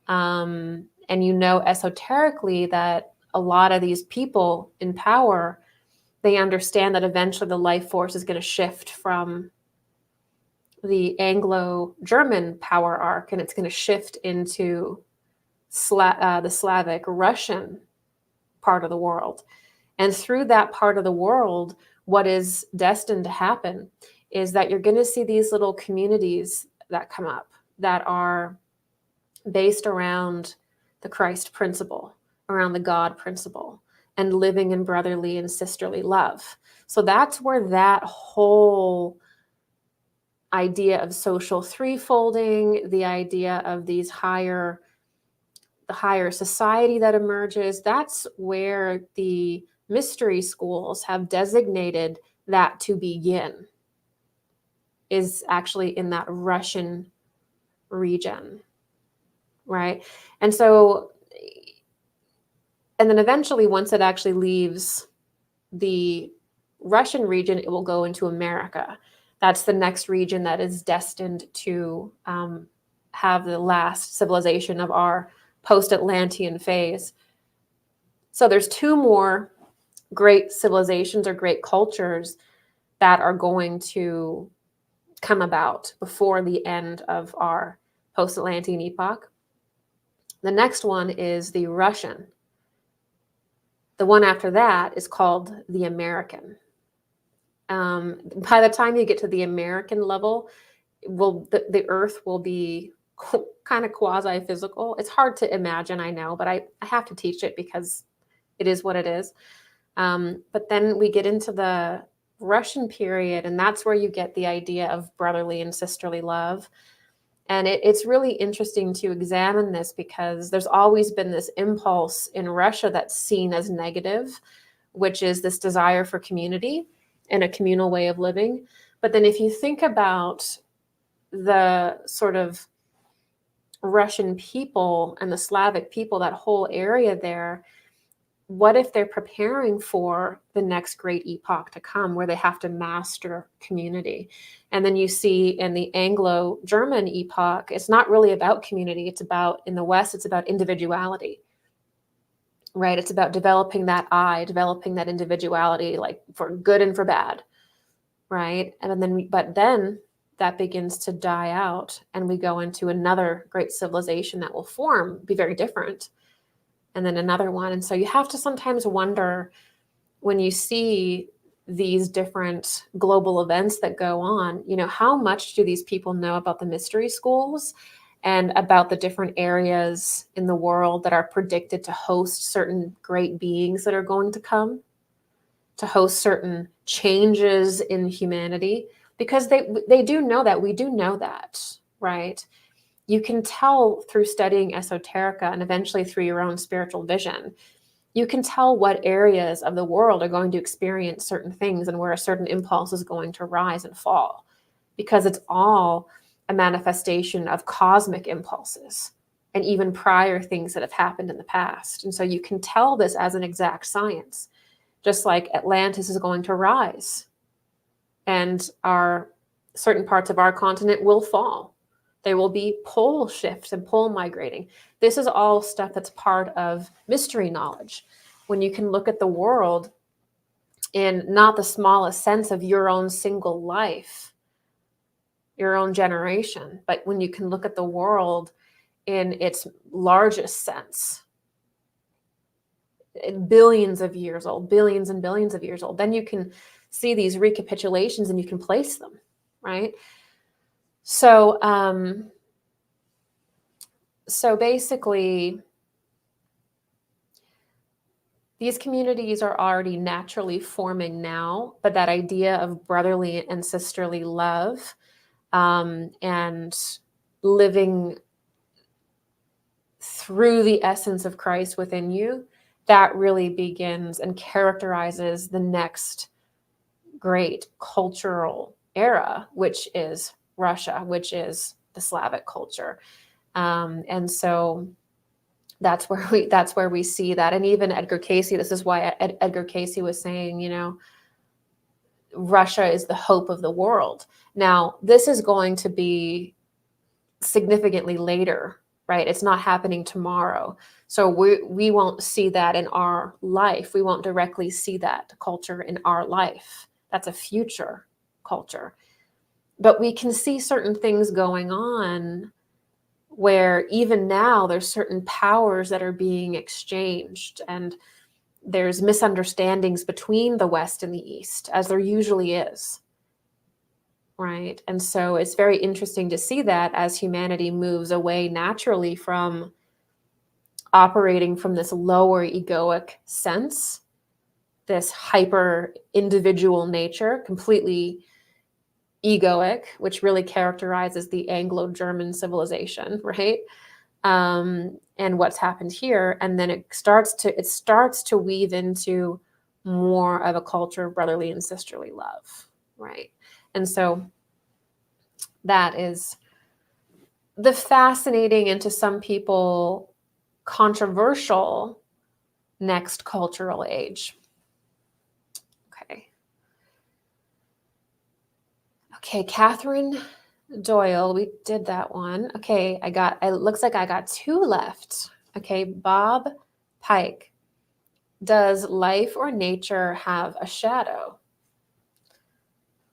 and esoterically that a lot of these people in power, they understand that eventually the life force is going to shift from the Anglo-German power arc, and it's going to shift into the Slavic Russian part of the world. And through that part of the world, what is destined to happen is that you're going to see these little communities that come up that are based around the Christ principle, around the God principle, and living in brotherly and sisterly love. So that's where that whole idea of social threefolding, the idea of the higher society that emerges, that's where the mystery schools have designated that to begin, is actually in that Russian region, right? And so, and then eventually once it actually leaves the Russian region, it will go into America. That's the next region that is destined to have the last civilization of our post-Atlantean phase. So there's two more great civilizations or great cultures that are going to come about before the end of our post-Atlantean epoch. The next one is the Russian. The one after that is called the American. By the time you get to the American level, the Earth will be kind of quasi-physical. It's hard to imagine, I know, but I have to teach it because it is what it is. But then we get into the Russian period, and that's where you get the idea of brotherly and sisterly love. And it's really interesting to examine this because there's always been this impulse in Russia that's seen as negative, which is this desire for community and a communal way of living. But then if you think about the sort of Russian people and the Slavic people, that whole area there, what if they're preparing for the next great epoch to come where they have to master community? And then you see in the Anglo-German epoch, it's not really about community. It's about, in the West, it's about individuality, right? It's about developing that I, developing that individuality, like for good and for bad, right? And then, but then that begins to die out and we go into another great civilization that will form, be very different. And then another one. And so you have to sometimes wonder when you see these different global events that go on, how much do these people know about the mystery schools? and about the different areas in the world that are predicted to host certain great beings that are going to come, to host certain changes in humanity, because they do know that. We do know that, right? You can tell through studying esoterica and eventually through your own spiritual vision. You can tell what areas of the world are going to experience certain things and where a certain impulse is going to rise and fall, because it's all a manifestation of cosmic impulses and even prior things that have happened in the past. And so you can tell this as an exact science, just like Atlantis is going to rise and our certain parts of our continent will fall. There will be pole shifts and pole migrating. This is all stuff that's part of mystery knowledge. When you can look at the world in not the smallest sense of your own single life, your own generation, but when you can look at the world in its largest sense, billions of years old, billions and billions of years old, then you can see these recapitulations and you can place them, right? So basically, these communities are already naturally forming now, but that idea of brotherly and sisterly love and living through the essence of Christ within you, that really begins and characterizes the next great cultural era, which is Russia, which is the Slavic culture. And so that's where we see that. And even Edgar Cayce, this is why Edgar Cayce was saying, you know, Russia is the hope of the world. Now, this is going to be significantly later, right? It's not happening tomorrow. So we won't see that in our life. We won't directly see that culture in our life. That's a future culture. But we can see certain things going on where even now there's certain powers that are being exchanged, and there's misunderstandings between the West and the East, as there usually is, right? And so it's very interesting to see that as humanity moves away naturally from operating from this lower egoic sense, this hyper individual nature, completely egoic, which really characterizes the Anglo-German civilization, right? And what's happened here, and then it starts to weave into more of a culture of brotherly and sisterly love, right? And so that is the fascinating and to some people controversial next cultural age. Okay, Catherine Doyle, we did that one. Okay, it looks like I got 2 left. Okay, Bob Pike. Does life or nature have a shadow?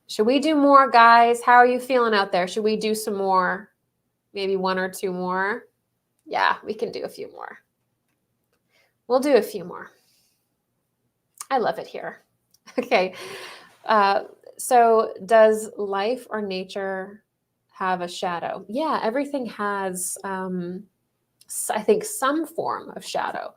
Should we do more, guys? How are you feeling out there? Should we do some more? Maybe 1 or 2 more? Yeah, we can do a few more. We'll do a few more. I love it here. Okay. So does life or nature have a shadow? Yeah, everything has, I think, some form of shadow.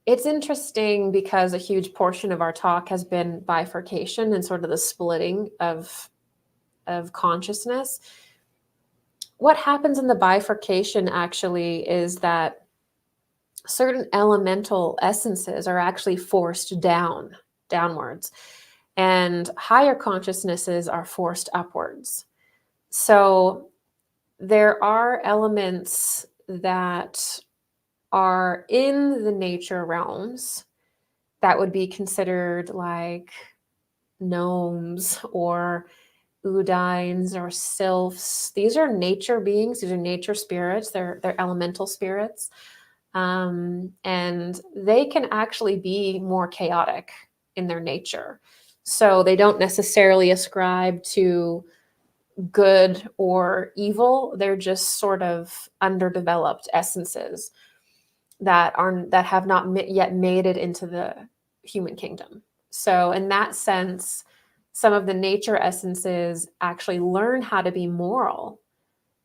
It's interesting because a huge portion of our talk has been bifurcation and sort of the splitting of consciousness. What happens in the bifurcation actually is that certain elemental essences are actually forced downwards. And higher consciousnesses are forced upwards. So there are elements that are in the nature realms that would be considered like gnomes or undines or sylphs. These are nature beings. These are nature spirits. They're elemental spirits. And they can actually be more chaotic in their nature. So they don't necessarily ascribe to good or evil. They're just sort of underdeveloped essences that have not yet made it into the human kingdom. So in that sense, some of the nature essences actually learn how to be moral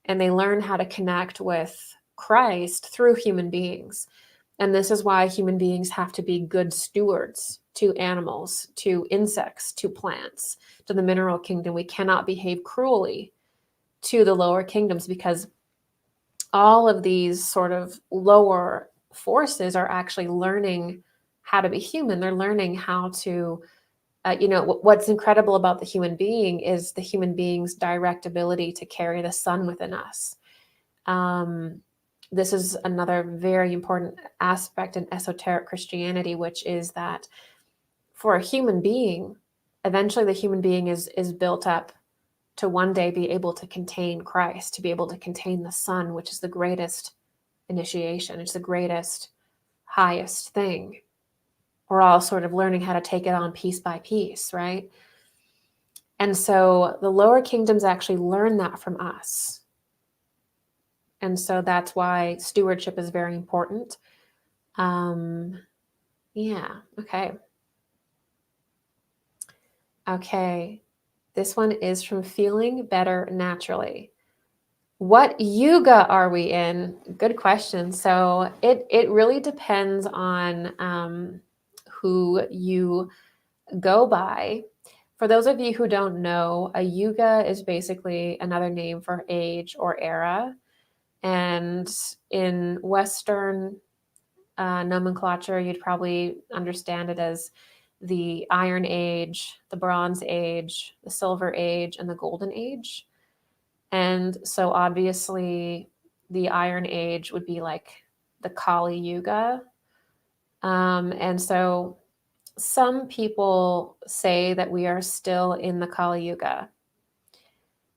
and they learn how to connect with Christ through human beings. And this is why human beings have to be good stewards to animals, to insects, to plants, to the mineral kingdom. We cannot behave cruelly to the lower kingdoms, because all of these sort of lower forces are actually learning how to be human. They're learning how to, what's incredible about the human being is the human being's direct ability to carry the sun within us. This is another very important aspect in esoteric Christianity, which is that for a human being, eventually the human being is built up to one day be able to contain Christ, to be able to contain the sun, which is the greatest initiation. It's the greatest, highest thing. We're all sort of learning how to take it on piece by piece, right? And so the lower kingdoms actually learn that from us. And so that's why stewardship is very important. Okay. Okay. This one is from Feeling Better Naturally. What yuga are we in? Good question. So it really depends on who you go by. For those of you who don't know, a yuga is basically another name for age or era. And in Western nomenclature, you'd probably understand it as the Iron Age, the Bronze Age, the Silver Age, and the Golden Age. And so obviously the Iron Age would be like the Kali Yuga. And so some people say that we are still in the Kali Yuga.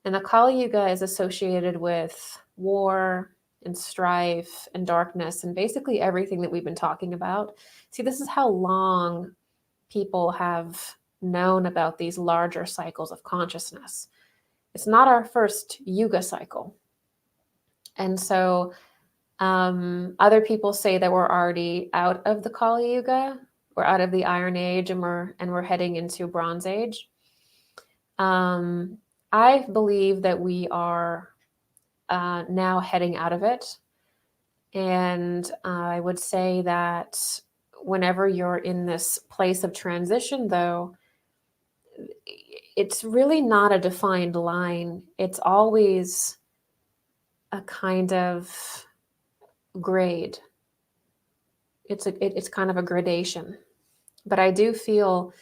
And the Kali Yuga is associated with war and strife and darkness and basically everything that we've been talking about. See, this is how long people have known about these larger cycles of consciousness. It's not our first Yuga cycle. And so other people say that we're already out of the Kali Yuga, we're out of the Iron Age, and we're heading into Bronze Age. I believe that we are now heading out of it. And I would say that whenever you're in this place of transition, though, it's really not a defined line. It's always a kind of grade. It's kind of a gradation. But I do feel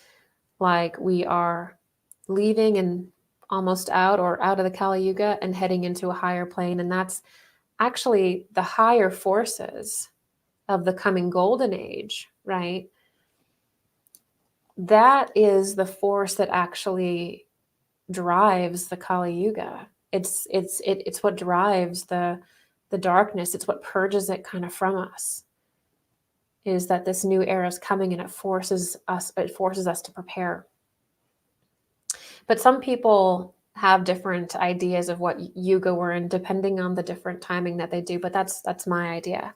like we are leaving and almost out of the Kali Yuga and heading into a higher plane. And that's actually the higher forces of the coming golden age, right? That is the force that actually drives the Kali Yuga. It's what drives the darkness. It's what purges it kind of from us. Is that this new era is coming and it forces us to prepare. But some people have different ideas of what yuga we're in, depending on the different timing that they do. But that's my idea.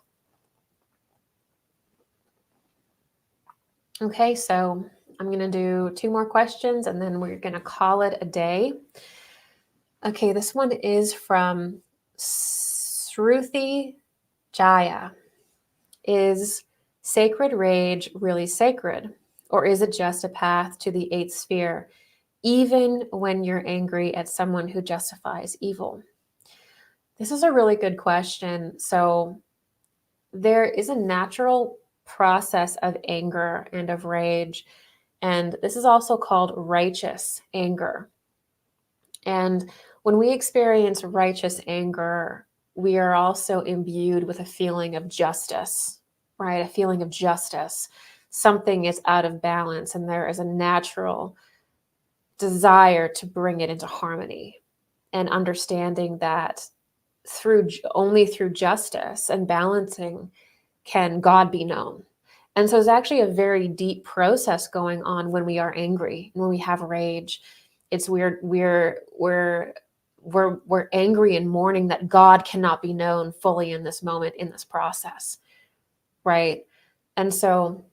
Okay, so I'm going to do 2 more questions and then we're going to call it a day. Okay, this one is from Shruti Jaya. Is sacred rage really sacred? Or is it just a path to the 8th sphere, even when you're angry at someone who justifies evil? This is a really good question. So there is a natural process of anger and of rage, and this is also called righteous anger. And when we experience righteous anger, we are also imbued with a feeling of justice, right? A feeling of justice. Something is out of balance, and there is a natural desire to bring it into harmony, and understanding that only through justice and balancing can God be known. And so it's actually a very deep process going on when we are angry, when we have rage. It's we're angry and mourning that God cannot be known fully in this moment, in this process, right? And so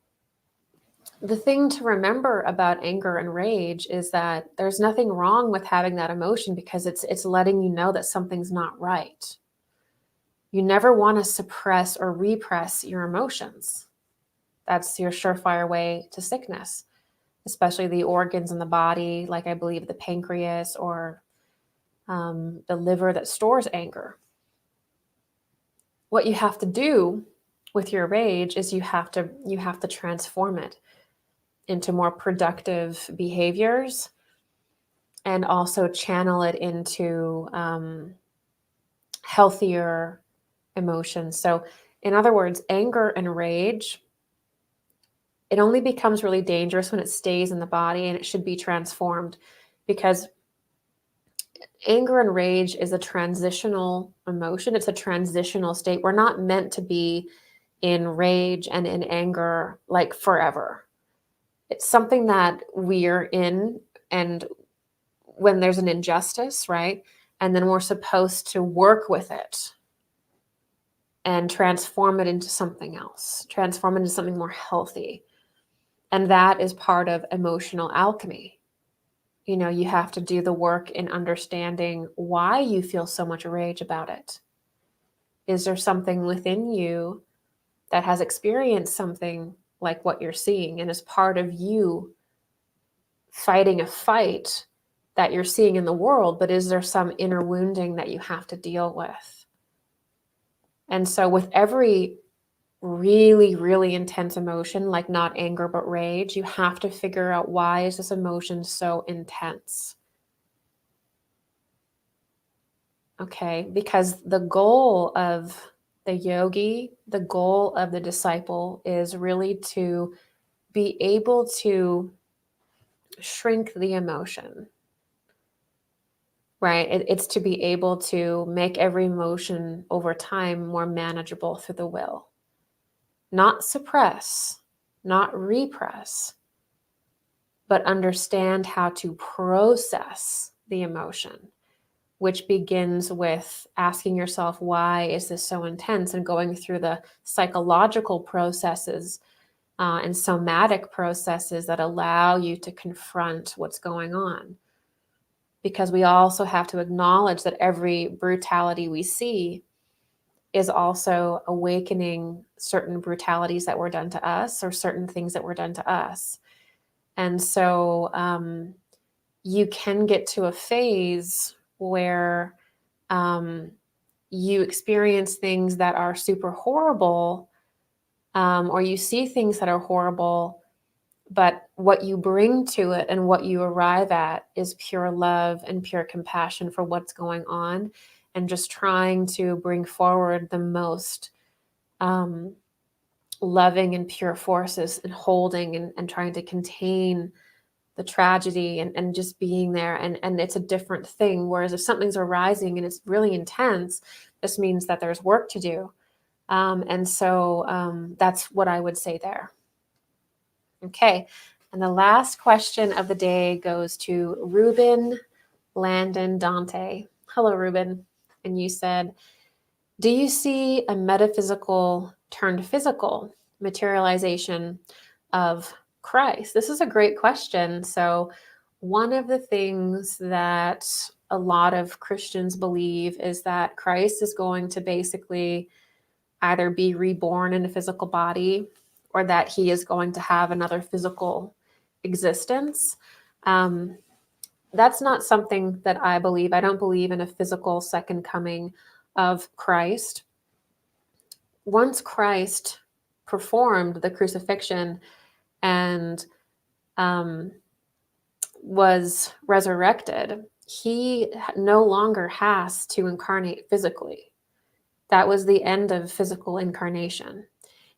the thing to remember about anger and rage is that there's nothing wrong with having that emotion, because it's letting you know that something's not right. You never want to suppress or repress your emotions. That's your surefire way to sickness, especially the organs in the body, like I believe the pancreas or the liver that stores anger. What you have to do with your rage is you have to transform it into more productive behaviors, and also channel it into healthier emotions. So, in other words, anger and rage, it only becomes really dangerous when it stays in the body, and it should be transformed, because anger and rage is a transitional emotion. It's a transitional state. We're not meant to be in rage and in anger like forever. It's something that we're in, and when there's an injustice, right? And then we're supposed to work with it and transform it into something else, transform it into something more healthy. And that is part of emotional alchemy. You know, you have to do the work in understanding why you feel so much rage about it. Is there something within you that has experienced something like what you're seeing, and is part of you fighting a fight that you're seeing in the world, but is there some inner wounding that you have to deal with? And so with every really, really intense emotion, like not anger, but rage, you have to figure out, why is this emotion so intense? Okay, because the goal of the yogi, the goal of the disciple is really to be able to shrink the emotion, right? It's to be able to make every emotion over time more manageable through the will. Not suppress, not repress, but understand how to process the emotion, which begins with asking yourself, why is this so intense? And going through the psychological processes and somatic processes that allow you to confront what's going on. Because we also have to acknowledge that every brutality we see is also awakening certain brutalities that were done to us, or certain things that were done to us. And so you can get to a phase where you experience things that are super horrible, or you see things that are horrible, but what you bring to it and what you arrive at is pure love and pure compassion for what's going on, and just trying to bring forward the most loving and pure forces, and holding and trying to contain the tragedy, and just being there. And it's a different thing. Whereas if something's arising and it's really intense, this means that there's work to do. And so that's what I would say there. Okay. And the last question of the day goes to Ruben Landon Dante. Hello, Ruben. And you said, do you see a metaphysical turned physical materialization of Christ? This is a great question. So one of the things that a lot of Christians believe is that Christ is going to basically either be reborn in a physical body, or that he is going to have another physical existence. That's not something that I believe. I don't believe in a physical second coming of Christ. Once Christ performed the crucifixion and was resurrected, he no longer has to incarnate physically. That was the end of physical incarnation.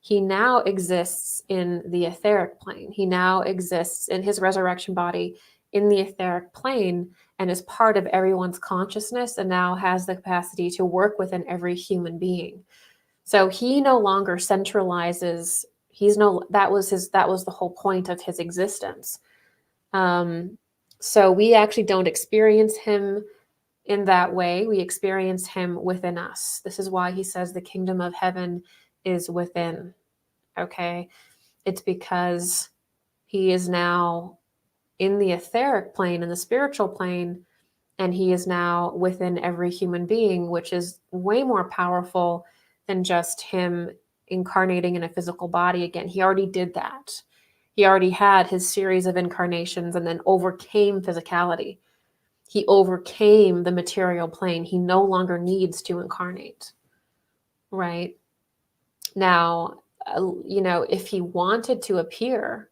He now exists in the etheric plane. He now exists in his resurrection body in the etheric plane, and is part of everyone's consciousness, and now has the capacity to work within every human being. So he no longer centralizes. That was the whole point of his existence. So we actually don't experience him in that way. We experience him within us. This is why he says the kingdom of heaven is within. Okay. It's because He is now in the etheric plane, in the spiritual plane, and he is now within every human being, which is way more powerful than just him incarnating in a physical body again. He already did that. He already had his series of incarnations and then overcame physicality. He overcame the material plane. He no longer needs to incarnate, right? Now, if he wanted to appear,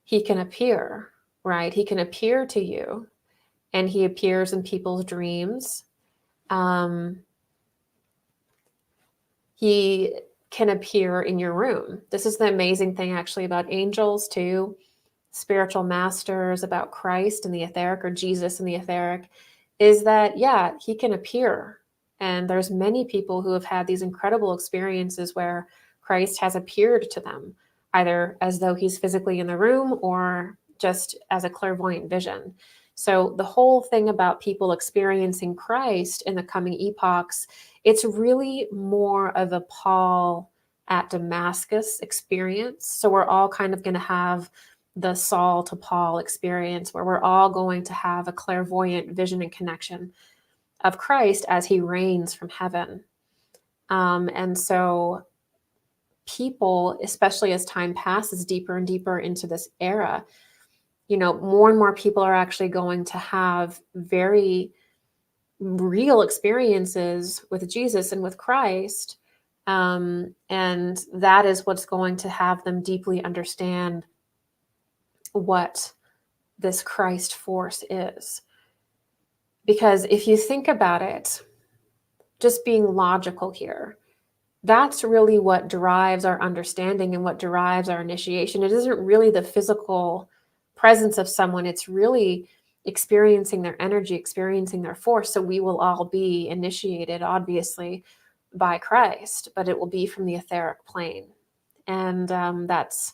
he can appear, right? He can appear to you, and he appears in people's dreams. He can appear in your room. This is the amazing thing actually about angels too, spiritual masters, about Christ and the etheric, or Jesus and the etheric, is that, yeah, he can appear. And there's many people who have had these incredible experiences where Christ has appeared to them, either as though he's physically in the room or just as a clairvoyant vision. So the whole thing about people experiencing Christ in the coming epochs, it's really more of a Paul at Damascus experience. So we're all kind of going to have the Saul to Paul experience, where we're all going to have a clairvoyant vision and connection of Christ as he reigns from heaven. And so people, especially as time passes deeper and deeper into this era, more and more people are actually going to have very real experiences with Jesus and with Christ. And that is what's going to have them deeply understand what this Christ force is. Because if you think about it, just being logical here, that's really what drives our understanding and what drives our initiation. It isn't really the physical presence of someone. It's really experiencing their energy, experiencing their force. So we will all be initiated, obviously, by Christ, but it will be from the etheric plane. And that's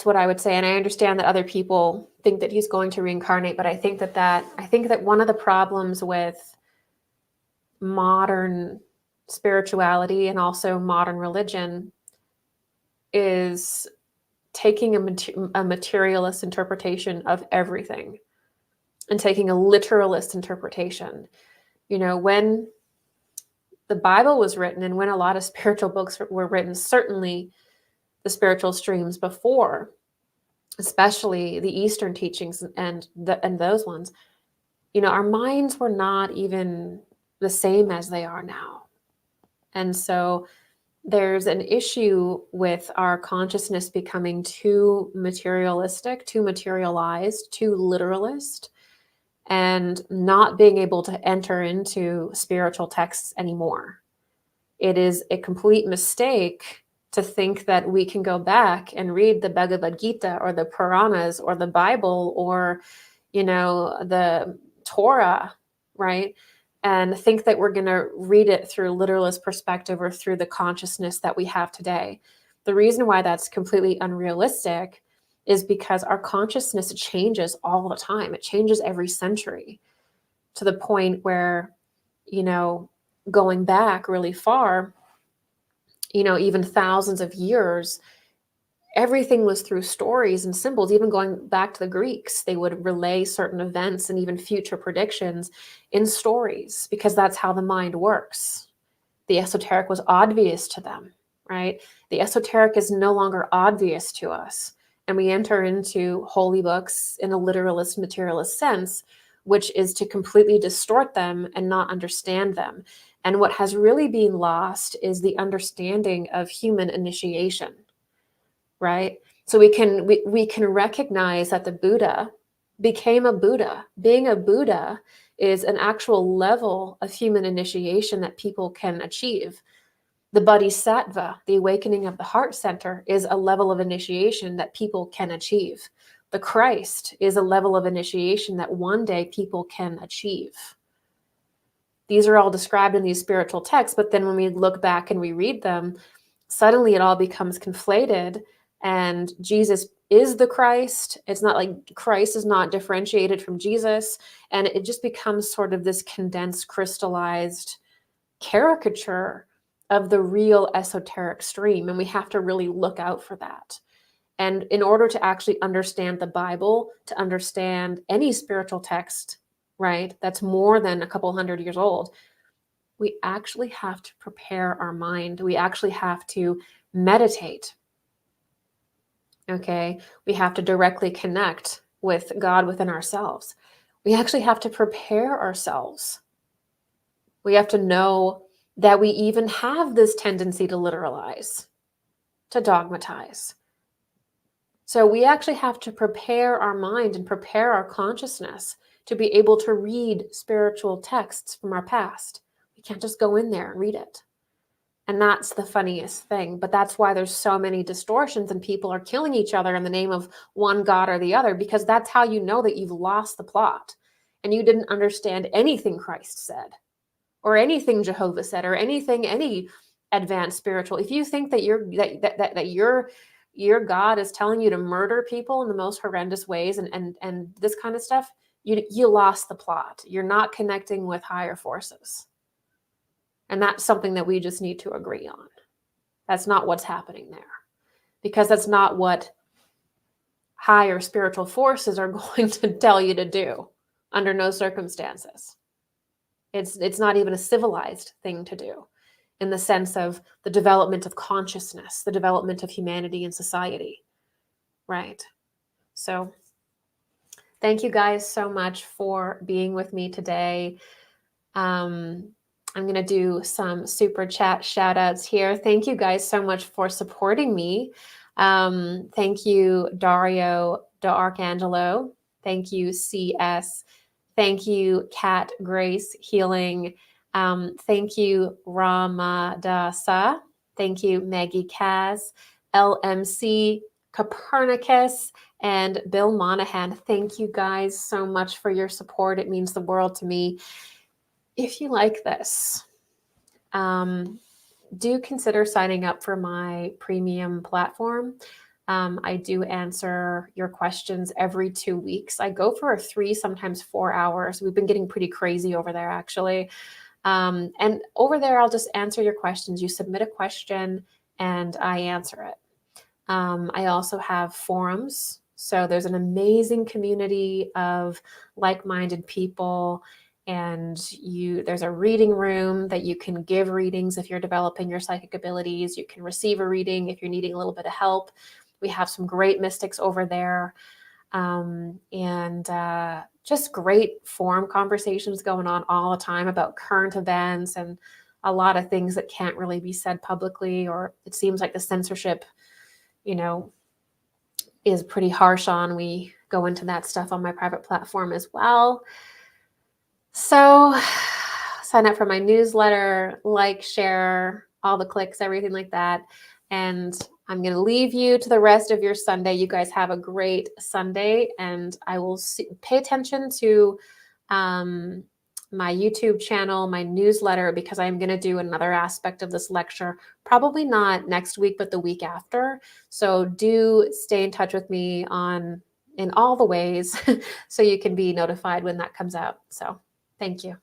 what I would say. And I understand that other people think that he's going to reincarnate, but I think that one of the problems with modern spirituality and also modern religion is taking a materialist interpretation of everything and taking a literalist interpretation. When the Bible was written and when a lot of spiritual books were written, certainly the spiritual streams before, especially the Eastern teachings and those ones, our minds were not even the same as they are now. And so there's an issue with our consciousness becoming too materialistic, too materialized, too literalist, and not being able to enter into spiritual texts anymore. It is a complete mistake to think that we can go back and read the Bhagavad Gita or the Puranas or the Bible or, the Torah, right? And think that we're going to read it through a literalist perspective or through the consciousness that we have today. The reason why that's completely unrealistic is because our consciousness changes all the time. It changes every century, to the point where, going back really far, even thousands of years, everything was through stories and symbols. Even going back to the Greeks, they would relay certain events and even future predictions in stories, because that's how the mind works. The esoteric was obvious to them, right? The esoteric is no longer obvious to us. And we enter into holy books in a literalist, materialist sense, which is to completely distort them and not understand them. And what has really been lost is the understanding of human initiation, right? So we can recognize that the Buddha became a Buddha. Being a Buddha is an actual level of human initiation that people can achieve. The Bodhisattva, the awakening of the heart center, is a level of initiation that people can achieve. The Christ is a level of initiation that one day people can achieve. These are all described in these spiritual texts, but then when we look back and we read them, suddenly it all becomes conflated, and Jesus is the Christ. It's not like Christ is not differentiated from Jesus, and it just becomes sort of this condensed, crystallized caricature of the real esoteric stream, and we have to really look out for that. And in order to actually understand the Bible, to understand any spiritual text, right, that's more than a couple hundred years old, we actually have to prepare our mind. We actually have to meditate. Okay, we have to directly connect with God within ourselves. We actually have to prepare ourselves. We have to know that we even have this tendency to literalize, to dogmatize. So we actually have to prepare our mind and prepare our consciousness to be able to read spiritual texts from our past. We can't just go in there and read it. And that's the funniest thing. But that's why there's so many distortions and people are killing each other in the name of one God or the other, because that's how you know that you've lost the plot and you didn't understand anything Christ said or anything Jehovah said or anything any advanced spiritual. If you think that your God is telling you to murder people in the most horrendous ways and this kind of stuff, you lost the plot. You're not connecting with higher forces. And that's something that we just need to agree on. That's not what's happening there, because that's not what higher spiritual forces are going to tell you to do under no circumstances. It's not even a civilized thing to do in the sense of the development of consciousness, the development of humanity and society, right? So thank you guys so much for being with me today. I'm going to do some super chat shout outs here. Thank you guys so much for supporting me. Thank you, Dario D'Arcangelo. Thank you, CS. Thank you, Kat Grace Healing. Thank you, Ramadasa. Thank you, Maggie Kaz, LMC, Copernicus, and Bill Monahan. Thank you guys so much for your support. It means the world to me. If you like this, do consider signing up for my premium platform. I do answer your questions every 2 weeks. I go for 3, sometimes 4 hours. We've been getting pretty crazy over there, actually. And over there, I'll just answer your questions. You submit a question and I answer it. I also have forums. So there's an amazing community of like-minded people. And there's a reading room that you can give readings if you're developing your psychic abilities. You can receive a reading if you're needing a little bit of help. We have some great mystics over there. Just great forum conversations going on all the time about current events and a lot of things that can't really be said publicly, or it seems like the censorship, is pretty harsh on. We go into that stuff on my private platform as well. So sign up for my newsletter, like, share, all the clicks, everything like that. And I'm going to leave you to the rest of your Sunday. You guys have a great Sunday, and I will pay attention to my YouTube channel, my newsletter, because I'm going to do another aspect of this lecture, probably not next week, but the week after. So do stay in touch with me in all the ways so you can be notified when that comes out. So thank you.